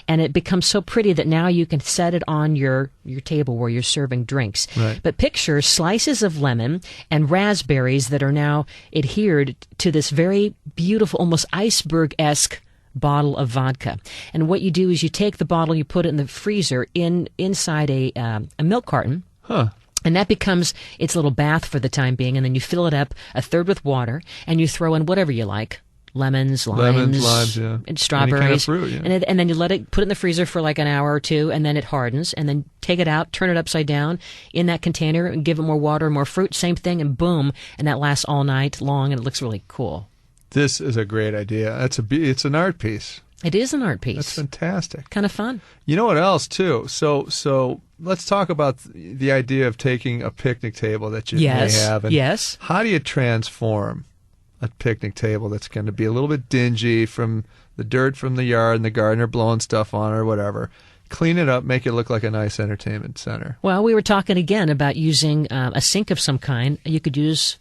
And it becomes so pretty that now you can set it on your table where you're serving drinks. Right. But picture slices of lemon and raspberries that are now adhered to this very beautiful, almost iceberg-esque bottle of vodka. And what you do is you take the bottle, you put it in the freezer inside a milk carton. Huh. And that becomes its little bath for the time being, and then you fill it up a third with water, and you throw in whatever you like. Limes, limes, yeah. and strawberries. Any kind of fruit, yeah. And then you put it in the freezer for like an hour or two, and then it hardens, and then take it out, turn it upside down in that container, and give it more water, more fruit, same thing, and boom, and that lasts all night long, and it looks really cool. This is a great idea. It's an art piece. It is an art piece. That's fantastic. Kind of fun. You know what else too? So let's talk about the idea of taking a picnic table that you may have. And yes. How do you transform a picnic table that's going to be a little bit dingy from the dirt from the yard and the gardener blowing stuff on it or whatever? Clean it up, make it look like a nice entertainment center. Well, we were talking again about using a sink of some kind. You could use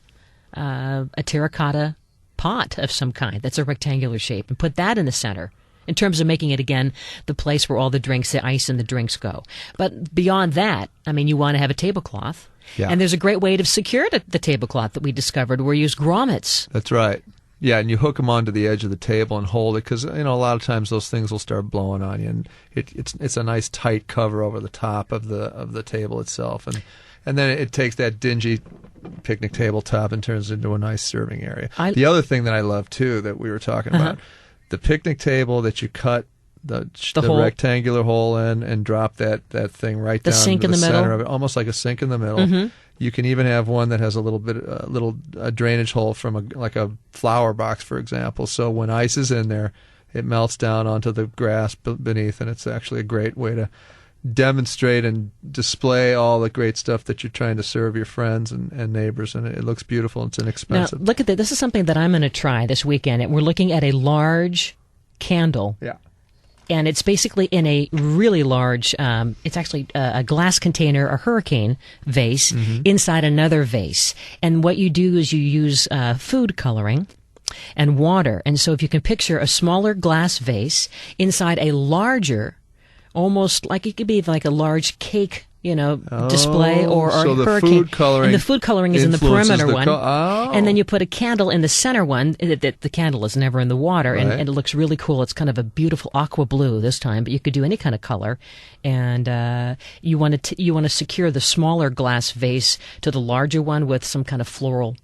a terracotta pot of some kind that's a rectangular shape and put that in the center, in terms of making it, again, the place where all the drinks, the ice and the drinks go. But beyond that, I mean, you want to have a tablecloth. Yeah. And there's a great way to secure the tablecloth that we discovered, where you use grommets. That's right. Yeah, and you hook them onto the edge of the table and hold it, because a lot of times those things will start blowing on you, and it's a nice tight cover over the top of the table itself, and then it takes that dingy picnic tabletop and turns it into a nice serving area. The other thing that I love too that we were talking about, the picnic table that you cut the rectangular hole in and drop that thing right down sink to in the the center middle. of it, almost like a sink in the middle. You can even have one that has a drainage hole from a flower box, for example. So when ice is in there, it melts down onto the grass beneath, and it's actually a great way to demonstrate and display all the great stuff that you're trying to serve your friends and neighbors, and it looks beautiful. It's inexpensive. Now, look at that. This is something that I'm going to try this weekend. We're looking at a large candle. Yeah. And it's basically in a really large, it's actually a glass container, a hurricane vase, inside another vase. And what you do is you use food coloring and water. And so if you can picture a smaller glass vase inside a larger, almost like it could be like a large cake display or so the hurricane. food coloring and the food coloring is in the influences perimeter one. Oh. And then you put a candle in the center one. The candle is never in the water, Right. and it looks really cool. It's kind of a beautiful aqua blue this time, but you could do any kind of color. And you want to secure the smaller glass vase to the larger one with some kind of floral.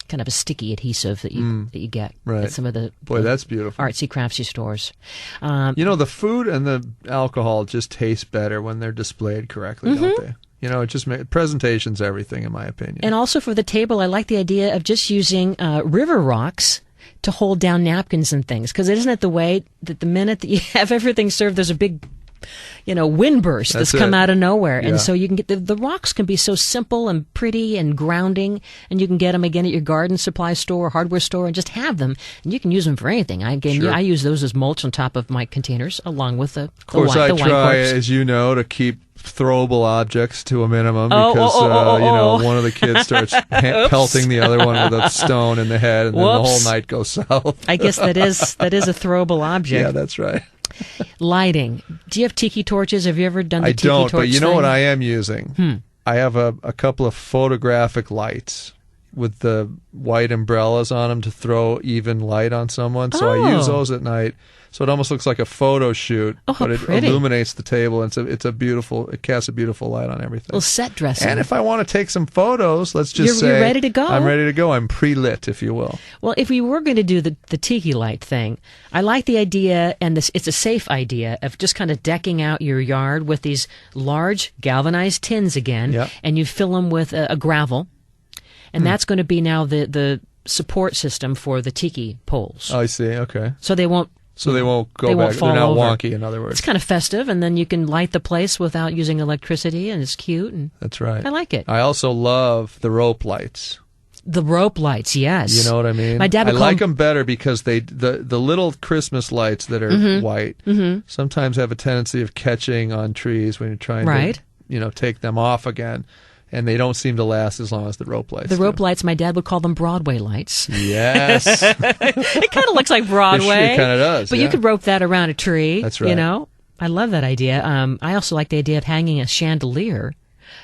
Kind of a sticky adhesive that you get Right. at some of the Boy, that's beautiful. artsy craftsy stores. The food and the alcohol just taste better when they're displayed correctly, don't they? It just presentation's everything, in my opinion. And also for the table, I like the idea of just using river rocks to hold down napkins and things, because isn't it the way that the minute that you have everything served, there's a big wind burst that's come out of nowhere. Yeah. And so you can get the rocks can be so simple and pretty and grounding, and you can get them again at your garden supply store or hardware store and just have them, and you can use them for anything. I use those as mulch on top of my containers along with the Of course, the I wine try, corks. as you know, to keep throwable objects to a minimum because one of the kids starts pelting the other one with a stone in the head, and then the whole night goes south. I guess that is a throwable object. Yeah, that's right. Lighting. Do you have tiki torches? Have you ever done the I tiki don't, torch but you know thing? what I am using? I have a couple of photographic lights with the white umbrellas on them to throw even light on someone. So I use those at night. So it almost looks like a photo shoot, but it pretty. illuminates the table, and it casts a beautiful light on everything. Well, set dressing. And if I want to take some photos, let's just You're ready to go? I'm ready to go. I'm pre-lit, if you will. Well, if we were going to do the tiki light thing, I like the idea, and it's a safe idea, of just kind of decking out your yard with these large galvanized tins again, Yep. and you fill them with a gravel, and that's going to be now the support system for the tiki poles. I see. Okay. So they won't go they back. won't fall They're not over. wonky, in other words. It's kind of festive, and then you can light the place without using electricity, and it's cute, and That's right. I like it. I also love the rope lights. The rope lights, yes. You know what I mean? My dad would I call like them them better because the little Christmas lights that are white sometimes have a tendency of catching on trees when you're trying to take them off again, and they don't seem to last as long as the rope lights. The rope do. lights, my dad would call them Broadway lights. Yes. It kind of looks like Broadway. It kind of does. But yeah. you could rope that around a tree. That's right. I love that idea. I also like the idea of hanging a chandelier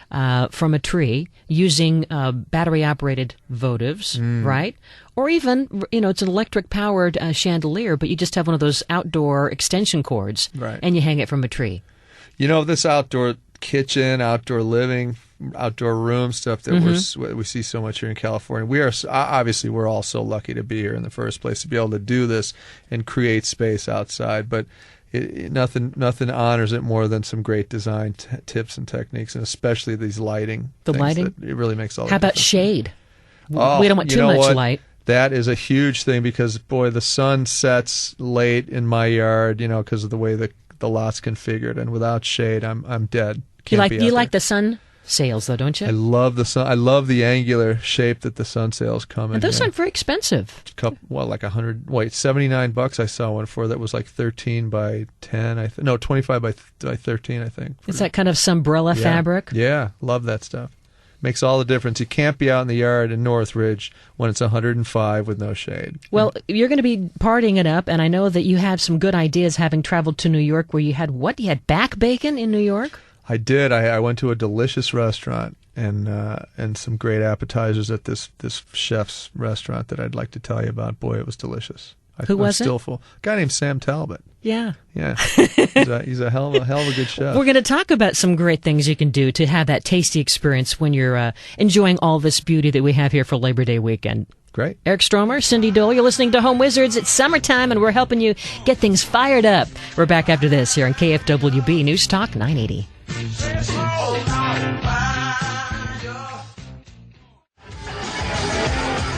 from a tree using battery-operated votives, right? Or even, it's an electric-powered chandelier, but you just have one of those outdoor extension cords, Right. and you hang it from a tree. This outdoor kitchen, outdoor living, outdoor room stuff that we see so much here in California. We're all so lucky to be here in the first place, to be able to do this and create space outside. But nothing honors it more than some great design tips and techniques, and especially these lighting. The things lighting? that it really makes all. How the about difference. shade? Oh, We don't want you too know much what? light. That is a huge thing because, boy, the sun sets late in my yard, because of the way the lot's configured, and without shade, I'm dead. You Can't be out like there. the sun sails, though, don't you? I love the sun. I love the angular shape that the sun sails come in. And those here. aren't very expensive. Like $79 I saw one for that was like 13 by 10. 25 by 13, I think. It's that kind of sunbrella fabric. Yeah, love that stuff. Makes all the difference. You can't be out in the yard in Northridge when it's 105 with no shade. Well, you're going to be partying it up, and I know that you had some good ideas having traveled to New York, where you had what? You had back bacon in New York? I did. I went to a delicious restaurant and some great appetizers at this chef's restaurant that I'd like to tell you about. Boy, it was delicious. Who was it? Still full. A guy named Sam Talbot. Yeah. Yeah, he's a hell of a good chef. We're going to talk about some great things you can do to have that tasty experience when you're enjoying all this beauty that we have here for Labor Day weekend. Great. Eric Stromer, Cindy Dole, you're listening to Home Wizards. It's summertime, and we're helping you get things fired up. We're back after this here on KFWB News Talk 980.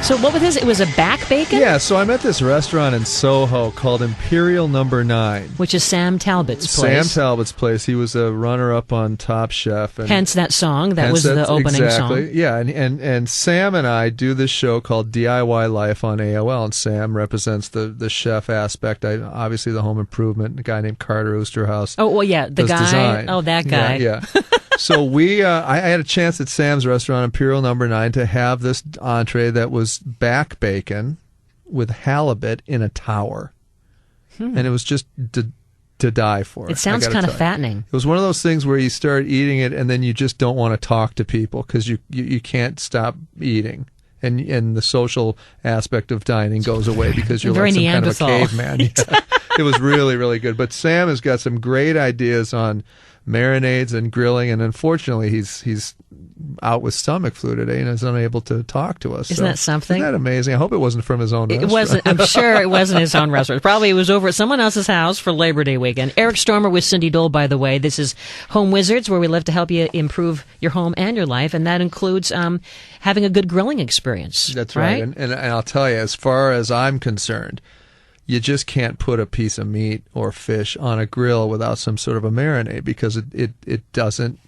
So what was this? It was a back bacon? Yeah, so I'm at this restaurant in Soho called Imperial Number 9. Which is Sam Talbot's place. Sam Talbot's place. He was a runner-up on Top Chef. And hence that song. That was the opening song. Yeah, and Sam and I do this show called DIY Life on AOL, and Sam represents the chef aspect. Obviously, the home improvement. A guy named Carter Oosterhouse. Oh, well, yeah, the does guy. design. Oh, that guy. Yeah. So I had a chance at Sam's restaurant, Imperial Number 9, to have this entree that was back bacon with halibut in a tower. And it was just to die for. It sounds I gotta kind of tell you. fattening. It was one of those things where you start eating it and then you just don't want to talk to people because you can't stop eating. And the social aspect of dining goes away because you're Very like some kind of a Neanderthal. caveman. Yeah. It was really, really good. But Sam has got some great ideas on marinades and grilling, and unfortunately he's out with stomach flu today and is unable to talk to us. Isn't that something? Isn't that amazing? I hope it wasn't from his own It restaurant. wasn't. I'm sure it wasn't his own restaurant. Probably it was over at someone else's house for Labor Day weekend. Eric Stormer with Cindy Dole, by the way. This is Home Wizards, where we love to help you improve your home and your life, and that includes having a good grilling experience. That's right. And I'll tell you, as far as I'm concerned, you just can't put a piece of meat or fish on a grill without some sort of a marinade because it doesn't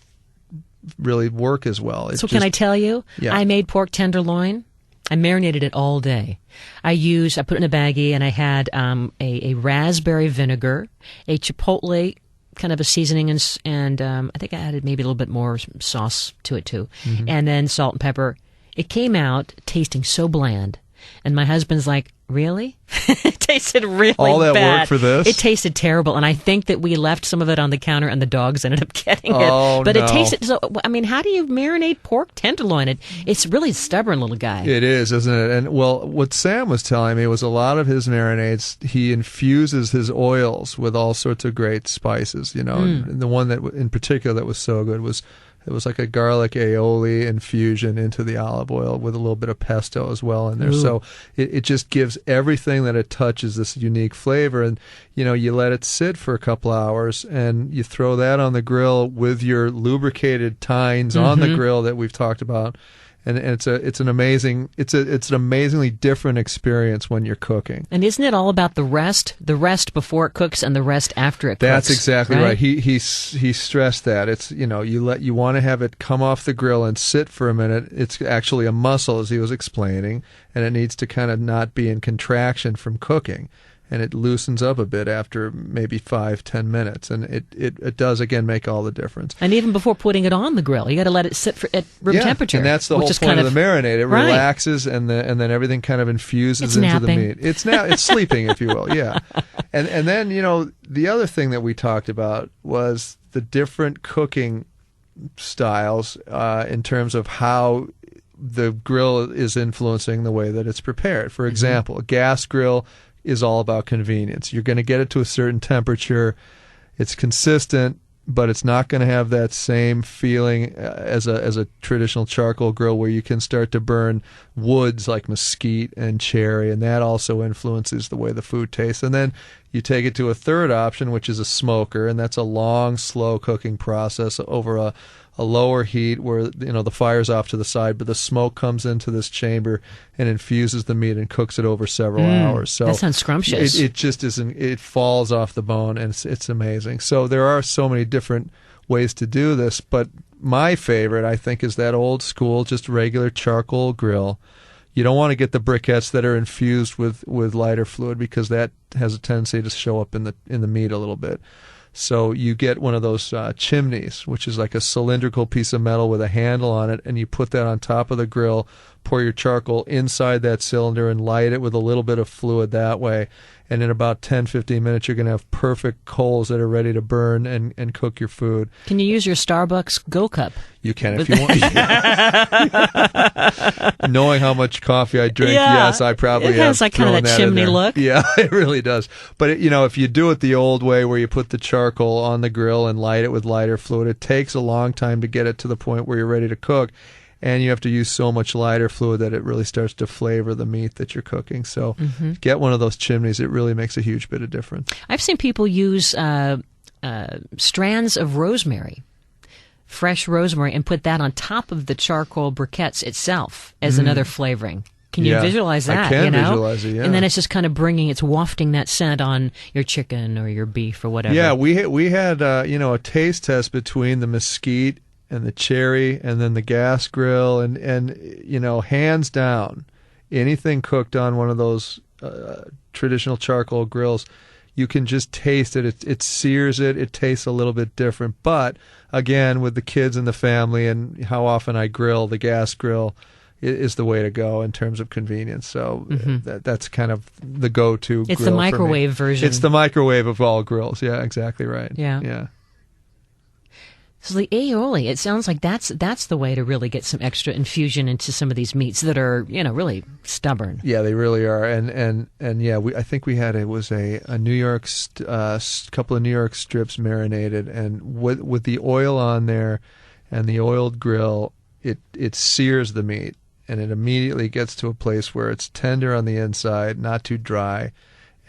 really work as well. So can I tell you? Yeah. I made pork tenderloin. I marinated it all day. I put it in a baggie, and I had a raspberry vinegar, a chipotle kind of a seasoning, and I think I added maybe a little bit more sauce to it too, and then salt and pepper. It came out tasting so bland. And my husband's like, really? It tasted really bad. All that work for this? It tasted terrible. And I think that we left some of it on the counter and the dogs ended up getting it. Oh, but no. it tasted, so, I mean, how do you marinate pork tenderloin? It's really a stubborn little guy. It is, isn't it? And well, what Sam was telling me was a lot of his marinades, he infuses his oils with all sorts of great spices, you know. And the one that in particular that was so good was it was like a garlic aioli infusion into the olive oil with a little bit of pesto as well in there. Ooh. So it just gives everything that it touches this unique flavor. And, you know, you let it sit for a couple hours and you throw that on the grill with your lubricated tines on the grill that we've talked about. And it's an amazingly different experience when you're cooking. And isn't it all about the rest before it cooks and the rest after it cooks? That's exactly right. He stressed that. It's, you know, you want to have it come off the grill and sit for a minute. It's actually a muscle, as he was explaining, and it needs to kind of not be in contraction from cooking. And it loosens up a bit after maybe 5-10 minutes, and it does again make all the difference. And even before putting it on the grill, you got to let it sit at room temperature. And that's the whole point of the marinade. It relaxes, and then everything kind of infuses into the meat. It's sleeping, if you will. Yeah. And then, you know, the other thing that we talked about was the different cooking styles in terms of how the grill is influencing the way that it's prepared. For example, a gas grill is all about convenience. You're going to get it to a certain temperature. It's consistent, but it's not going to have that same feeling as a traditional charcoal grill where you can start to burn woods like mesquite and cherry, and that also influences the way the food tastes. And then you take it to a third option, which is a smoker, and that's a long, slow cooking process over a lower heat where, you know, the fire's off to the side, but the smoke comes into this chamber and infuses the meat and cooks it over several hours. So that sounds scrumptious. It just isn't. It falls off the bone, and it's amazing. So there are so many different ways to do this, but my favorite, I think, is that old school, just regular charcoal grill. You don't want to get the briquettes that are infused with lighter fluid because that has a tendency to show up in the meat a little bit. So you get one of those chimneys, which is like a cylindrical piece of metal with a handle on it, and you put that on top of the grill, pour your charcoal inside that cylinder and light it with a little bit of fluid that way. And in about 10-15 minutes, you're going to have perfect coals that are ready to burn and cook your food. Can you use your Starbucks Go Cup? You can if you want. Knowing how much coffee I drink, yes, I probably have. It has like kind of that chimney look. Yeah, it really does. But you know, if you do it the old way, where you put the charcoal on the grill and light it with lighter fluid, it takes a long time to get it to the point where you're ready to cook. And you have to use so much lighter fluid that it really starts to flavor the meat that you're cooking. So get one of those chimneys. It really makes a huge bit of difference. I've seen people use strands of rosemary, fresh rosemary, and put that on top of the charcoal briquettes itself as another flavoring. Can you visualize that? I can visualize it, yeah. And then it's just kind of it's wafting that scent on your chicken or your beef or whatever. Yeah, we had a taste test between the mesquite and the cherry, and then the gas grill, and you know, hands down, anything cooked on one of those traditional charcoal grills, you can just taste it. It sears it. It tastes a little bit different. But again, with the kids and the family and how often I grill, the gas grill, is the way to go in terms of convenience. So that's kind of the go-to. It's grill the for microwave me. version. It's the microwave of all grills. Yeah, exactly right. Yeah. So the aioli, it sounds like that's the way to really get some extra infusion into some of these meats that are, really stubborn. Yeah, they really are. And yeah, I think we had a New York couple of New York strips marinated, and with the oil on there and the oiled grill, it sears the meat, and it immediately gets to a place where it's tender on the inside, not too dry,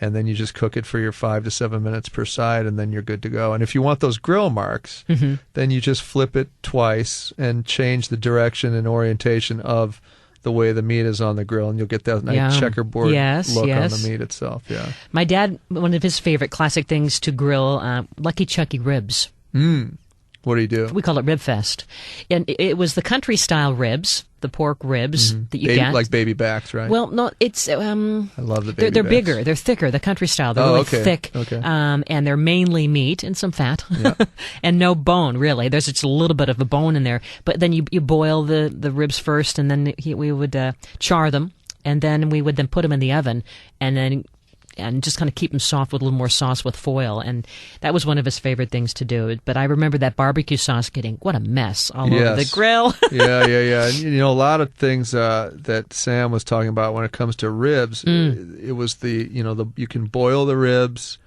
and then you just cook it for your 5 to 7 minutes per side, and then you're good to go. And if you want those grill marks, then you just flip it twice and change the direction and orientation of the way the meat is on the grill, and you'll get that nice checkerboard look on the meat itself. Yeah. My dad, one of his favorite classic things to grill, Lucky Chucky ribs. What do you do? We call it Rib Fest. And it was the country style ribs, the pork ribs that you get. Like baby backs, right? Well, no, it's... I love the baby They're backs. bigger. They're thicker, the country style. They're really thick. Okay. And they're mainly meat and some fat. And no bone, really. There's just a little bit of a bone in there. But then you boil the ribs first, and then we would char them. And then we would then put them in the oven. And just kind of keep them soft with a little more sauce with foil. And that was one of his favorite things to do. But I remember that barbecue sauce getting, what a mess all over the grill. Yeah. And, a lot of things that Sam was talking about when it comes to ribs, it was you can boil the ribs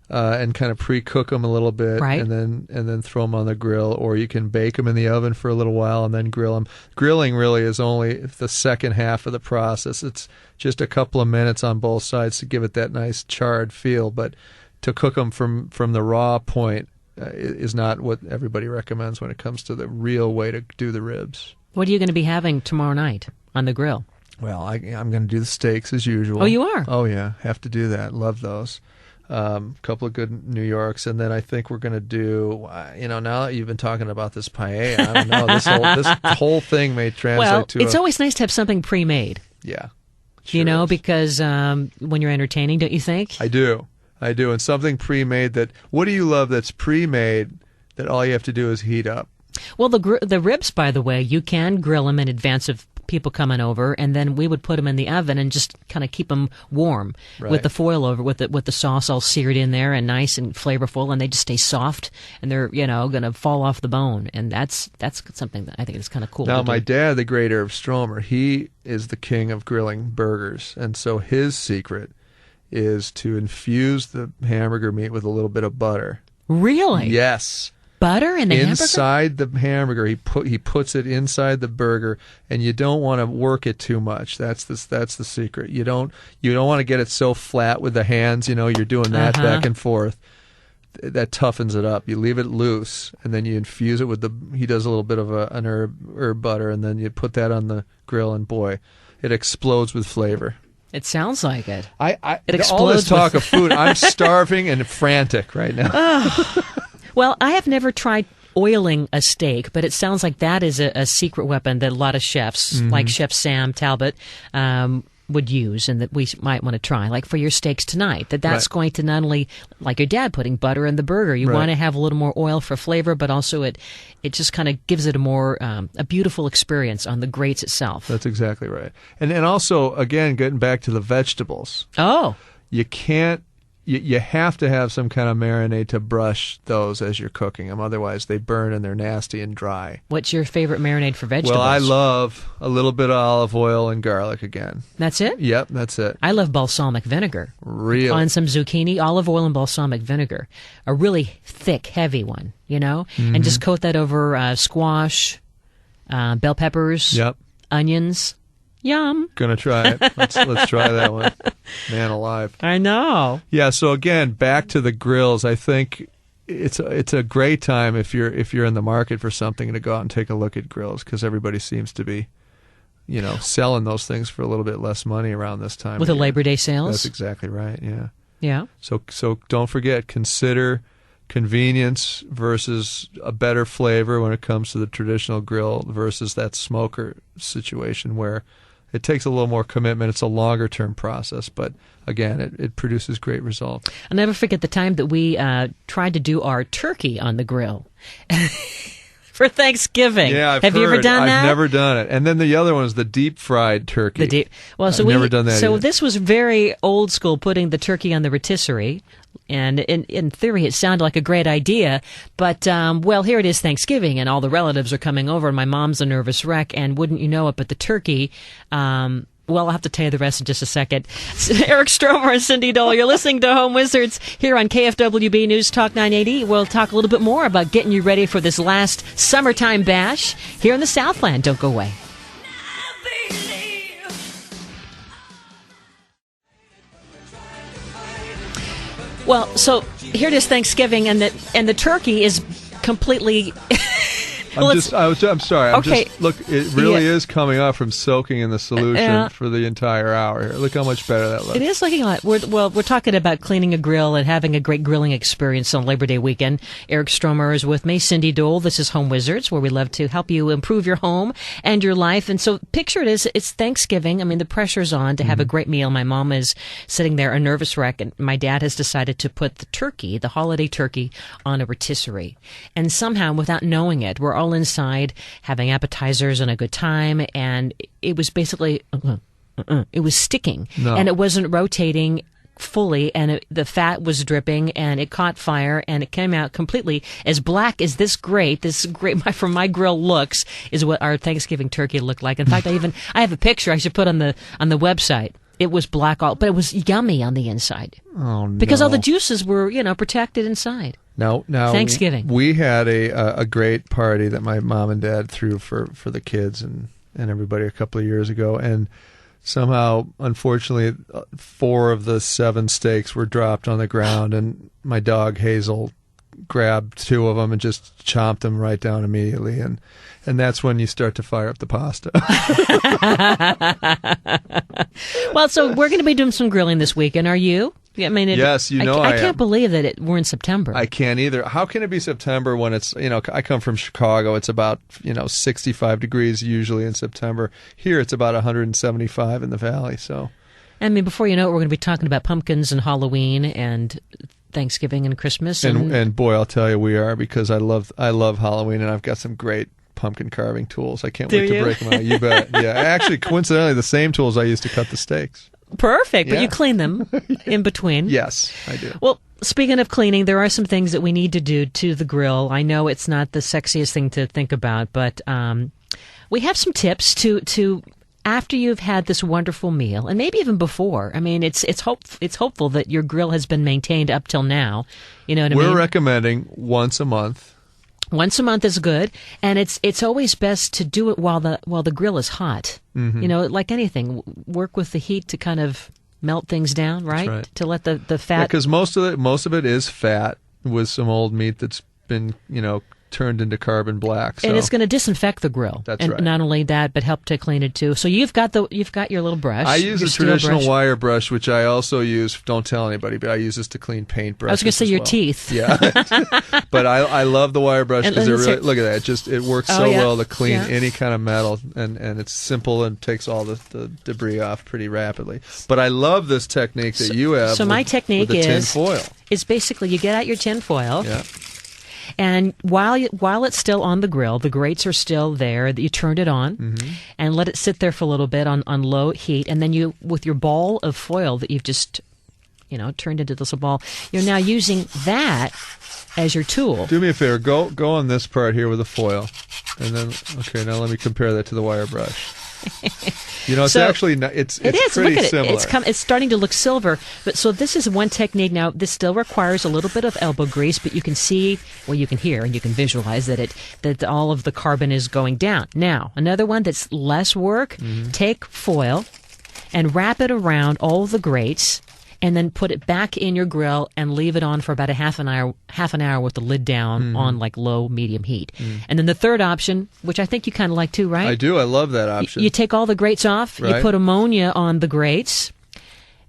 and kind of pre-cook them a little bit, right, and then throw them on the grill, or you can bake them in the oven for a little while and then grill them. Grilling really is only the second half of the process. It's just a couple of minutes on both sides to give it that nice charred feel, but to cook them from the raw point is not what everybody recommends when it comes to the real way to do the ribs. What are you going to be having tomorrow night on the grill? Well, I'm going to do the steaks as usual. Oh, you are? Oh, yeah. Have to do that. Love those. Couple of good New Yorks, and then I think we're going to do, now that you've been talking about this paella, I don't know, this whole thing may translate to it's always nice to have something pre-made. Yeah. Sure is. Because when you're entertaining, don't you think? I do, and something pre-made what do you love that's pre-made that all you have to do is heat up? Well, the ribs, by the way, you can grill them in advance of people coming over, and then we would put them in the oven and just kind of keep them warm with the foil over, with the sauce all seared in there and nice and flavorful, and they just stay soft, and they're going to fall off the bone, and that's something that I think is kind of cool. Now, my dad, the great Irv Stromer, he is the king of grilling burgers, and so his secret is to infuse the hamburger meat with a little bit of butter. Really? Yes. Butter in the hamburger? Inside the hamburger, he puts it inside the burger, and you don't want to work it too much. That's the secret. You don't want to get it so flat with the hands. You're doing that back and forth. That toughens it up. You leave it loose, and then you infuse it with he does a little bit of an herb butter, and then you put that on the grill, and boy, it explodes with flavor. It sounds like it. It explodes. All this talk of food, I'm starving and frantic right now. Well, I have never tried oiling a steak, but it sounds like that is a secret weapon that a lot of chefs, like Chef Sam Talbot, would use, and that we might want to try. Like for your steaks tonight, that's going to not only, like your dad, putting butter in the burger. You want to have a little more oil for flavor, but also it just kind of gives it a beautiful experience on the grates itself. That's exactly right. And also, again, getting back to the vegetables. Oh. You can't. You have to have some kind of marinade to brush those as you're cooking them. Otherwise, they burn and they're nasty and dry. What's your favorite marinade for vegetables? Well, I love a little bit of olive oil and garlic again. That's it? Yep, that's it. I love balsamic vinegar. Really? On some zucchini, olive oil and balsamic vinegar. A really thick, heavy one, And just coat that over squash, bell peppers, onions. Yum. Gonna try it. Let's try that one. Man alive. I know. Yeah, so again, back to the grills. I think it's a great time if you're in the market for something to go out and take a look at grills, because everybody seems to be, selling those things for a little bit less money around this time. With the Labor Day sales? That's exactly right, yeah. Yeah. So don't forget, consider convenience versus a better flavor when it comes to the traditional grill versus that smoker situation where it takes a little more commitment. It's a longer-term process, but again, it produces great results. I'll never forget the time that we tried to do our turkey on the grill. for Thanksgiving. Yeah, I've Have you ever heard. done that? I've never done it. And then the other one is the deep fried turkey. So I've never done that So either. this was very old school, putting the turkey on the rotisserie. And in theory, it sounded like a great idea. But, well, here it is Thanksgiving, and all the relatives are coming over, and my mom's a nervous wreck. And wouldn't you know it, but the turkey... well, I'll have to tell you the rest in just a second. Eric Stromer and Cindy Dole, you're listening to Home Wizards here on KFWB News Talk 980. We'll talk a little bit more about getting you ready for this last summertime bash here in the Southland. Don't go away. Well, so here it is Thanksgiving, and the turkey is completely... I'm sorry. Okay. Look, it really is coming off from soaking in the solution for the entire hour here. Look how much better that looks. It is looking like we're talking about cleaning a grill and having a great grilling experience on Labor Day weekend. Eric Stromer is with me. Cindy Dole. This is Home Wizards, where we love to help you improve your home and your life. And so picture it as it's Thanksgiving. I mean, the pressure's on to have a great meal. My mom is sitting there, a nervous wreck, and my dad has decided to put the turkey, the holiday turkey, on a rotisserie. And somehow, without knowing it, we're all inside having appetizers and a good time, and it was basically it was sticking, and it wasn't rotating fully, and the fat was dripping, and it caught fire, and it came out completely as black as this great from my grill looks is what our Thanksgiving turkey looked like. In fact, I have a picture I should put on the website. It was black but it was yummy on the inside. Oh, no. Because all the juices were, protected inside. Now, Thanksgiving. We had a great party that my mom and dad threw for the kids and everybody a couple of years ago, and somehow, unfortunately, 4 of the 7 steaks were dropped on the ground, and my dog Hazel grabbed 2 of them and just chomped them right down immediately, and that's when you start to fire up the pasta. Well, so we're going to be doing some grilling this weekend. Are you? I mean, yes, I can't believe that we're in September. I can't either. How can it be September when it's, I come from Chicago. It's about, 65 degrees usually in September. Here it's about 175 in the valley. So, I mean, before you know it, we're going to be talking about pumpkins and Halloween and Thanksgiving and Christmas. And boy, I'll tell you, we are, because I love Halloween, and I've got some great pumpkin carving tools. I can't wait to break them out. You bet. Yeah, actually, coincidentally, the same tools I used to cut the steaks. Perfect, but you clean them in between. Yes, I do. Well, speaking of cleaning, there are some things that we need to do to the grill. I know it's not the sexiest thing to think about, but we have some tips to after you've had this wonderful meal, and maybe even before. I mean, it's hopeful that your grill has been maintained up till now. You know what I mean? We're recommending once a month. Once a month is good, and it's always best to do it while the grill is hot. Mm-hmm. Like anything, work with the heat to kind of melt things down, right? That's right. To let the fat. Because most of it is fat with some old meat that's been turned into carbon black. So. And it's going to disinfect the grill. That's and right. Not only that, but help to clean it too. So you've got your little brush. I use your a steel traditional brush. wire brush, which I also use. Don't tell anybody, but I use this to clean paint brushes. I was going to say as your well. teeth. Yeah, but I love the wire brush because look at that. It works so well to clean any kind of metal, and it's simple and takes all the debris off pretty rapidly. But I love this technique that you have. So my technique with the tin foil. is basically you get out your tin foil. Yeah. And while it's still on the grill, the grates are still there. You turned it on, and let it sit there for a little bit on low heat. And then you, with your ball of foil that you've just, turned into this ball, you're now using that as your tool. Do me a favor. Go on this part here with the foil, and then now let me compare that to the wire brush. It's actually it's it is. pretty Look at similar. It. It's starting to look silver. But so this is one technique. Now this still requires a little bit of elbow grease, but you can see, you can hear, and you can visualize that all of the carbon is going down. Now another one that's less work. Take foil and wrap it around all the grates, and then put it back in your grill and leave it on for about a half an hour with the lid down on like low, medium heat. And then the third option, which I think you kind of like too, right? I do. I love that option. You take all the grates off, Right. you put ammonia on the grates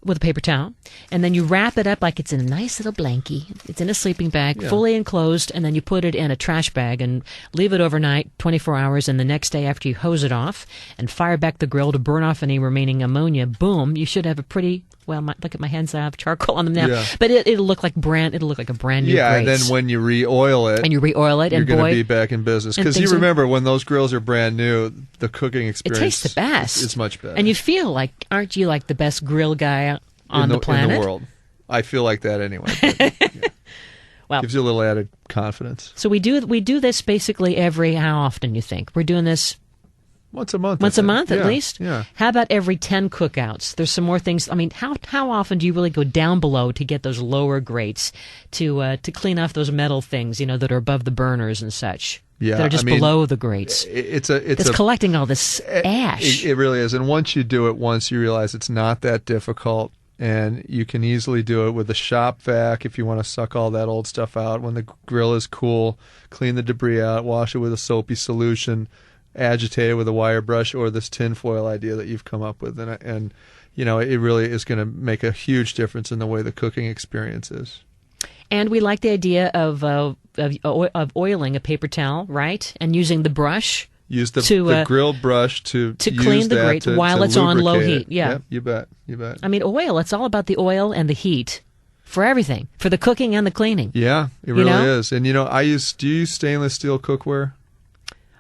with a paper towel, and then you wrap it up like it's in a nice little blankie. It's in a sleeping bag, fully enclosed, and then you put it in a trash bag and leave it overnight, 24 hours, and the next day after you hose it off and fire back the grill to burn off any remaining ammonia, boom, you should have a pretty well, look at my hands. I have charcoal on them now. Yeah. But it'll look like a brand new Yeah, and grates. then when you re-oil it, And you re-oil it, you're and going boy, to be back in business. and Because you things are- remember, when those grills are brand new, the cooking it experience tastes the best. It's much better. And you feel like, aren't you like the best grill guy on the planet? in the world. I feel like that anyway. But, Well, gives you a little added confidence. so we do this basically how often, you think? We're doing this Once a month. once I a think. month at Yeah, least? Yeah. How about every 10 cookouts? There's some more things. I mean, how often do you really go down below to get those lower grates to clean off those metal things, that are above the burners and such? Yeah, That are just I mean, below the grates. It's Collecting all this ash. It really is. And once you do it once, you realize it's not that difficult. And you can easily do it with a shop vac if you want to suck all that old stuff out. When the grill is cool, clean the debris out, wash it with a soapy solution, agitate it with a wire brush or this tin foil idea that you've come up with. And it really is going to make a huge difference in the way the cooking experience is. And we like the idea of oiling a paper towel, right? And using the brush. Use the grill brush to clean the grate while it's on low heat. Yeah, yep, you bet. I mean, oil. It's all about the oil and the heat for everything, for the cooking and the cleaning. Yeah, it really is. And do you use stainless steel cookware?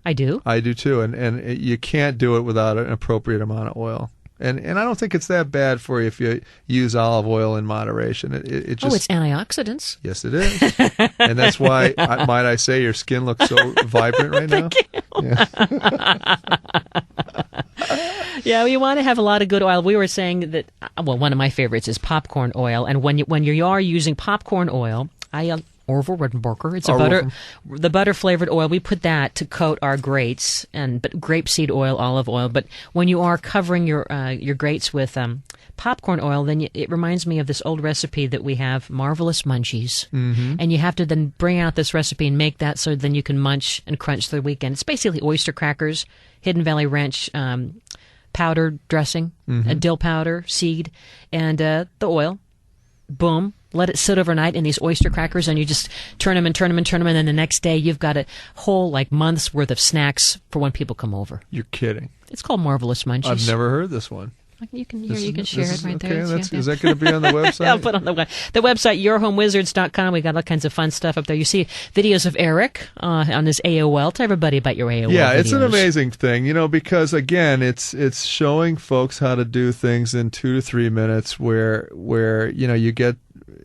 I do. I do too. And you can't do it without an appropriate amount of oil. And I don't think it's that bad for you if you use olive oil in moderation. It just, it's antioxidants. Yes, it is. And that's why, might I say, your skin looks so vibrant right now. Yeah, you want to have a lot of good oil. We were saying that, one of my favorites is popcorn oil. And when you are using popcorn oil, Orville Redenbacher. It's the butter flavored oil. We put that to coat our grates, but grapeseed oil, olive oil. But when you are covering your grates with popcorn oil, then it reminds me of this old recipe that we have, Marvelous Munchies. Mm-hmm. And you have to then bring out this recipe and make that so then you can munch and crunch the weekend. It's basically oyster crackers, Hidden Valley Ranch powder dressing, dill powder, seed, and the oil. Boom. Let it sit overnight in these oyster crackers, and you just turn them, and then the next day you've got a whole month's worth of snacks for when people come over. You're kidding. It's called Marvelous Munchies. I've never heard this one. You can share it right there. Is that going to be on the website? I'll put on the website, yourhomewizards.com. We got all kinds of fun stuff up there. You see videos of Eric on his AOL. Tell everybody about your AOL. Yeah, videos. it's an amazing thing, because again, it's showing folks how to do things in 2 to 3 minutes, where you get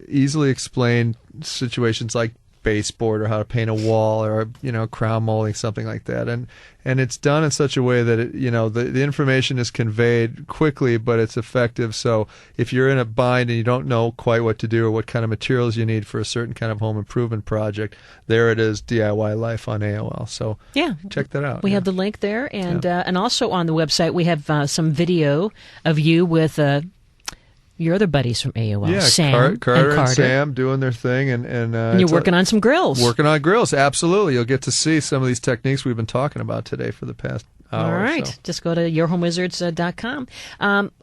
easily explained situations like baseboard or how to paint a wall or crown molding, something like that, and it's done in such a way that the information is conveyed quickly, but it's effective. So if you're in a bind and you don't know quite what to do or what kind of materials you need for a certain kind of home improvement project, there it is, DIY Life on AOL. So yeah, check that out. We have the link there, and also on the website we have some video of you with your other buddies from AOL, Sam Carter and Sam doing their thing, and you're working on some grills. Working on grills, absolutely. You'll get to see some of these techniques we've been talking about today for the past hour. All right, so. Just go to yourhomewizards.com.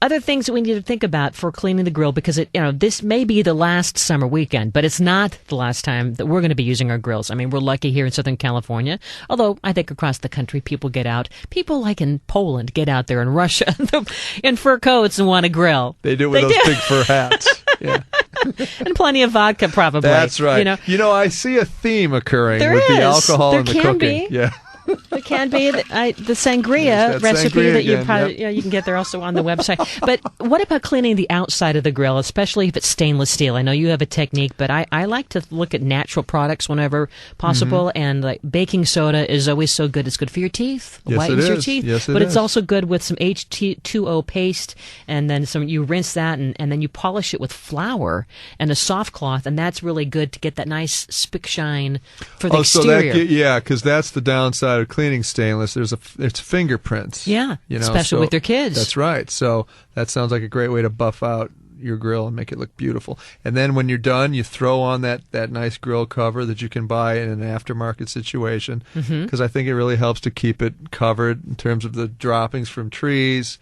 Other things that we need to think about for cleaning the grill, because this may be the last summer weekend, but it's not the last time that we're going to be using our grills. I mean, we're lucky here in Southern California, although I think across the country people get out. People like in Poland get out there, in Russia, in fur coats and want to grill. They do it with those big fur hats. Yeah. And plenty of vodka, probably. That's right. I see a theme occurring there with is. the alcohol there and the can cooking. Be. Yeah. It can be the sangria recipe sangria that you again, probably you can get there also on the website. But what about cleaning the outside of the grill, especially if it's stainless steel? I know you have a technique, but I like to look at natural products whenever possible. And like baking soda is always so good. It's good for your teeth, whitens your teeth. Yes, but it's also good with some H2O paste, and then you rinse that, and then you polish it with flour and a soft cloth, and that's really good to get that nice spick shine for the exterior. Because that's the downside of cleaning stainless. It's fingerprints. Yeah, especially with your kids. That's right. So that sounds like a great way to buff out your grill and make it look beautiful. And then when you're done, you throw on that nice grill cover that you can buy in an aftermarket situation, because I think it really helps to keep it covered in terms of the droppings from trees.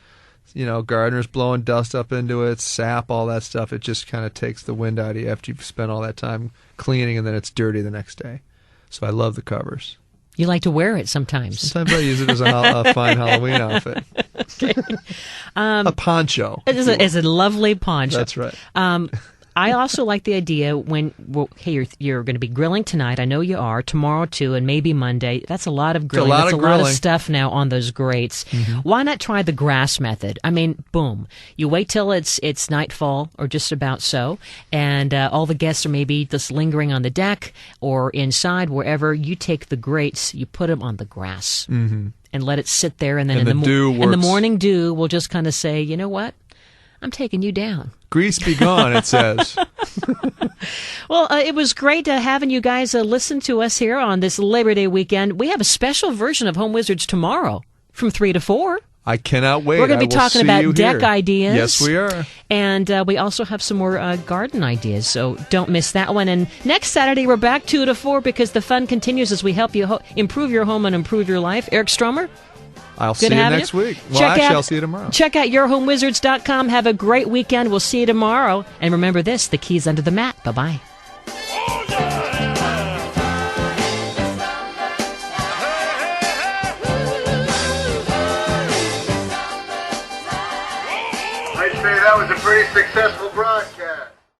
Gardeners blowing dust up into it, sap, all that stuff. It just kind of takes the wind out of you after you've spent all that time cleaning, and then it's dirty the next day. So I love the covers. You like to wear it sometimes. Sometimes I use it as a fine Halloween outfit. A poncho. It's a lovely poncho. That's right. I also like the idea when, hey, you're going to be grilling tonight. I know you are. Tomorrow, too, and maybe Monday. That's a lot of grilling. That's a lot of stuff now on those grates. Why not try the grass method? I mean, boom. You wait till it's nightfall or just about so, and all the guests are maybe just lingering on the deck or inside, wherever. You take the grates, you put them on the grass, and let it sit there. And then and the morning dew will just kind of say, you know what? I'm taking you down. Grease be gone, it says. Well, it was great having you guys listen to us here on this Labor Day weekend. We have a special version of Home Wizards tomorrow from 3 to 4. I cannot wait. We're going to be talking about deck ideas. Yes, we are. And we also have some more garden ideas, so don't miss that one. And next Saturday, we're back 2 to 4 because the fun continues as we help you improve your home and improve your life. Eric Stromer? I'll see you next week. Well, I'll see you tomorrow. Check out yourhomewizards.com. Have a great weekend. We'll see you tomorrow. And remember this, the key's under the mat. Bye-bye. I'd say that was a pretty successful broadcast.